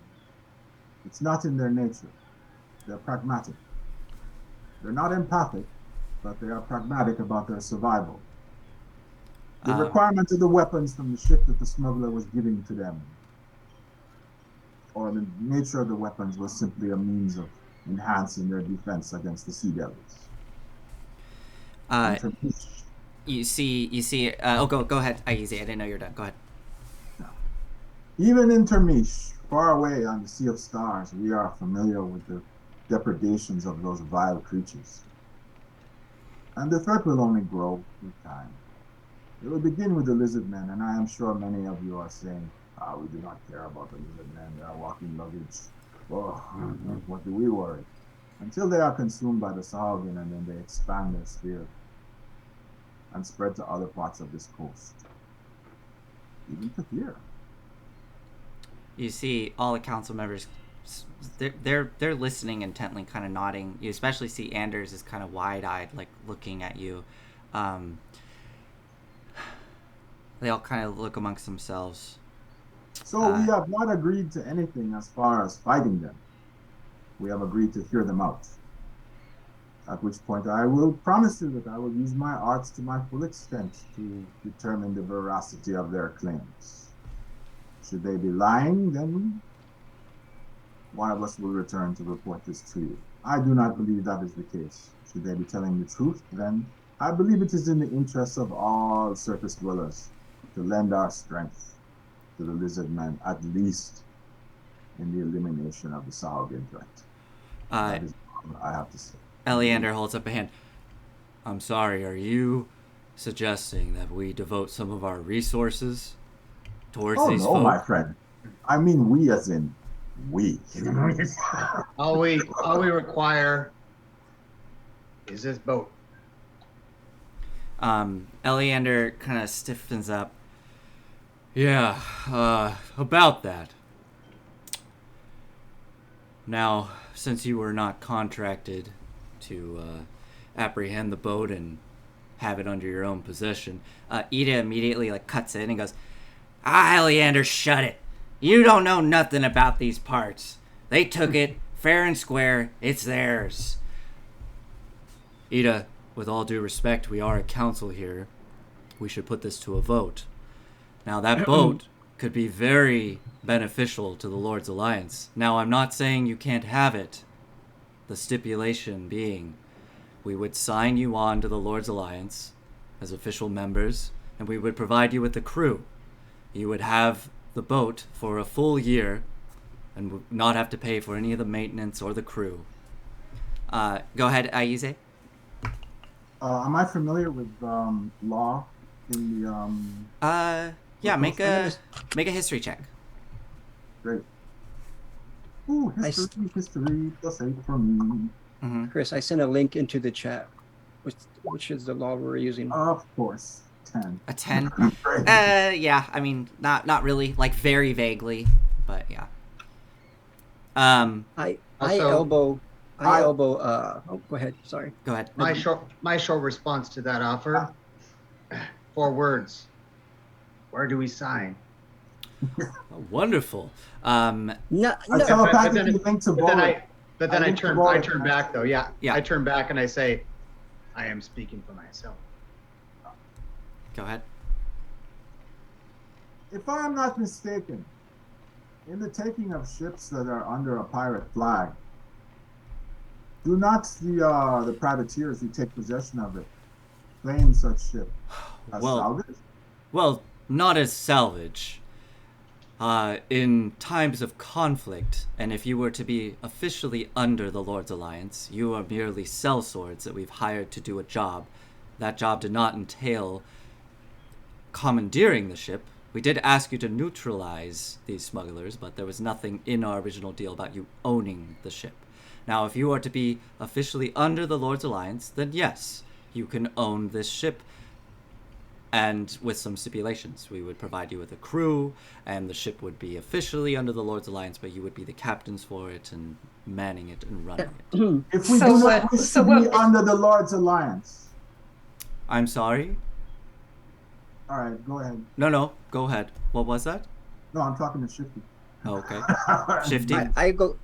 It's not in their nature. They're pragmatic. They're not empathic, but they are pragmatic about their survival. The requirement of the weapons from the ship that the smuggler was giving to them, or the nature of the weapons, was simply a means of enhancing their defense against the sea devils. You see. Go ahead, Aize. I didn't know you were done. Go ahead. Even in Termish, far away on the Sea of Stars, we are familiar with the depredations of those vile creatures. And the threat will only grow with time. It will begin with the lizard men, and I am sure many of you are saying, we do not care about the lizard men, they are walking luggage. Oh, what do we worry? Until they are consumed by the Sahuagin, and then they expand their sphere and spread to other parts of this coast. Even to here. You see all the council members, they're listening intently, kind of nodding. You especially see Anders is kind of wide-eyed, like looking at you. They all kind of look amongst themselves. So we have not agreed to anything as far as fighting them. We have agreed to hear them out. At which point I will promise you that I will use my arts to my full extent to determine the veracity of their claims. Should they be lying, then one of us will return to report this to you. I do not believe that is the case. Should they be telling the truth, then I believe it is in the interests of all surface dwellers to lend our strength to the lizard men, at least in the elimination of the Sahuagin threat. That is all I have to say. Eleander holds up a hand. I'm sorry, are you suggesting that we devote some of our resources towards these folk? No, my friend. I mean we as in we. All we require is this boat. Eleander kind of stiffens up. Yeah, about that. Now, since you were not contracted to apprehend the boat and have it under your own possession, Ida immediately cuts in and goes, Eleander, shut it. You don't know nothing about these parts. They took it, fair and square, it's theirs. Ida, with all due respect, we are a council here. We should put this to a vote. Now, that boat could be very beneficial to the Lord's Alliance. Now, I'm not saying you can't have it. The stipulation being, we would sign you on to the Lord's Alliance as official members, and we would provide you with the crew. You would have the boat for a full year and would not have to pay for any of the maintenance or the crew. Go ahead, Aize. Am I familiar with law in the Yeah, make I'm a history check. Great. Ooh, history, just ain't for me. Mm-hmm. Chris, I sent a link into the chat, which is the law we're using. Of course, 10. A 10. Great. Yeah. I mean, not really. Like very vaguely, but yeah. I Also- elbow. I- Oh, go ahead. Sorry. Go ahead. My short response to that offer. 4 words. Where do we sign? Oh, wonderful. No, I no. telepathically linked to But then Boris. I linked to turn Boris. back though. Yeah. Yeah. I turn back and I say, I am speaking for myself. Go ahead. If I am not mistaken, in the taking of ships that are under a pirate flag, do not the privateers who take possession of it claim such ship as Well, salvage? Well, not as salvage. In times of conflict, and if you were to be officially under the Lord's Alliance, you are merely sellswords that we've hired to do a job. That job did not entail commandeering the ship. We did ask you to neutralize these smugglers, but there was nothing in our original deal about you owning the ship. Now, if you are to be officially under the Lord's Alliance, then yes, you can own this ship. And with some stipulations, we would provide you with a crew, and the ship would be officially under the Lord's Alliance, but you would be the captains for it and manning it and running it. If we So do what- not wish so to be what- under the Lord's Alliance. I'm sorry? All right, go ahead. No, go ahead. What was that? No, I'm talking to Shifty. Oh, okay. Shifty? I go.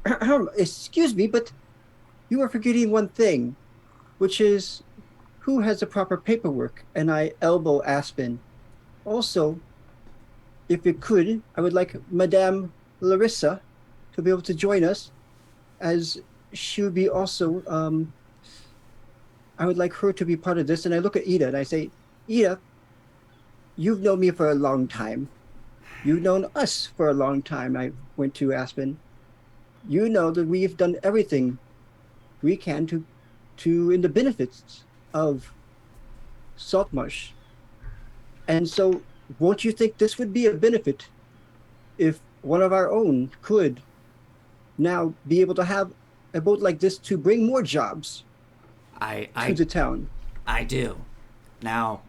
Excuse me, but you are forgetting one thing, which is who has the proper paperwork. And I elbow Aspen. Also, if it could, I would like Madame Larissa to be able to join us, as she would be also. I would like her to be part of this. And I look at Ida and I say, Ida, you've known me for a long time. You've known us for a long time. I went to Aspen. You know that we've done everything we can to in the benefits of Saltmarsh. And so won't you think this would be a benefit if one of our own could now be able to have a boat like this to bring more jobs to the town? I do. Now,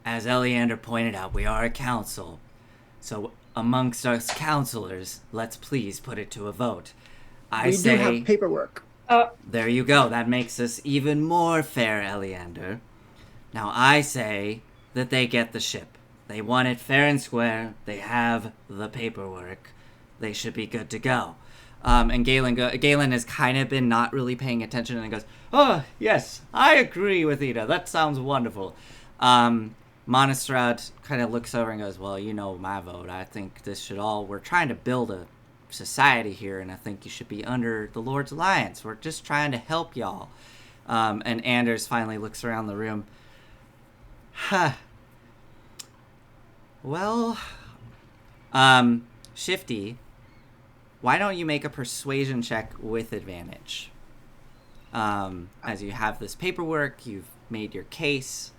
as Eleander pointed out, we are a council. So amongst us counselors, let's please put it to a vote. We do have paperwork. There you go. That makes us even more fair, Eleander. Now I say that they get the ship. They want it fair and square. They have the paperwork. They should be good to go. And Galen has kind of been not really paying attention and goes, "Oh, yes, I agree with Ida. That sounds wonderful." Monastrad kind of looks over and goes, "Well, you know my vote. I think this should we're trying to build a society here, and I think you should be under the Lord's Alliance. We're just trying to help y'all." And Anders finally looks around the room. Huh. Well, Shifty, why don't you make a persuasion check with advantage? As you have this paperwork, you've made your case.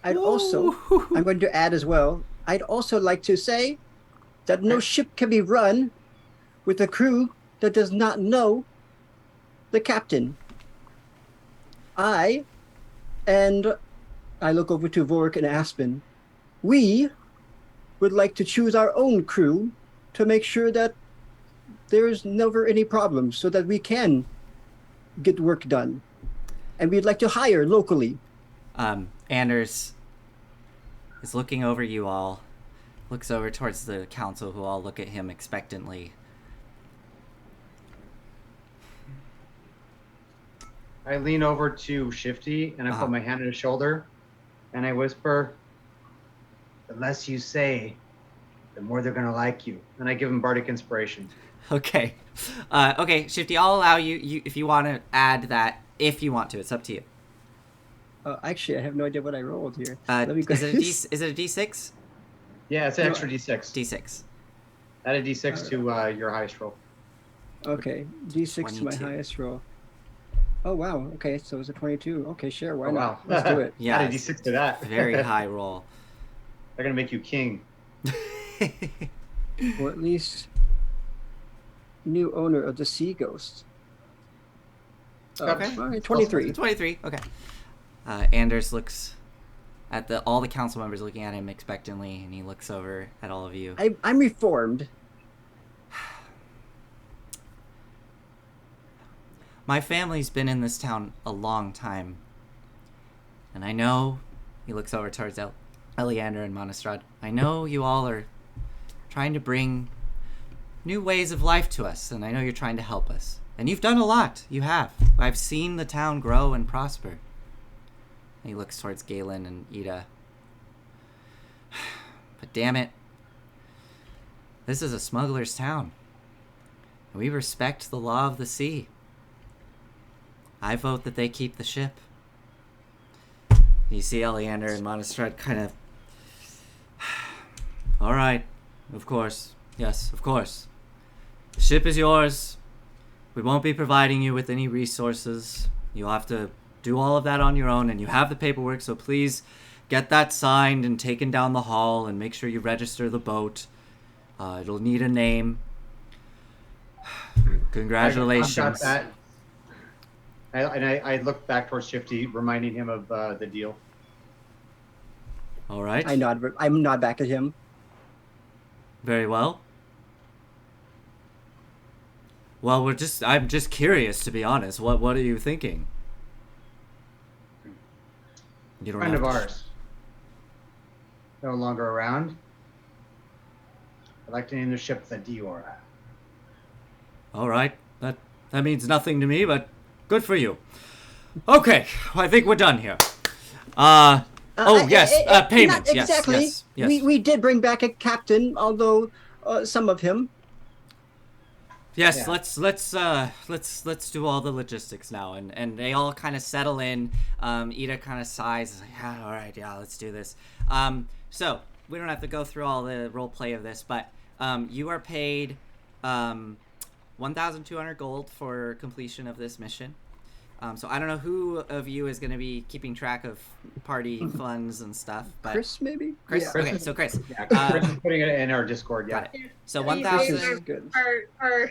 I'm going to add as well, I'd also like to say that no ship can be run with a crew that does not know the captain. I look over to Vorik and Aspen. We would like to choose our own crew to make sure that there is never any problems so that we can get work done. And we'd like to hire locally. Anders is looking over you all, looks over towards the council, who all look at him expectantly. I lean over to Shifty and I put my hand on his shoulder and I whisper, "The less you say, the more they're gonna like you." And I give him bardic inspiration. Okay. Okay, Shifty, I'll allow you if you want to add that, if you want to. It's up to you. Actually, I have no idea what I rolled here. Is it a D6? Yeah, it's an extra D6. D6. Add a D6 to your highest roll. Okay, D6 to my 22. highest roll. Oh wow. Okay, so it's a 22. Okay, sure. Why Oh, not? wow. Let's do it. Yeah, Add a D6 to that. Very high roll. They're gonna make you king. Or at least new owner of the Sea Ghost. Okay. All right, 23. 23. Okay. Anders looks at all the council members looking at him expectantly, and he looks over at all of you. I'm reformed. My family's been in this town a long time. And I know, he looks over towards Eleander and Monastrad. I know you all are trying to bring new ways of life to us, and I know you're trying to help us. And you've done a lot. You have. I've seen the town grow and prosper. And he looks towards Galen and Ida. But damn it. This is a smuggler's town. And we respect the law of the sea. I vote that they keep the ship. You see Eleander and Monastrad kind of... All right. Of course. Yes, of course. The ship is yours. We won't be providing you with any resources. You'll have to do all of that on your own, and you have the paperwork, so please get that signed and taken down the hall, and make sure you register the boat. It'll need a name. Congratulations. I've got that. I look back towards Shifty, reminding him of the deal. All right. I nod back at him. Very well. Well, I'm just curious, to be honest. What are you thinking? You don't Friend have of to- ours. No longer around. I'd like to name the ship the Diora. All right. That means nothing to me, but good for you. Okay, I think we're done here. Yes, payments. Not exactly. Yes, yes. We did bring back a captain, although some of him. Yes, Yeah. let's do all the logistics now, and they all kind of settle in. Ida kind of sighs, like, yeah, all right, yeah, let's do this. So we don't have to go through all the role play of this, but you are paid 1,200 gold for completion of this mission. So I don't know who of you is going to be keeping track of party funds and stuff, but Chris, maybe? Chris? Yeah. Okay, so Chris. Yeah, Chris is putting it in our Discord. Yeah. Got it. So Yeah, 1,000. This is good. Our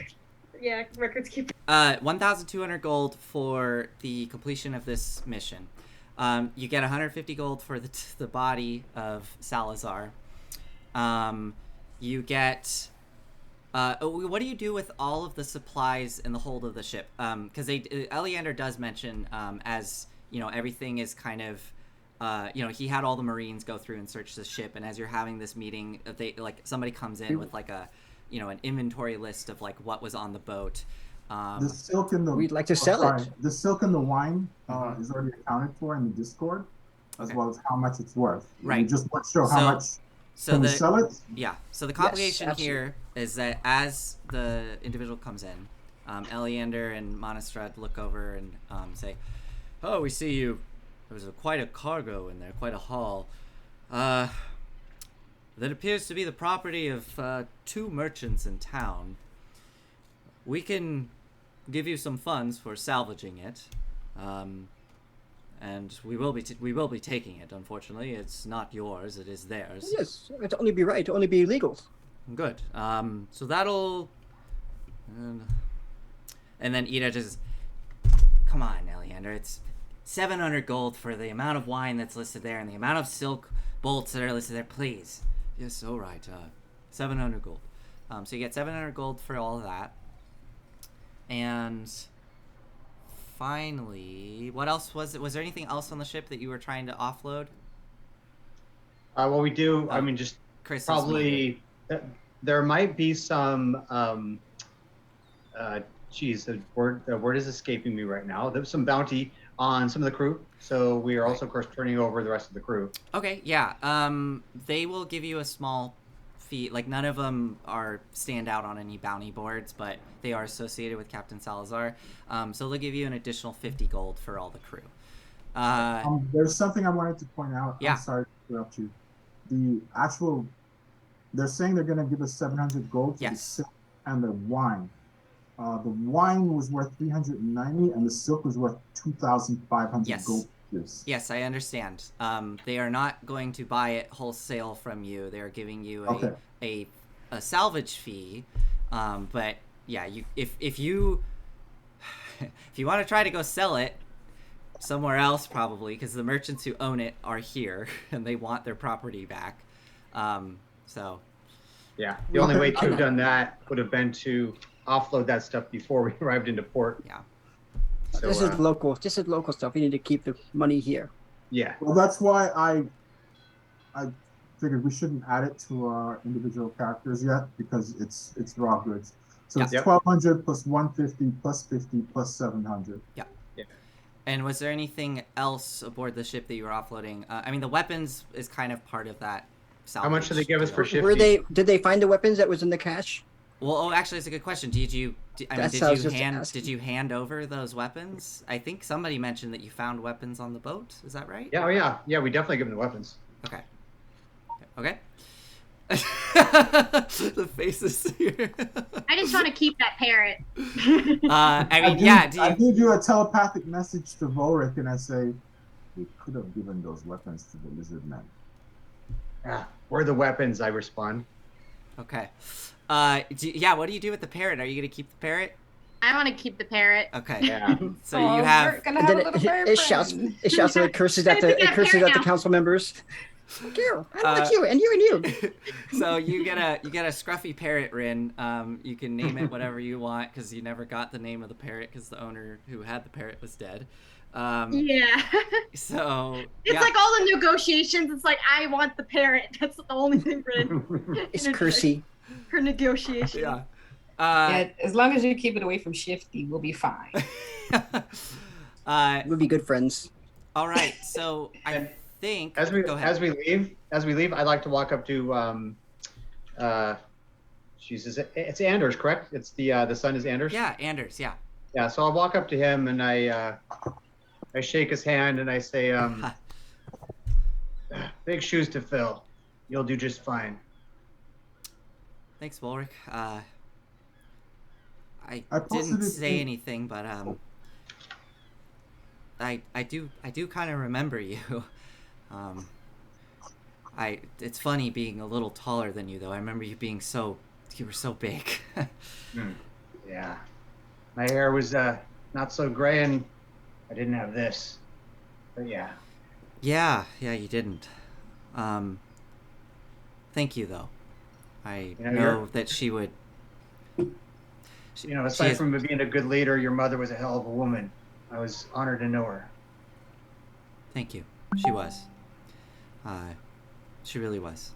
records keeper. 1,200 gold for the completion of this mission. You get 150 gold for the body of Salazar. You get... what do you do with all of the supplies in the hold of the ship? Because Eleander does mention, as, you know, everything is kind of... he had all the Marines go through and search the ship, and as you're having this meeting, somebody comes in with, like, an inventory list of, like, what was on the boat. The silk and the We'd like to sell it. The silk and the wine Mhm. is already accounted for in the Discord, as Okay. well as how much it's worth. Right. You just want to show how So- much So can we the sell it. Yeah. So the complication absolutely. here is that as the individual comes in, Eleander and Monastrad look over and say, "Oh, we see you. There was quite a cargo in there, quite a haul. That appears to be the property of 2 merchants in town. We can give you some funds for salvaging it, and we will be taking it. Unfortunately, it's not yours; it is theirs." Yes, it'd only be right. It'd only be legal. Good. So that'll... and then Ida just... Come on, Eleander. It's 700 gold for the amount of wine that's listed there and the amount of silk bolts that are listed there. Please. Yes, all right. 700 gold. So you get 700 gold for all of that. And finally... What else was it? Was there anything else on the ship that you were trying to offload? Well, we do. I mean, just Chris. Probably there might be some. The word is escaping me right now. There's some bounty on some of the crew, so we are also, of course, turning over the rest of the crew. Okay, yeah. They will give you a small fee. Like, none of them are stand out on any bounty boards, but they are associated with Captain Salazar. So they'll give you an additional 50 gold for all the crew. There's something I wanted to point out. Yeah. I'm sorry to interrupt you. They're saying they're going to give us 700 gold for the Yes. silk and the wine. The wine was worth 390 and the silk was worth 2,500 Yes. gold pieces. Yes, I understand. They are not going to buy it wholesale from you. They are giving you a salvage fee. But yeah, if you want to try to go sell it somewhere else, probably, because the merchants who own it are here and they want their property back. So yeah, the only way to have done that would have been to offload that stuff before we arrived into port. Yeah. So, this is local. This is local stuff. We need to keep the money here. Yeah. Well, that's why I figured we shouldn't add it to our individual characters yet because it's raw goods. So it's 1,200 plus 150 plus 50 plus 700. Yeah. And was there anything else aboard the ship that you were offloading? I mean, the weapons is kind of part of that. How much did they give us for shifting? Did they find the weapons that was in the cache? Well, actually, it's a good question. Did you hand over those weapons? I think somebody mentioned that you found weapons on the boat. Is that right? Yeah. We definitely give them the weapons. Okay. The faces here. I just want to keep that parrot. I give you a telepathic message to Volric and I say, we could have given those weapons to the lizard men. Where are the weapons? I respond. Okay. What do you do with the parrot? Are you going to keep the parrot? I want to keep the parrot. Okay. Yeah. So you have. It shouts and it curses at the council members. You, I like you, and you. So you get a scruffy parrot, Rin. You can name it whatever you want because you never got the name of the parrot because the owner who had the parrot was dead. Yeah. So it's like all the negotiations. It's like I want the parrot. That's the only thing, Rin. It's cursy. Her negotiation. Yeah. As long as you keep it away from Shifty, we'll be fine. We'll be good friends. All right. So I think as we leave, I'd like to walk up to it's Anders, correct? It's the son is Anders. Yeah, Anders. Yeah. Yeah. So I'll walk up to him and I shake his hand and I say, "Big shoes to fill. You'll do just fine." Thanks, Volric. I didn't say anything, but I do kind of remember you. It's funny being a little taller than you, though. I remember you being you were so big. Yeah, my hair was not so gray, and I didn't have this. But yeah. Yeah, you didn't. Thank you, though. I know that she would. Aside from being a good leader, your mother was a hell of a woman. I was honored to know her. Thank you. She was. She really was.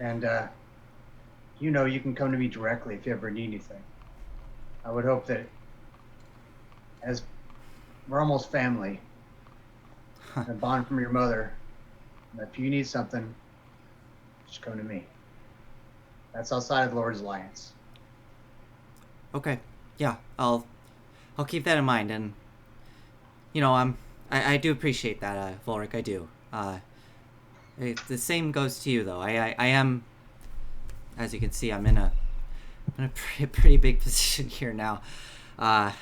And, you can come to me directly if you ever need anything. I would hope that, as we're almost family, a bond from your mother, that if you need something, just come to me. That's outside of the Lord's Alliance. Okay. Yeah, I'll keep that in mind, and I do appreciate that, Volric. I do. The same goes to you, though. I am, as you can see, I'm in a pretty big position here now. But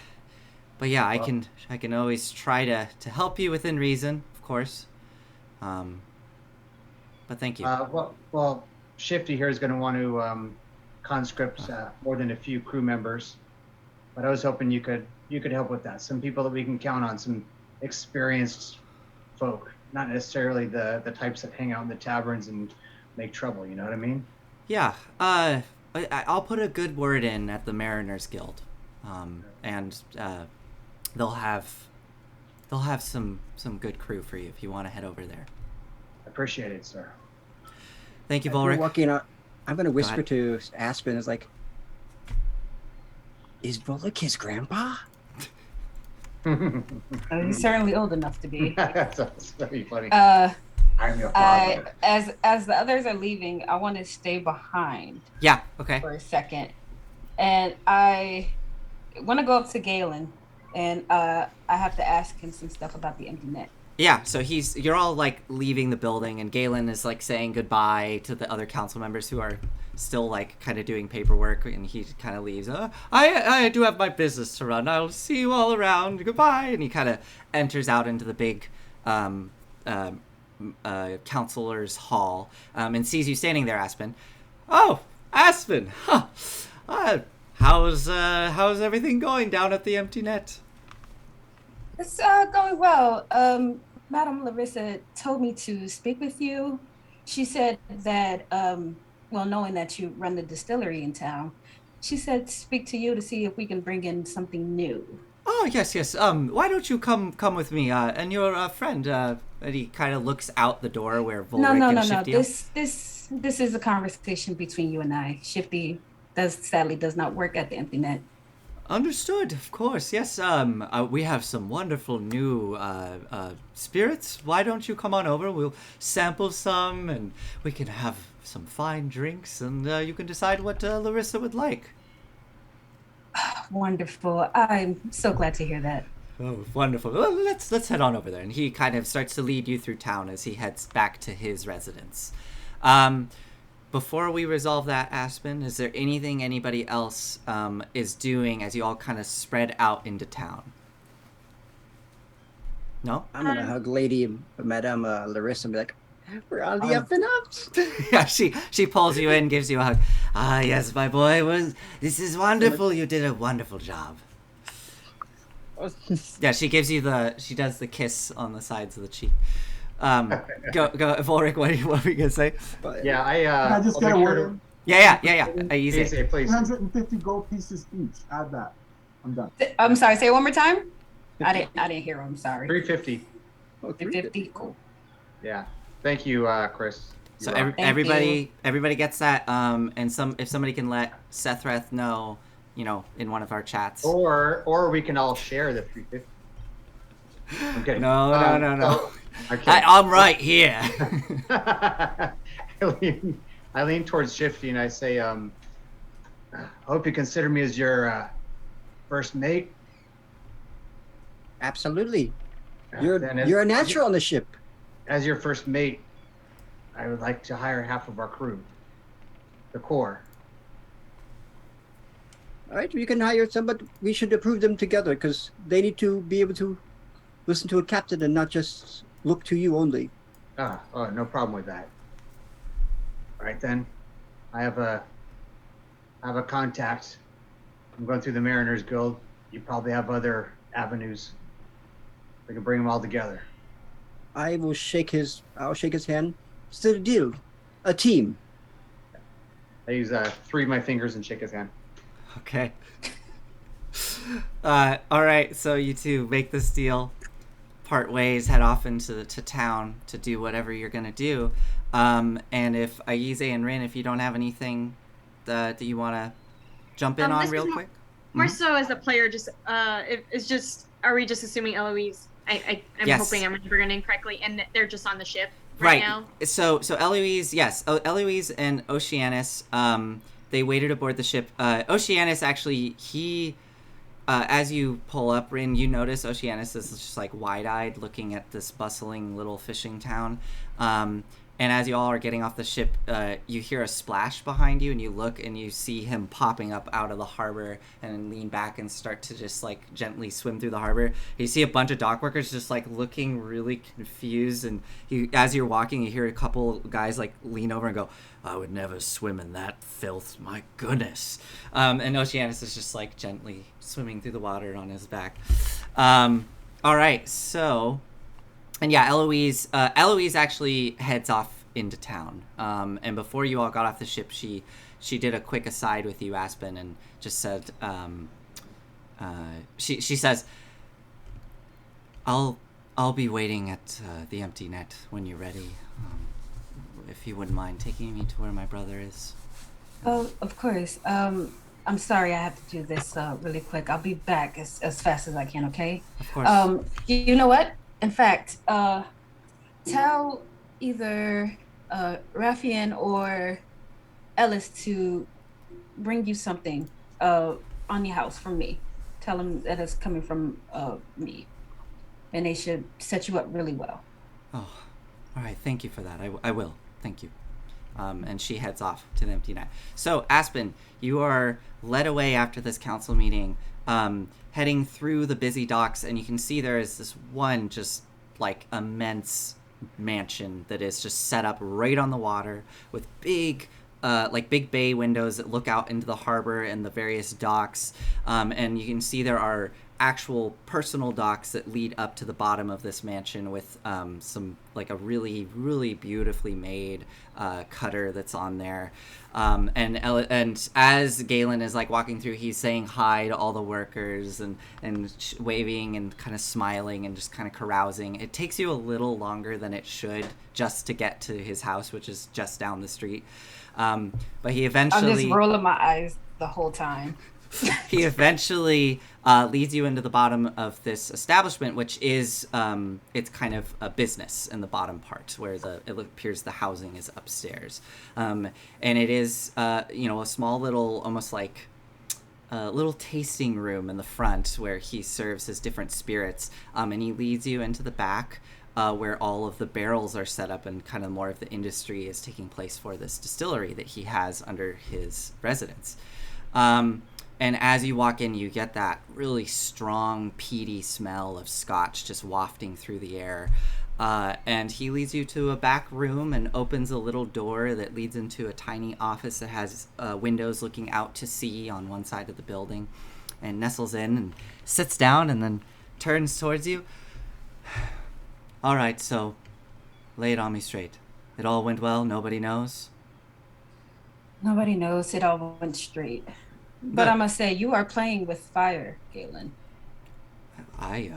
yeah, I can always try to help you within reason, of course. But thank you. Well, Shifty here is going to want to conscript more than a few crew members, but I was hoping you could help with that. Some people that we can count on, some experienced folk, not necessarily the types that hang out in the taverns and make trouble. You know what I mean? Yeah. I'll put a good word in at the Mariners Guild, and they'll have some good crew for you if you want to head over there. Appreciate it, sir. Thank you, As we're Volric. walking out, I'm gonna whisper ahead. to Aspen, is like, is Volek his grandpa? He's certainly old enough to be. That's very funny. I'm your I, father. as the others are leaving, I want to stay behind Yeah. Okay. for a second, and I want to go up to Galen, and I have to ask him some stuff about the empty net. Yeah, so you're all like leaving the building, and Galen is like saying goodbye to the other council members who are still like kind of doing paperwork, and he kind of leaves. I do have my business to run. I'll see you all around. Goodbye. And he kind of enters out into the big counselor's hall, and sees you standing there, Aspen. Oh, Aspen. Huh. How's everything going down at the empty net? It's going well. Madam Larissa told me to speak with you. She said that, well, knowing that you run the distillery in town, she said speak to you to see if we can bring in something new. Oh, yes. Why don't you come with me, and your friend, and he kind of looks out the door where Volric and No. Shifty are. This is a conversation between you and I. Shifty sadly does not work at the empty net. Understood, of course. Yes, we have some wonderful new spirits. Why don't you come on over? We'll sample some, and we can have some fine drinks, and you can decide what Larissa would like. Wonderful. I'm so glad to hear that. Oh, wonderful. Well, let's head on over there. And he kind of starts to lead you through town as he heads back to his residence. Before we resolve that, Aspen, is there anything anybody else is doing as you all kind of spread out into town? No? I'm gonna hug Lady Madame Larissa and be like, we're on the up and ups. Yeah, she pulls you in, gives you a hug. Ah, yes, my boy. This is wonderful. You did a wonderful job. Yeah, she does the kiss on the sides of the cheek. Go, Volric. What were you gonna say? Yeah, Can I just I'll get a make word sure in? Yeah. Easy. Easy, please. 350 gold pieces each. Add that. I'm done. I'm sorry, say it one more time. I didn't hear him. I'm sorry. 350. 350. Cool. Yeah. Thank you, Chris. You So rock. everybody gets that. And if somebody can let Sethreth know, in one of our chats. Or we can all share the 350. I'm kidding. No. Okay. I'm right here. I lean towards Shifty and I say, I hope you consider me as your first mate. Absolutely. Then You're a natural on the ship. As your first mate, I would like to hire half of our crew, the core. All right, you can hire some, but we should approve them together because they need to be able to listen to a captain and not just look to you only. No problem with that. All right then, I have a contact. I'm going through the Mariners Guild. You probably have other avenues. We can bring them all together. I'll shake his hand. Still a deal. A team. I use 3 of my fingers and shake his hand. Okay. All right. So you two make this deal, part ways, head off into town to do whatever you're gonna do. And if Aize and Rin, if you don't have anything that you want to jump in on this real is quick. More so as a player, are we just assuming Eloise? I'm Yes. hoping I'm remembering it correctly, and they're just on the ship right now. So Eloise, yes, Eloise and Oceanus, they waited aboard the ship. Oceanus actually, he, as you pull up, Rin, you notice Oceanus is just like wide-eyed, looking at this bustling little fishing town. And as you all are getting off the ship, you hear a splash behind you, and you look and you see him popping up out of the harbor and lean back and start to just like gently swim through the harbor. You see a bunch of dock workers just like looking really confused, and as you're walking, you hear a couple guys like lean over and go, "I would never swim in that filth, my goodness." And Oceanus is just like gently swimming through the water on his back. All right, so... And yeah, Eloise actually heads off into town. And before you all got off the ship, she did a quick aside with you, Aspen, and just said, she says, I'll be waiting at the empty net when you're ready. if you wouldn't mind taking me to where my brother is. Oh, of course. I'm sorry, I have to do this really quick. I'll be back as fast as I can, okay? Of course. You know what? In fact, tell either Raffian or Ellis to bring you something on your house from me. Tell them that it's coming from me, and they should set you up really well. Oh, all right. Thank you for that. I will. Thank you. And she heads off to the empty net. So, Aspen, you are led away after this council meeting, heading through the busy docks, and you can see there is this one just like immense mansion that is just set up right on the water with big bay windows that look out into the harbor and the various docks. And you can see there are actual personal docks that lead up to the bottom of this mansion with some like a really, really beautifully made cutter that's on there. And as Galen is like walking through, he's saying hi to all the workers and waving and kind of smiling and just kind of carousing. It takes you a little longer than it should just to get to his house, which is just down the street. But he eventually... I'm just rolling my eyes the whole time. He eventually leads you into the bottom of this establishment, which is it's kind of a business in the bottom part where it appears the housing is upstairs, and it is a small little, almost like a little tasting room in the front where he serves his different spirits, and he leads you into the back where all of the barrels are set up and kind of more of the industry is taking place for this distillery that he has under his residence. And as you walk in, you get that really strong, peaty smell of scotch just wafting through the air. And he leads you to a back room and opens a little door that leads into a tiny office that has windows looking out to sea on one side of the building, and nestles in and sits down and then turns towards you. All right, so lay it on me straight. It all went well? Nobody knows? Nobody knows. It all went straight. But I must say, you are playing with fire, Galen. I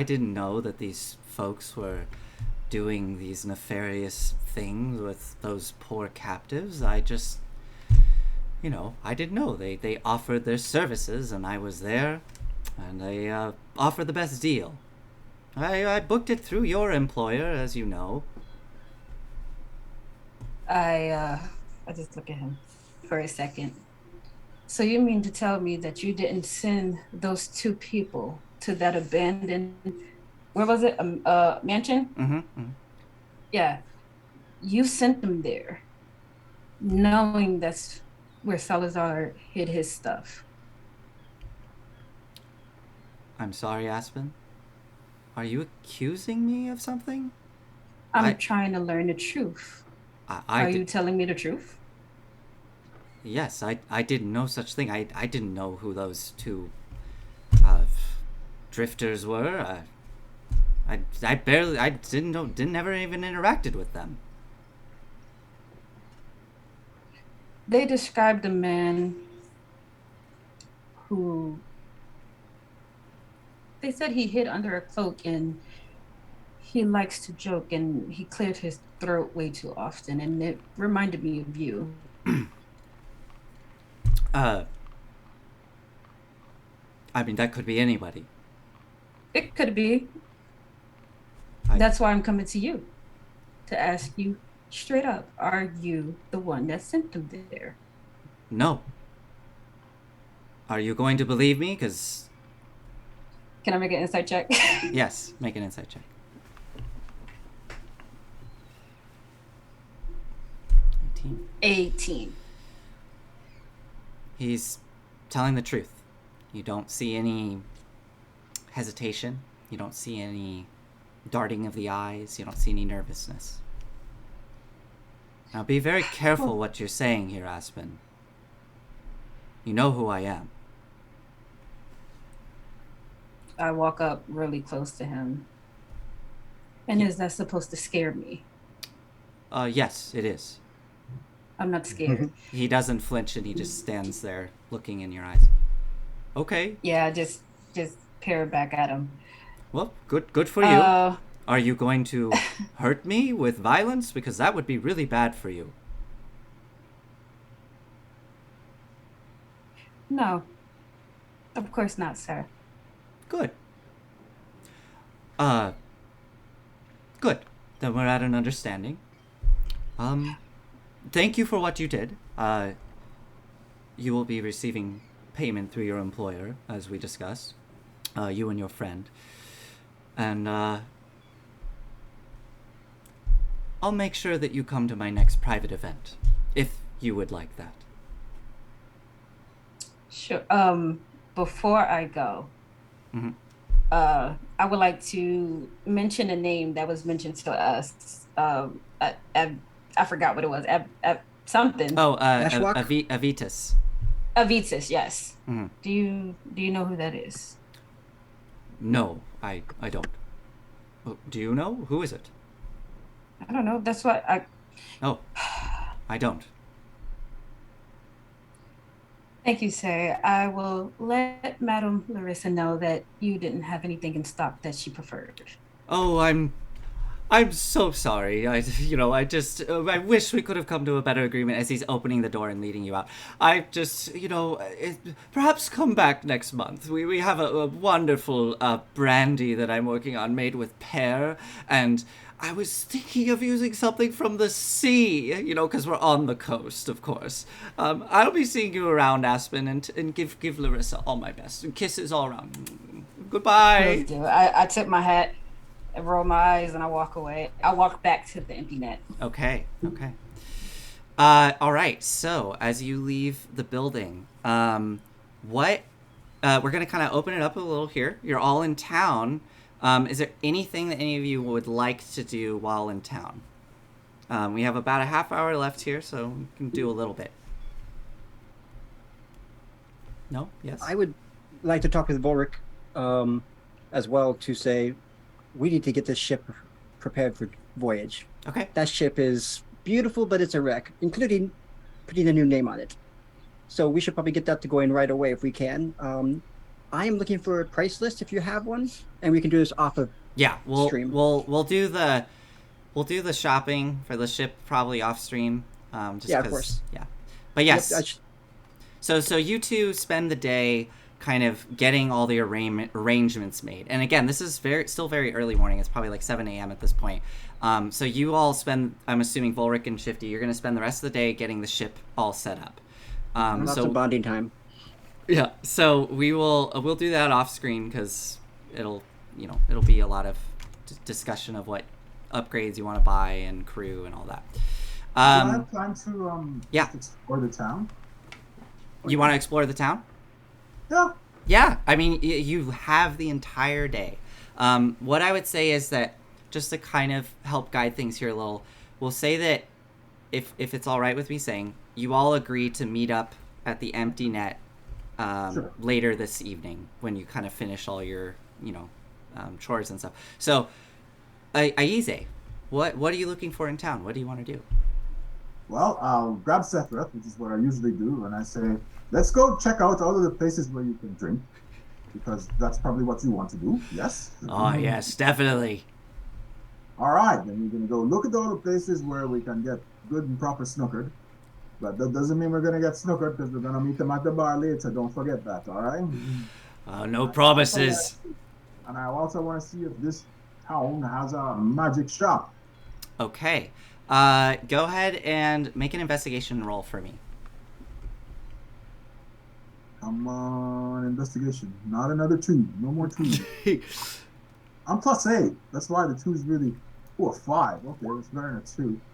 didn't know that these folks were doing these nefarious things with those poor captives. I just, I didn't know. They offered their services, and I was there, and they offered the best deal. I booked it through your employer, as you know. I just look at him for a second. So you mean to tell me that you didn't send those two people to that abandoned, where was it, mansion? Mm-hmm. Yeah. You sent them there, knowing that's where Salazar hid his stuff. I'm sorry, Aspen. Are you accusing me of something? I'm trying to learn the truth. Are you telling me the truth? Yes, I didn't know such thing. I didn't know who those two drifters were. I didn't ever even interacted with them. They described a man who, they said he hid under a cloak and he likes to joke and he cleared his throat way too often, and it reminded me of you. I mean, that could be anybody. It could be. That's why I'm coming to you, to ask you straight up, are you the one that sent them there? No. Are you going to believe me? Because... Can I make an insight check? Yes, make an insight check. 18. He's telling the truth. You don't see any hesitation. You don't see any darting of the eyes. You don't see any nervousness. Now be very careful what you're saying here, Aspen. You know who I am. I walk up really close to him. And is that supposed to scare me? Yes, it is. I'm not scared. He doesn't flinch and he just stands there looking in your eyes. Okay. Yeah, just peer back at him. Well, good for you. Are you going to hurt me with violence? Because that would be really bad for you. No, of course not, sir. Good. Good. Then we're at an understanding. Thank you for what you did. You will be receiving payment through your employer, as we discussed. You and your friend. And, I'll make sure that you come to my next private event, if you would like that. Sure. Before I go, Mhm. I would like to mention a name that was mentioned to us. I forgot what it was. Something. Oh, Ashwak? Avitus. Avitus, yes. Mm-hmm. Do you know who that is? No, I don't. Oh, do you know? Who is it? I don't know. That's what I. Oh, I don't. Thank you, sir. I will let Madame Larissa know that you didn't have anything in stock that she preferred. Oh, I'm so sorry. I wish we could have come to a better agreement as he's opening the door and leading you out. Perhaps come back next month. We have a wonderful brandy that I'm working on made with pear, and I was thinking of using something from the sea, because we're on the coast, of course. I'll be seeing you around, Aspen, and give Larissa all my best. And kisses all around. Goodbye. I tip my hat, I roll my eyes, and I walk away. I walk back to the empty net. Okay. All right. So as you leave the building, we're gonna kind of open it up a little here. You're all in town. Is there anything that any of you would like to do while in town? We have about a half hour left here, so we can do a little bit. No? Yes? I would like to talk with Volric as well to say we need to get this ship prepared for voyage. Okay. That ship is beautiful, but it's a wreck, including putting a new name on it. So we should probably get that to going right away if we can. I am looking for a price list if you have one, and we can do this off of stream. We'll do the shopping for the ship probably off stream. Of course. Yeah. But yes. Yep, So you two spend the day kind of getting all the arrangements made. And again, this is still very early morning. It's probably like 7 a.m. at this point. So you all spend, I'm assuming Volric and Shifty, you're going to spend the rest of the day getting the ship all set up. Lots of bonding time. Yeah. So we'll do that off screen because it'll be a lot of discussion of what upgrades you want to buy and crew and all that. Do I have time to explore the town? You want to explore the town? Yeah. Yeah, I mean, you have the entire day. What I would say is that, just to kind of help guide things here a little, we'll say that if it's all right with me saying, you all agree to meet up at the empty net Sure. later this evening when you kind of finish all your, chores and stuff. So, Aize, what are you looking for in town? What do you want to do? Well, I'll grab Sephiroth, which is what I usually do, and I say, let's go check out all of the places where you can drink, because that's probably what you want to do, yes? Oh, yes, definitely. All right, then we're going to go look at all the places where we can get good and proper snookered. But that doesn't mean we're going to get snookered, because we're going to meet them at the bar later. Don't forget that, all right? No promises. And I also want to see if this town has a magic shop. Okay. Go ahead and make an investigation roll for me. Come on, investigation. Not another 2. No more 2. I'm +8. That's why the 2 is really... Oh, a 5. Okay, that's better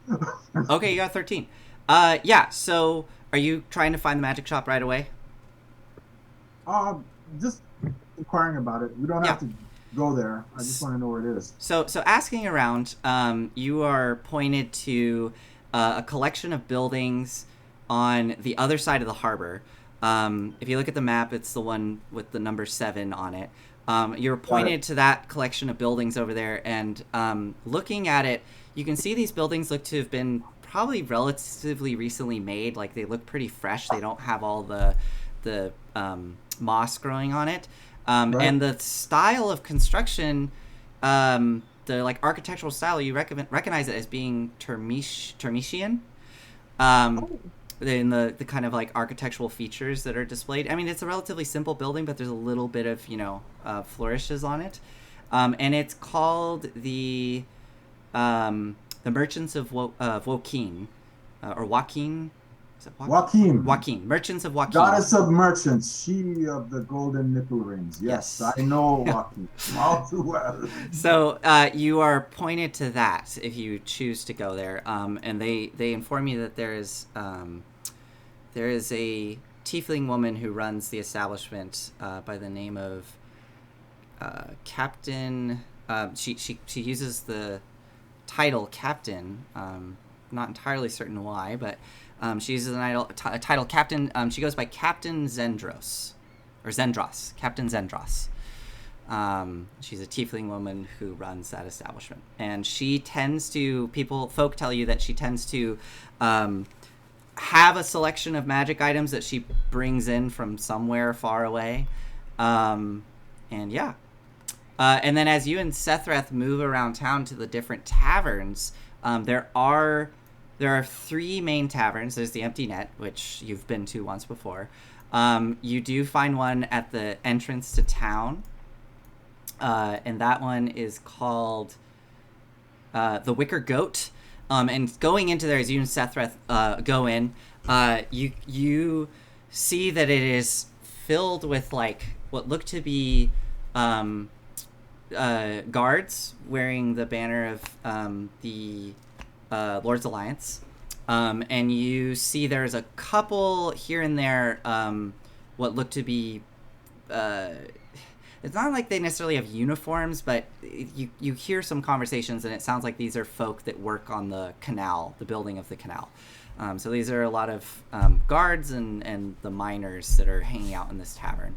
than a 2. Okay, you got 13. Yeah, so are you trying to find the magic shop right away? Just inquiring about it. We don't have to go there. I just want to know where it is. So asking around, you are pointed to a collection of buildings on the other side of the harbor. If you look at the map, it's the one with the number 7 on it. You're pointed to that collection of buildings over there, and looking at it, you can see these buildings look to have been probably relatively recently made. Like, they look pretty fresh. They don't have all the moss growing on it. And the style of construction like architectural style, you recognize it as being Termitian. In the kind of like architectural features that are displayed. I mean, it's a relatively simple building, but there's a little bit of flourishes on it, and it's called the Merchants of Woking, or Joaquin. Is it Joaquin. Joaquin. Merchants of Joaquin. Goddess of merchants, she of the golden nipple rings. Yes. I know Joaquin all too well. So you are pointed to that if you choose to go there, and they inform you that there is a tiefling woman who runs the establishment by the name of Captain. She uses the title Captain. Not entirely certain why, but she uses a title Captain. She goes by Captain Zendros, or Zendros, Captain Zendros. She's a tiefling woman who runs that establishment, and she tends to folk tell you that she tends to have a selection of magic items that she brings in from somewhere far away, and then as you and Sethreth move around town to the different taverns, there are 3 main taverns. There's the Empty Net, which you've been to once before. You do find one at the entrance to town, and that one is called the Wicker Goat. And going into there, as you and Sethreth go in, you see that it is filled with like what look to be guards wearing the banner of the Lord's Alliance, and you see there's a couple here and there what look to be it's not like they necessarily have uniforms, but you hear some conversations, and it sounds like these are folk that work on the canal, the building of the canal. So these are a lot of guards and the miners that are hanging out in this tavern.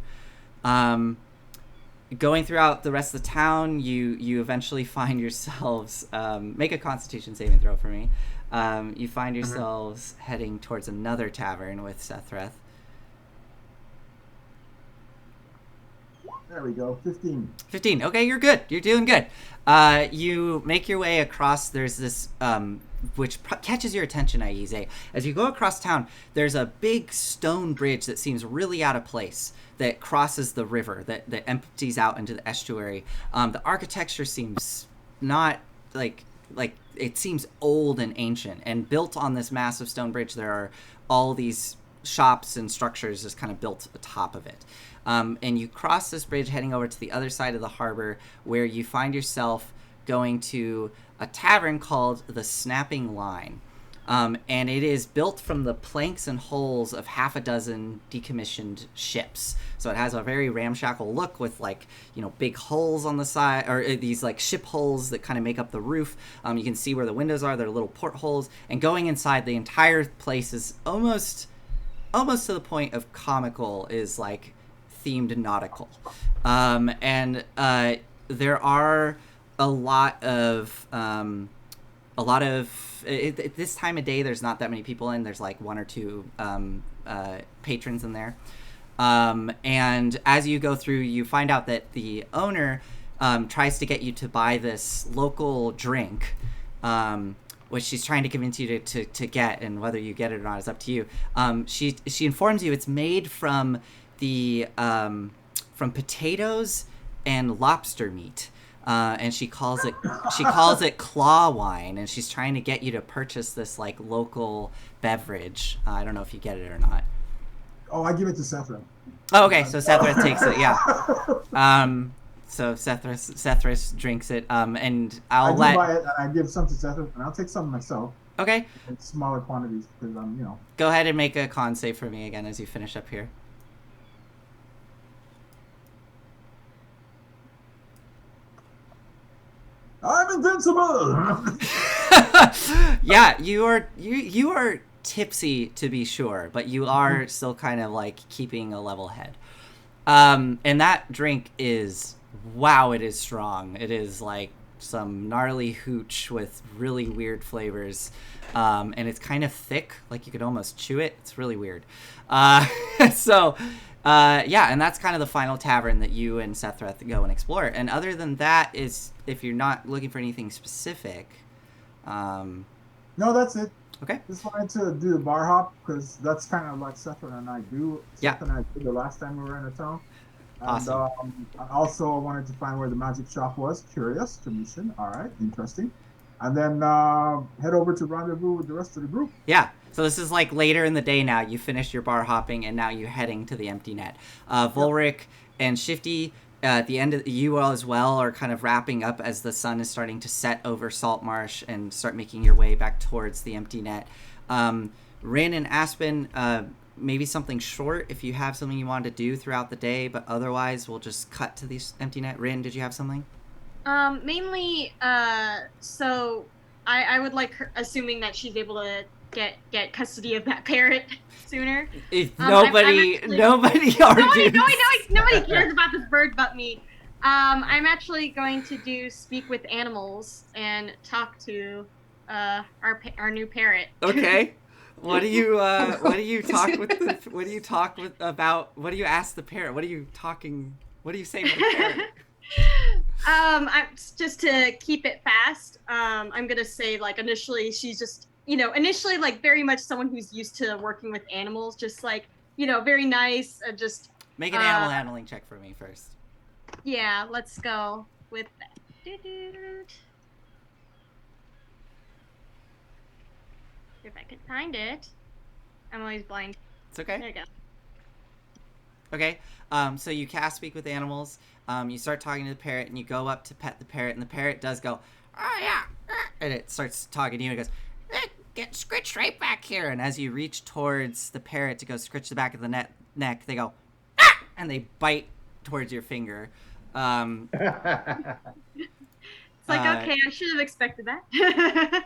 Going throughout the rest of the town, you eventually find yourselves, make a Constitution saving throw for me. You find yourselves heading towards another tavern with Sethreth. There we go. 15. 15. Okay, you're good. You're doing good. You make your way across. There's this, which catches your attention, Aize. As you go across town, there's a big stone bridge that seems really out of place that crosses the river, that empties out into the estuary. The architecture seems not like it seems old and ancient. And built on this massive stone bridge, there are all these shops and structures just kind of built atop of it. And you cross this bridge heading over to the other side of the harbor, where you find yourself going to a tavern called the Snapping Line. And it is built from the planks and hulls of half a dozen decommissioned ships. So it has a very ramshackle look with big holes on the side, or these like ship holes that kind of make up the roof. You can see where the windows are. They're little portholes. And going inside, the entire place is almost to the point of comical, is like themed nautical. And there are a lot of this time of day, there's not that many people in. There's like 1 or 2 patrons in there. And as you go through, you find out that the owner tries to get you to buy this local drink, which she's trying to convince you to get, and whether you get it or not is up to you. She informs you it's made from from potatoes and lobster meat. And she calls it claw wine, and she's trying to get you to purchase this like local beverage. I don't know if you get it or not. Oh, I give it to Sethreth. Oh, okay. So Sethreth takes it. Yeah. So Sethreth drinks it. And I buy it, and I give some to Sethreth, and I'll take some myself. Okay. In smaller quantities, because I'm. Go ahead and make a con save for me again as you finish up here. I'm invincible. Yeah, you are tipsy to be sure, but you are still kind of like keeping a level head. And that drink is, wow, it is strong. It is like some gnarly hooch with really weird flavors. And it's kind of thick, like you could almost chew it. It's really weird. So Yeah, and that's kind of the final tavern that you and Sethreth go and explore. And other than that, is if you're not looking for anything specific. No, that's it. Okay. Just wanted to do the bar hop because that's kind of like Seth and I do. Yeah. Seth and I did the last time we were in the town. And Awesome. I also wanted to find where the magic shop was. Curious to mission. All right, interesting. And then head over to rendezvous with the rest of the group. Yeah. So this is like later in the day now. You finished your bar hopping, and now you're heading to the empty net. Volric and Shifty, at the end of you all as well are kind of wrapping up as the sun is starting to set over Salt Marsh and start making your way back towards the empty net. Rin and Aspen, maybe something short if you have something you want to do throughout the day, but otherwise we'll just cut to the empty net. Rin, did you have something? Mainly, so I would like her, assuming that she's able to get custody of that parrot sooner. Nobody argues. Nobody cares about this bird but me. I'm actually going to do speak with animals and talk to our new parrot. Okay. What do you talk about? What do you ask the parrot? What are you saying to the parrot? Just to keep it fast, I'm gonna say like initially she's just like very much someone who's used to working with animals, just like very nice, just make an animal handling check for me first. Yeah, let's go with that. If I can find it. I'm always blind. It's okay. There you go. Okay, so you cast Speak with Animals. You start talking to the parrot, and you go up to pet the parrot, and the parrot does go, oh yeah, and it starts talking to you, and it goes, get scritched right back here. And as you reach towards the parrot to go scritch the back of the neck, they go, ah! And they bite towards your finger. It's like, okay, I should have expected that.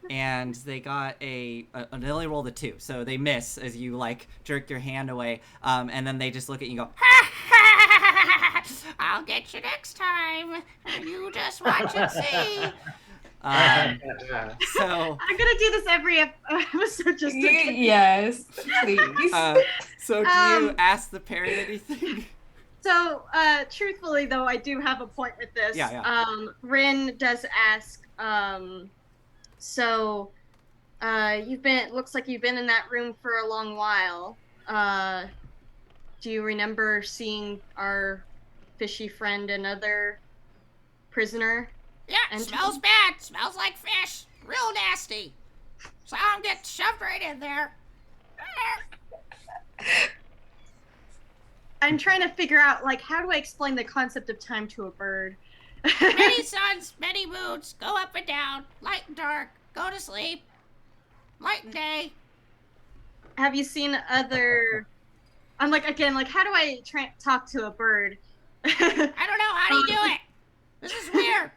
And they got they only rolled a 2, so they miss as you like jerk your hand away, and then they just look at you and go, ha, ha, I'll get you next time. You just watch and see. So I'm gonna do this every episode just to yes, please. So do you ask the parrot anything? So, truthfully though, I do have a point with this. Yeah. Rin does ask, so, looks like you've been in that room for a long while. Do you remember seeing our fishy friend, another prisoner? Yeah, smells bad. Smells like fish. Real nasty. So I'm getting shoved right in there. I'm trying to figure out, like, how do I explain the concept of time to a bird? Many suns, many moons, go up and down, light and dark, go to sleep, light and day. Have you seen other... I'm like, again, like, how do I talk to a bird? I don't know, how do you do it? This is weird.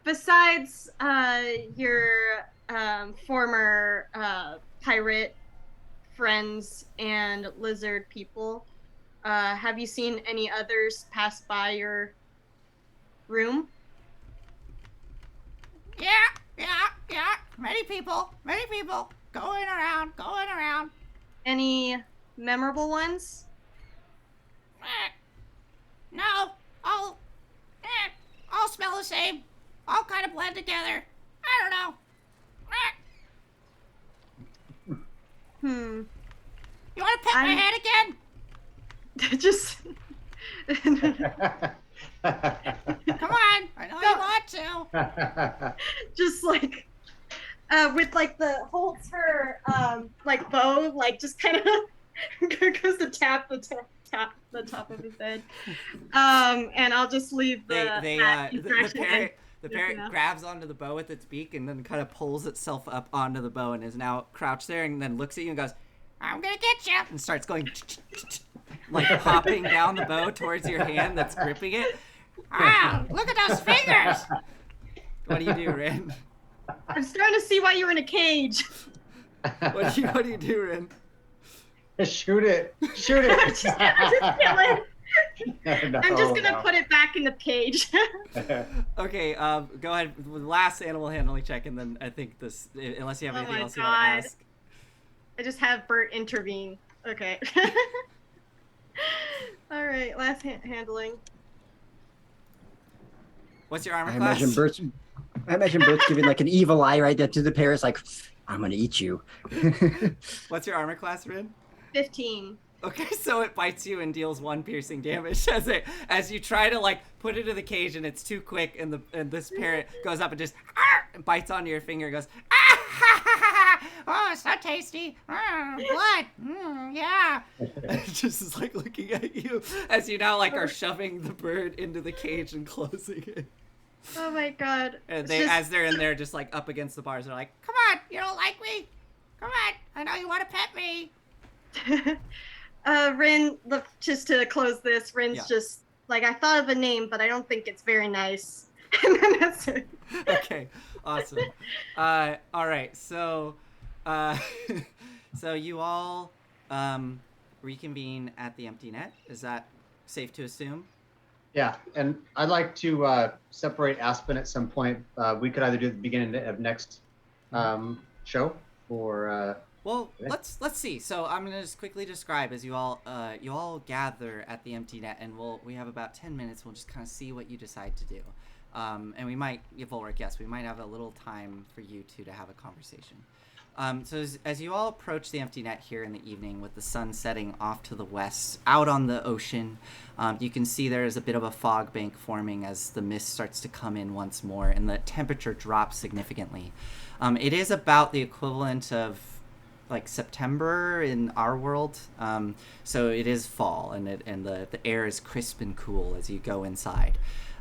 Besides your former pirate friends and lizard people, have you seen any others pass by your room? Yeah. Many people, going around. Any memorable ones? No, all smell the same. All kind of blend together. I don't know. You want to pet my head again? Just... Come on, I know you want to. Just like, with like the holster, like bow, like just kind of goes to tap the top of his head. And I'll just leave the parrot grabs onto the bow with its beak and then kind of pulls itself up onto the bow and is now crouched there and then looks at you and goes, I'm gonna get you. And starts going like hopping down the bow towards your hand that's gripping it. Wow, look at those fingers. What do you do, Rin? I'm starting to see why you were in a cage. What do you do, Rin? Shoot it. I'm just gonna put it back in the cage. Okay, go ahead with the last animal handling check, and then I think this, unless you have anything else you want to ask. I just have Bert intervene. Okay. All right, last handling. What's your armor I class? imagine Bert's giving like an evil eye right there to the Paris, like, I'm gonna eat you. What's your armor class, Rin? 15. Okay, so it bites you and deals 1 piercing damage as you try to like put it in the cage, and it's too quick, and this parrot goes up and just and bites onto your finger and goes, Oh, so tasty. Blood. Yeah. and just is like looking at you as you now like are shoving the bird into the cage and closing it. Oh my god. And It's they, just- as they're in there, just like up against the bars, they're like, Come on. You don't like me? Come on. I know you want to pet me. Rin, just to close this, Rin's Yeah. just like, I thought of a name, but I don't think it's very nice. And then that's it. okay, awesome. All right, so, so you all reconvene at the empty net. Is that safe to assume? Yeah, and I'd like to separate Aspen at some point. We could either do it at the beginning of next show, or Well, Okay. let's see. So I'm gonna just quickly describe as you all gather at the empty net, and we have about 10 minutes. We'll just kind of see what you decide to do, and we might, if Ulrich, yes, we might have a little time for you two to have a conversation. So as you all approach the empty net here in the evening with the sun setting off to the west, out on the ocean, you can see there is a bit of a fog bank forming as the mist starts to come in once more, and the temperature drops significantly. It is about the equivalent of like September in our world, so it is fall, and the air is crisp and cool as you go inside.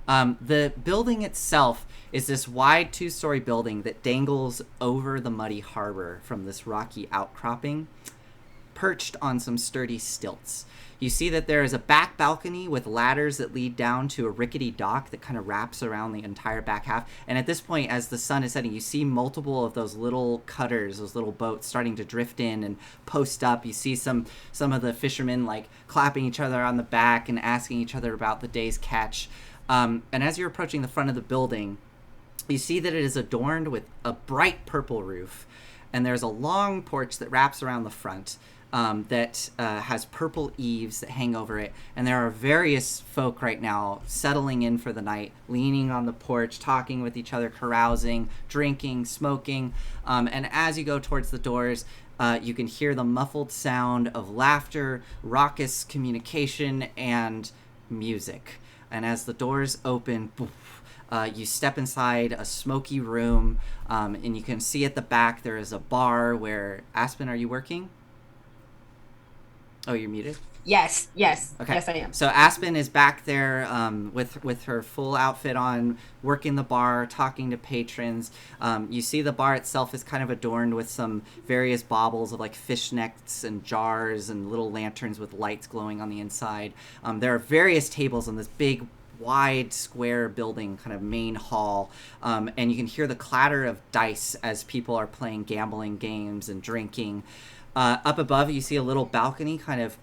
The building itself is this wide 2-story building that dangles over the muddy harbor from this rocky outcropping, perched on some sturdy stilts. You see that there is a back balcony with ladders that lead down to a rickety dock that kind of wraps around the entire back half. And at this point, as the sun is setting, you see multiple of those little cutters, those little boats starting to drift in and post up. You see some of the fishermen like clapping each other on the back and asking each other about the day's catch. And as you're approaching the front of the building, you see that it is adorned with a bright purple roof, and there's a long porch that wraps around the front. That has purple eaves that hang over it, and there are various folk right now settling in for the night, leaning on the porch, talking with each other, carousing, drinking, smoking, and as you go towards the doors, you can hear the muffled sound of laughter, raucous communication, and music. And as the doors open, you step inside a smoky room, and you can see at the back there is a bar where... Aspen, are you working? Oh, you're muted? Yes. Okay. Yes, I am. So Aspen is back there with her full outfit on, working the bar, talking to patrons. You see the bar itself is kind of adorned with some various baubles of like fishnets and jars and little lanterns with lights glowing on the inside. There are various tables in this big, wide square building, kind of main hall, and you can hear the clatter of dice as people are playing gambling games and drinking. Up above, you see a little balcony kind of,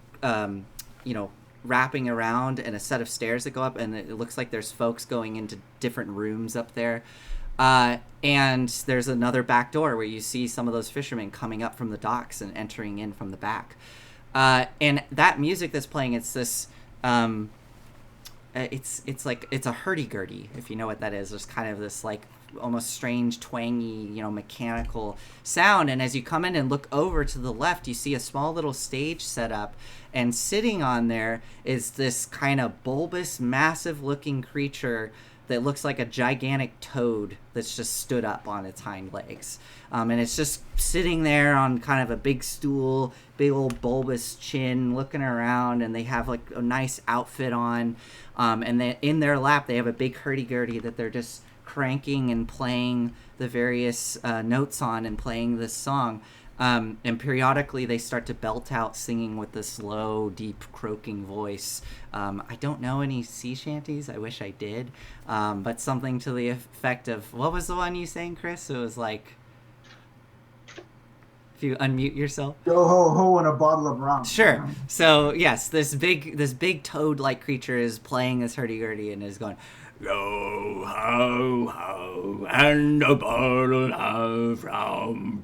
wrapping around, and a set of stairs that go up, and it looks like there's folks going into different rooms up there. And there's another back door where you see some of those fishermen coming up from the docks and entering in from the back. And that music that's playing, it's this... it's a hurdy-gurdy, if you know what that is. There's kind of this like almost strange, twangy, mechanical sound. And as you come in and look over to the left, you see a small little stage set up, and sitting on there is this kind of bulbous, massive-looking creature that looks like a gigantic toad that's just stood up on its hind legs. And it's just sitting there on kind of a big stool, big old bulbous chin, looking around, and they have like a nice outfit on. And they, in their lap, they have a big hurdy-gurdy that they're just cranking and playing the various notes on and playing this song. And periodically they start to belt out singing with this low, deep, croaking voice. I don't know any sea shanties. I wish I did. But something to the effect of, what was the one you sang, Chris? It was like, if you unmute yourself. Yo ho ho and a bottle of rum. Sure. So yes, this big toad-like creature is playing this hurdy-gurdy and is going, yo ho ho and a bottle of rum.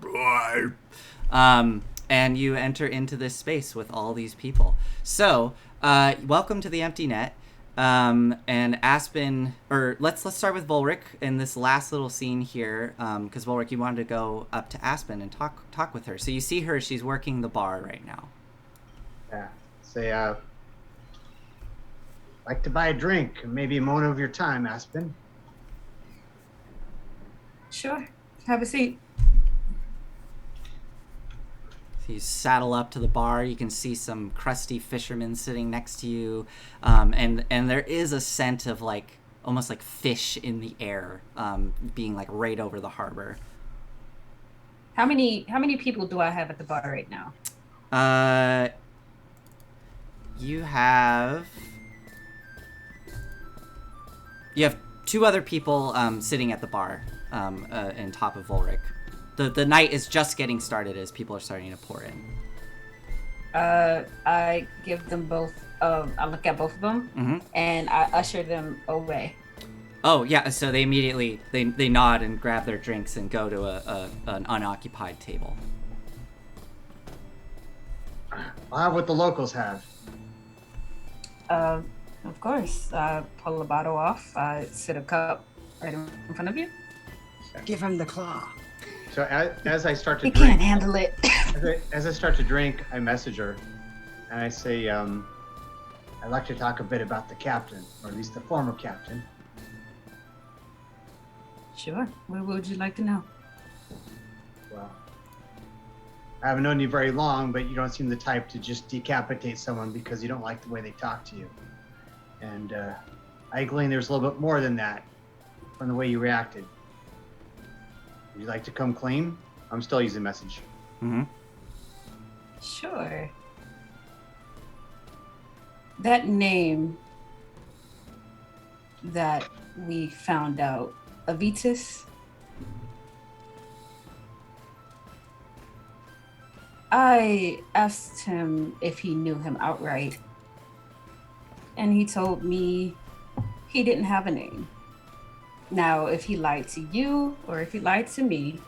and you enter into this space with all these people. So, welcome to the Empty Net. And Aspen, or let's start with Volric in this last little scene here, because Volric, you wanted to go up to Aspen and talk with her. So you see her; she's working the bar right now. Yeah. Say, like to buy a drink, maybe a moment of your time, Aspen. Sure. Have a seat. So you saddle up to the bar. You can see some crusty fishermen sitting next to you, and there is a scent of like almost like fish in the air, being like right over the harbor. How many people do I have at the bar right now? You have two other people sitting at the bar, on top of Volric. The night is just getting started as people are starting to pour in. I give them both. I look at both of them, and I usher them away. Oh yeah, so they immediately they nod and grab their drinks and go to an unoccupied table. I'll have what the locals have. Of course. Pull a bottle off. Sit a cup right in front of you. Give him the claw. So as I start to He drink, can't handle it. as I start to drink, I message her, and I say, I'd like to talk a bit about the captain, or at least the former captain. Sure. What would you like to know? Well, I haven't known you very long, but you don't seem the type to just decapitate someone because you don't like the way they talk to you. And I glean there's a little bit more than that from the way you reacted. Would you like to come clean? I'm still using message. Sure. That name that we found out, Avitus, I asked him if he knew him outright, and he told me he didn't have a name. Now, if he lied to you or if he lied to me,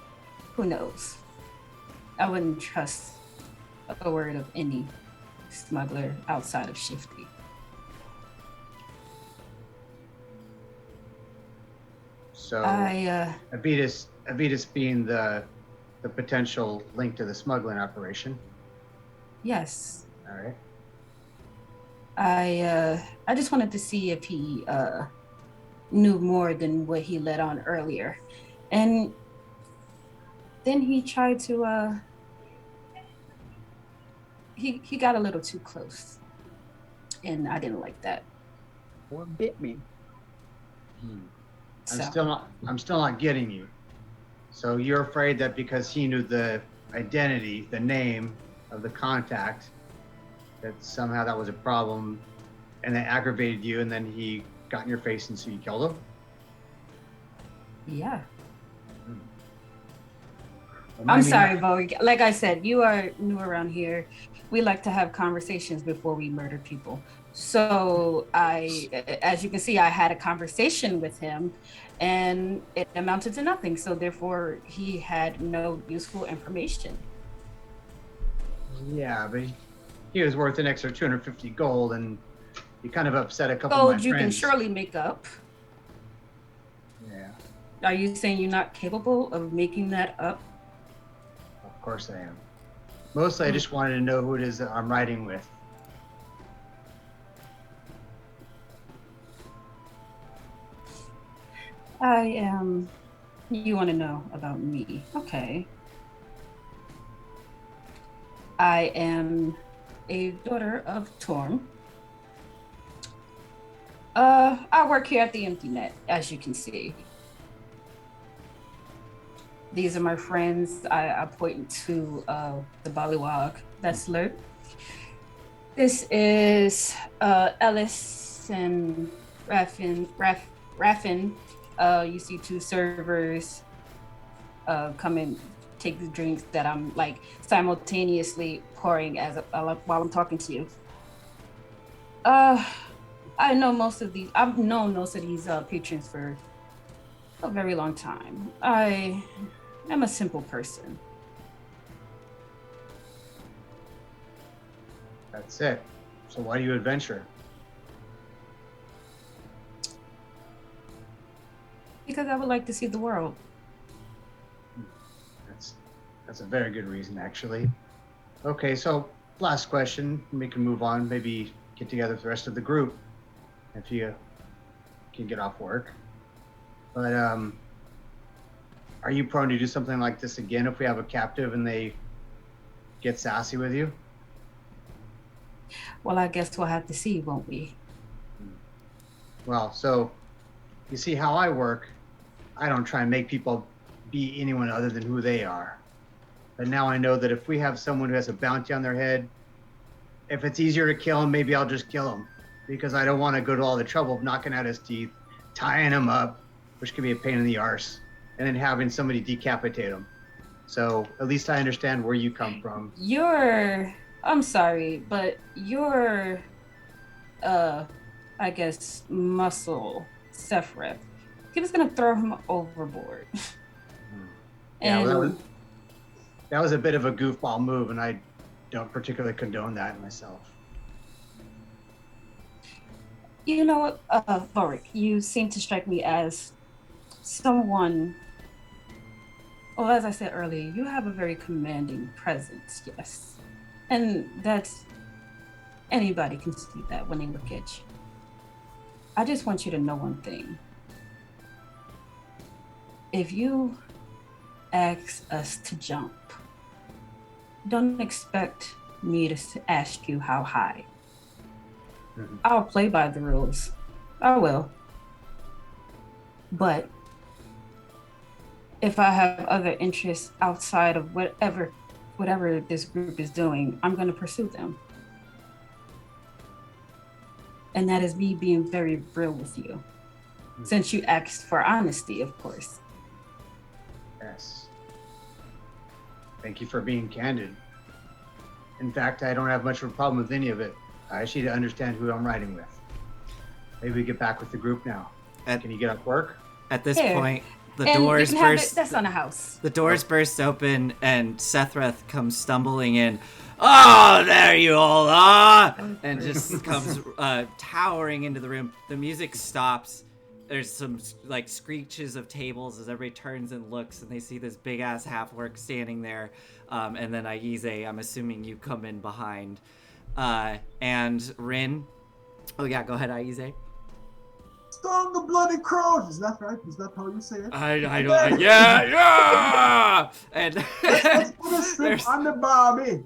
who knows? I wouldn't trust a word of any smuggler outside of Shifty. So I, Avitus being the potential link to the smuggling operation. yes, All right. I just wanted to see if he knew more than what he let on earlier. And then he tried to he got a little too close. And I didn't like that. What bit me? So, I'm still not getting you. So you're afraid that because he knew the identity, the name of the contact, that somehow that was a problem, and that aggravated you, and then he got in your face and so you killed him? yeah. Remind I'm me sorry, now- Bo. Like I said, you are new around here. We like to have conversations before we murder people. So as you can see, I had a conversation with him and it amounted to nothing. So therefore he had no useful information. Yeah, but he was worth an extra 250 gold, and he kind of upset a couple of Gold my you can friends. surely make up. Yeah, Are you saying you're not capable of making that up? of course I am. Mostly I just wanted to know who it is that I'm riding with. You want to know about me? Okay. I am a daughter of Torm. I work here at the Empty Net, as you can see. These are my friends. I point to the Ballywog that's lurk. This is Ellis and Raffin. You see two servers come and take the drinks that I'm like simultaneously pouring while I'm talking to you. I've known most of these patrons for a very long time. I am a simple person. That's it. So why do you adventure? Because I would like to see the world. That's a very good reason, actually. Okay, so last question. We can move on. Maybe get together with the rest of the group if you can get off work. But are you prone to do something like this again if we have a captive and they get sassy with you? Well, I guess we'll have to see, won't we? Well, so you see how I work. I don't try and make people be anyone other than who they are. But now I know that if we have someone who has a bounty on their head, if it's easier to kill him, maybe I'll just kill him, because I don't want to go to all the trouble of knocking out his teeth, tying him up, which can be a pain in the arse, and then having somebody decapitate him. So at least I understand where you come from. I'm sorry, but your, I guess, muscle, Sephiroth, he was gonna throw him overboard. Yeah, And well, that was a bit of a goofball move, and I don't particularly condone that myself. you know what, Vorik, you seem to strike me as someone. Well, as I said earlier, you have a very commanding presence, yes. And anybody can see that when they look at you. I just want you to know one thing. If you ask us to jump, don't expect me to ask you how high. Mhm. I'll play by the rules. I will. But if I have other interests outside of whatever this group is doing, I'm going to pursue them. And that is me being very real with you. Since you asked for honesty, of course. Yes. Thank you for being candid. In fact, I don't have much of a problem with any of it. I just need to understand who I'm riding with. Maybe we get back with the group now. Can you get up work? At this Here. point, the And doors you can have burst. it, that's on a house. The doors burst open, and Sephiroth comes stumbling in. Oh, there you all are! And just comes towering into the room. The music stops. There's some like screeches of tables as everybody turns and looks, and they see this big ass half-orc standing there. And then Aize, I'm assuming you come in behind. And Rin. Oh yeah, go ahead, Aize. Storm the bloody crows. Is that right? Is that how you say it? I don't. Yeah. And Let's put a strip on the Bobby.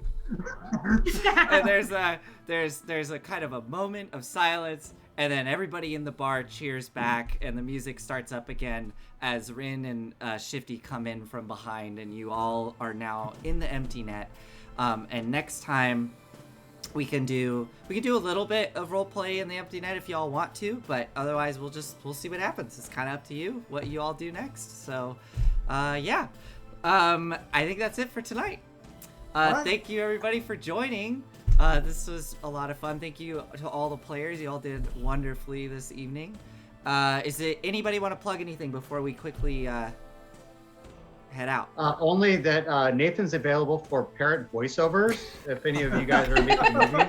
and there's a kind of a moment of silence, and then everybody in the bar cheers back, and the music starts up again as Rin and Shifty come in from behind, and you all are now in the empty net. And next time we can do a little bit of role play in the empty net if y'all want to, but otherwise we'll see what happens. It's kind of up to you what you all do next. So yeah, I think that's it for tonight. Right. Thank you everybody for joining. This was a lot of fun. Thank you to all the players. You all did wonderfully this evening. Is it anybody want to plug anything before we quickly head out? Only that Nathan's available for parrot voiceovers. If any of you guys are making a movie.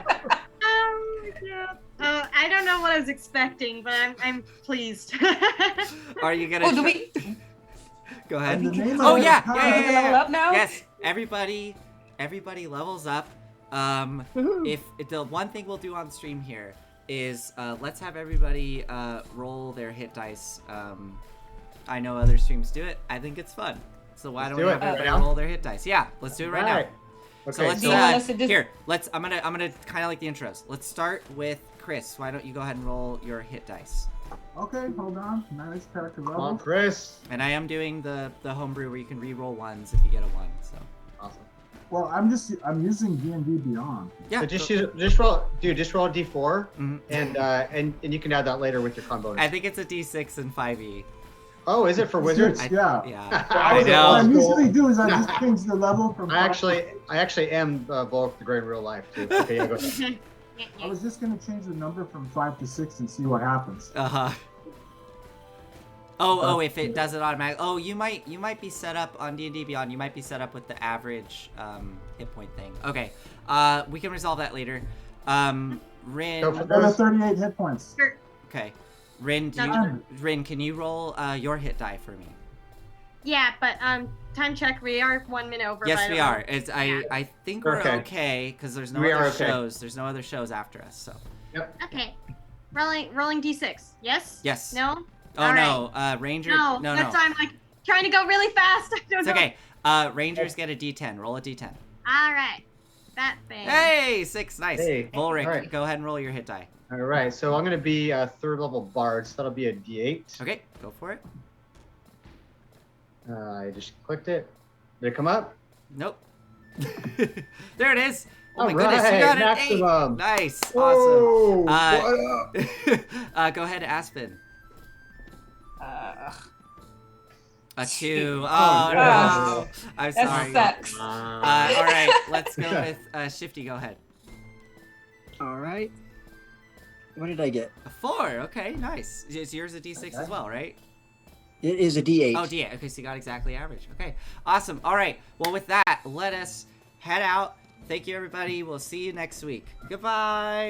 Yeah. I don't know what I was expecting, but I'm pleased. Are you gonna? Oh, do we? Go ahead. And the name Oh of it yeah, is yeah. level up now? Yes, everybody levels up. If the one thing we'll do on stream here is let's have everybody roll their hit dice. I know other streams do it. I think it's fun. So why don't we have everybody roll their hit dice? Yeah, let's do it right now. Okay, So let's Do you want us to just- here. I'm gonna kind of like the intros. Let's start with Chris. Why don't you go ahead and roll your hit dice? Okay, hold on. Manage character Come on, level. Chris. And I am doing the homebrew where you can re-roll ones if you get a one. So Awesome. Well, I'm using D&D Beyond. yeah, So just roll a D4, Mhm. and you can add that later with your con bonus. I think it's a D6 and 5e. Oh, is it for wizards? Yeah. Yeah. I What I know. usually do is I just change the level from. I actually am Volk the Grey in real life too. Okay, yeah, go ahead. I was just gonna change the number from 5 to 6 and see what happens. Uh-huh. Oh, if it does it automatically. Oh, you might be set up on D&D Beyond. You might be set up with the average hit point thing. Okay. We can resolve that later. Rin. Go for Another those. 38 hit points. Sure. Okay. Rin, Rin, can you roll your hit die for me? Yeah, but time check. We are 1 minute over. Yes, but I we don't are. know. It's Yeah. I think we're Okay. okay because there's no We other are okay. shows. There's no other shows after us. So. Yep. Okay. Rolling d6. Yes. Yes. No. Oh All no, Ranger. No. No. That's why I'm like trying to go really fast. I don't It's know. okay. Rangers get a D10. Roll a D10. All right. That thing. Hey, 6. Nice. Hey, Volric, all right. go ahead and roll your hit die. All right, so I'm gonna be a 3rd level bard, so that'll be a D8. Okay, go for it. I just clicked it. Did it come up? Nope. There it is. Oh my All goodness, you right, got an maximum. 8. Nice. Whoa, Awesome. what up? Go ahead, Aspen. Uh, A 2. Oh, Oh, no. no. I'm that sorry. sucks. All right, let's go with Shifty. Go ahead. All right. What did I get? A 4. Okay, nice. Is yours a D6 as well, right? It is a D8. Oh, D8. Okay, so you got exactly average. Okay, awesome. All right. Well, with that, let us head out. Thank you, everybody. We'll see you next week. Goodbye.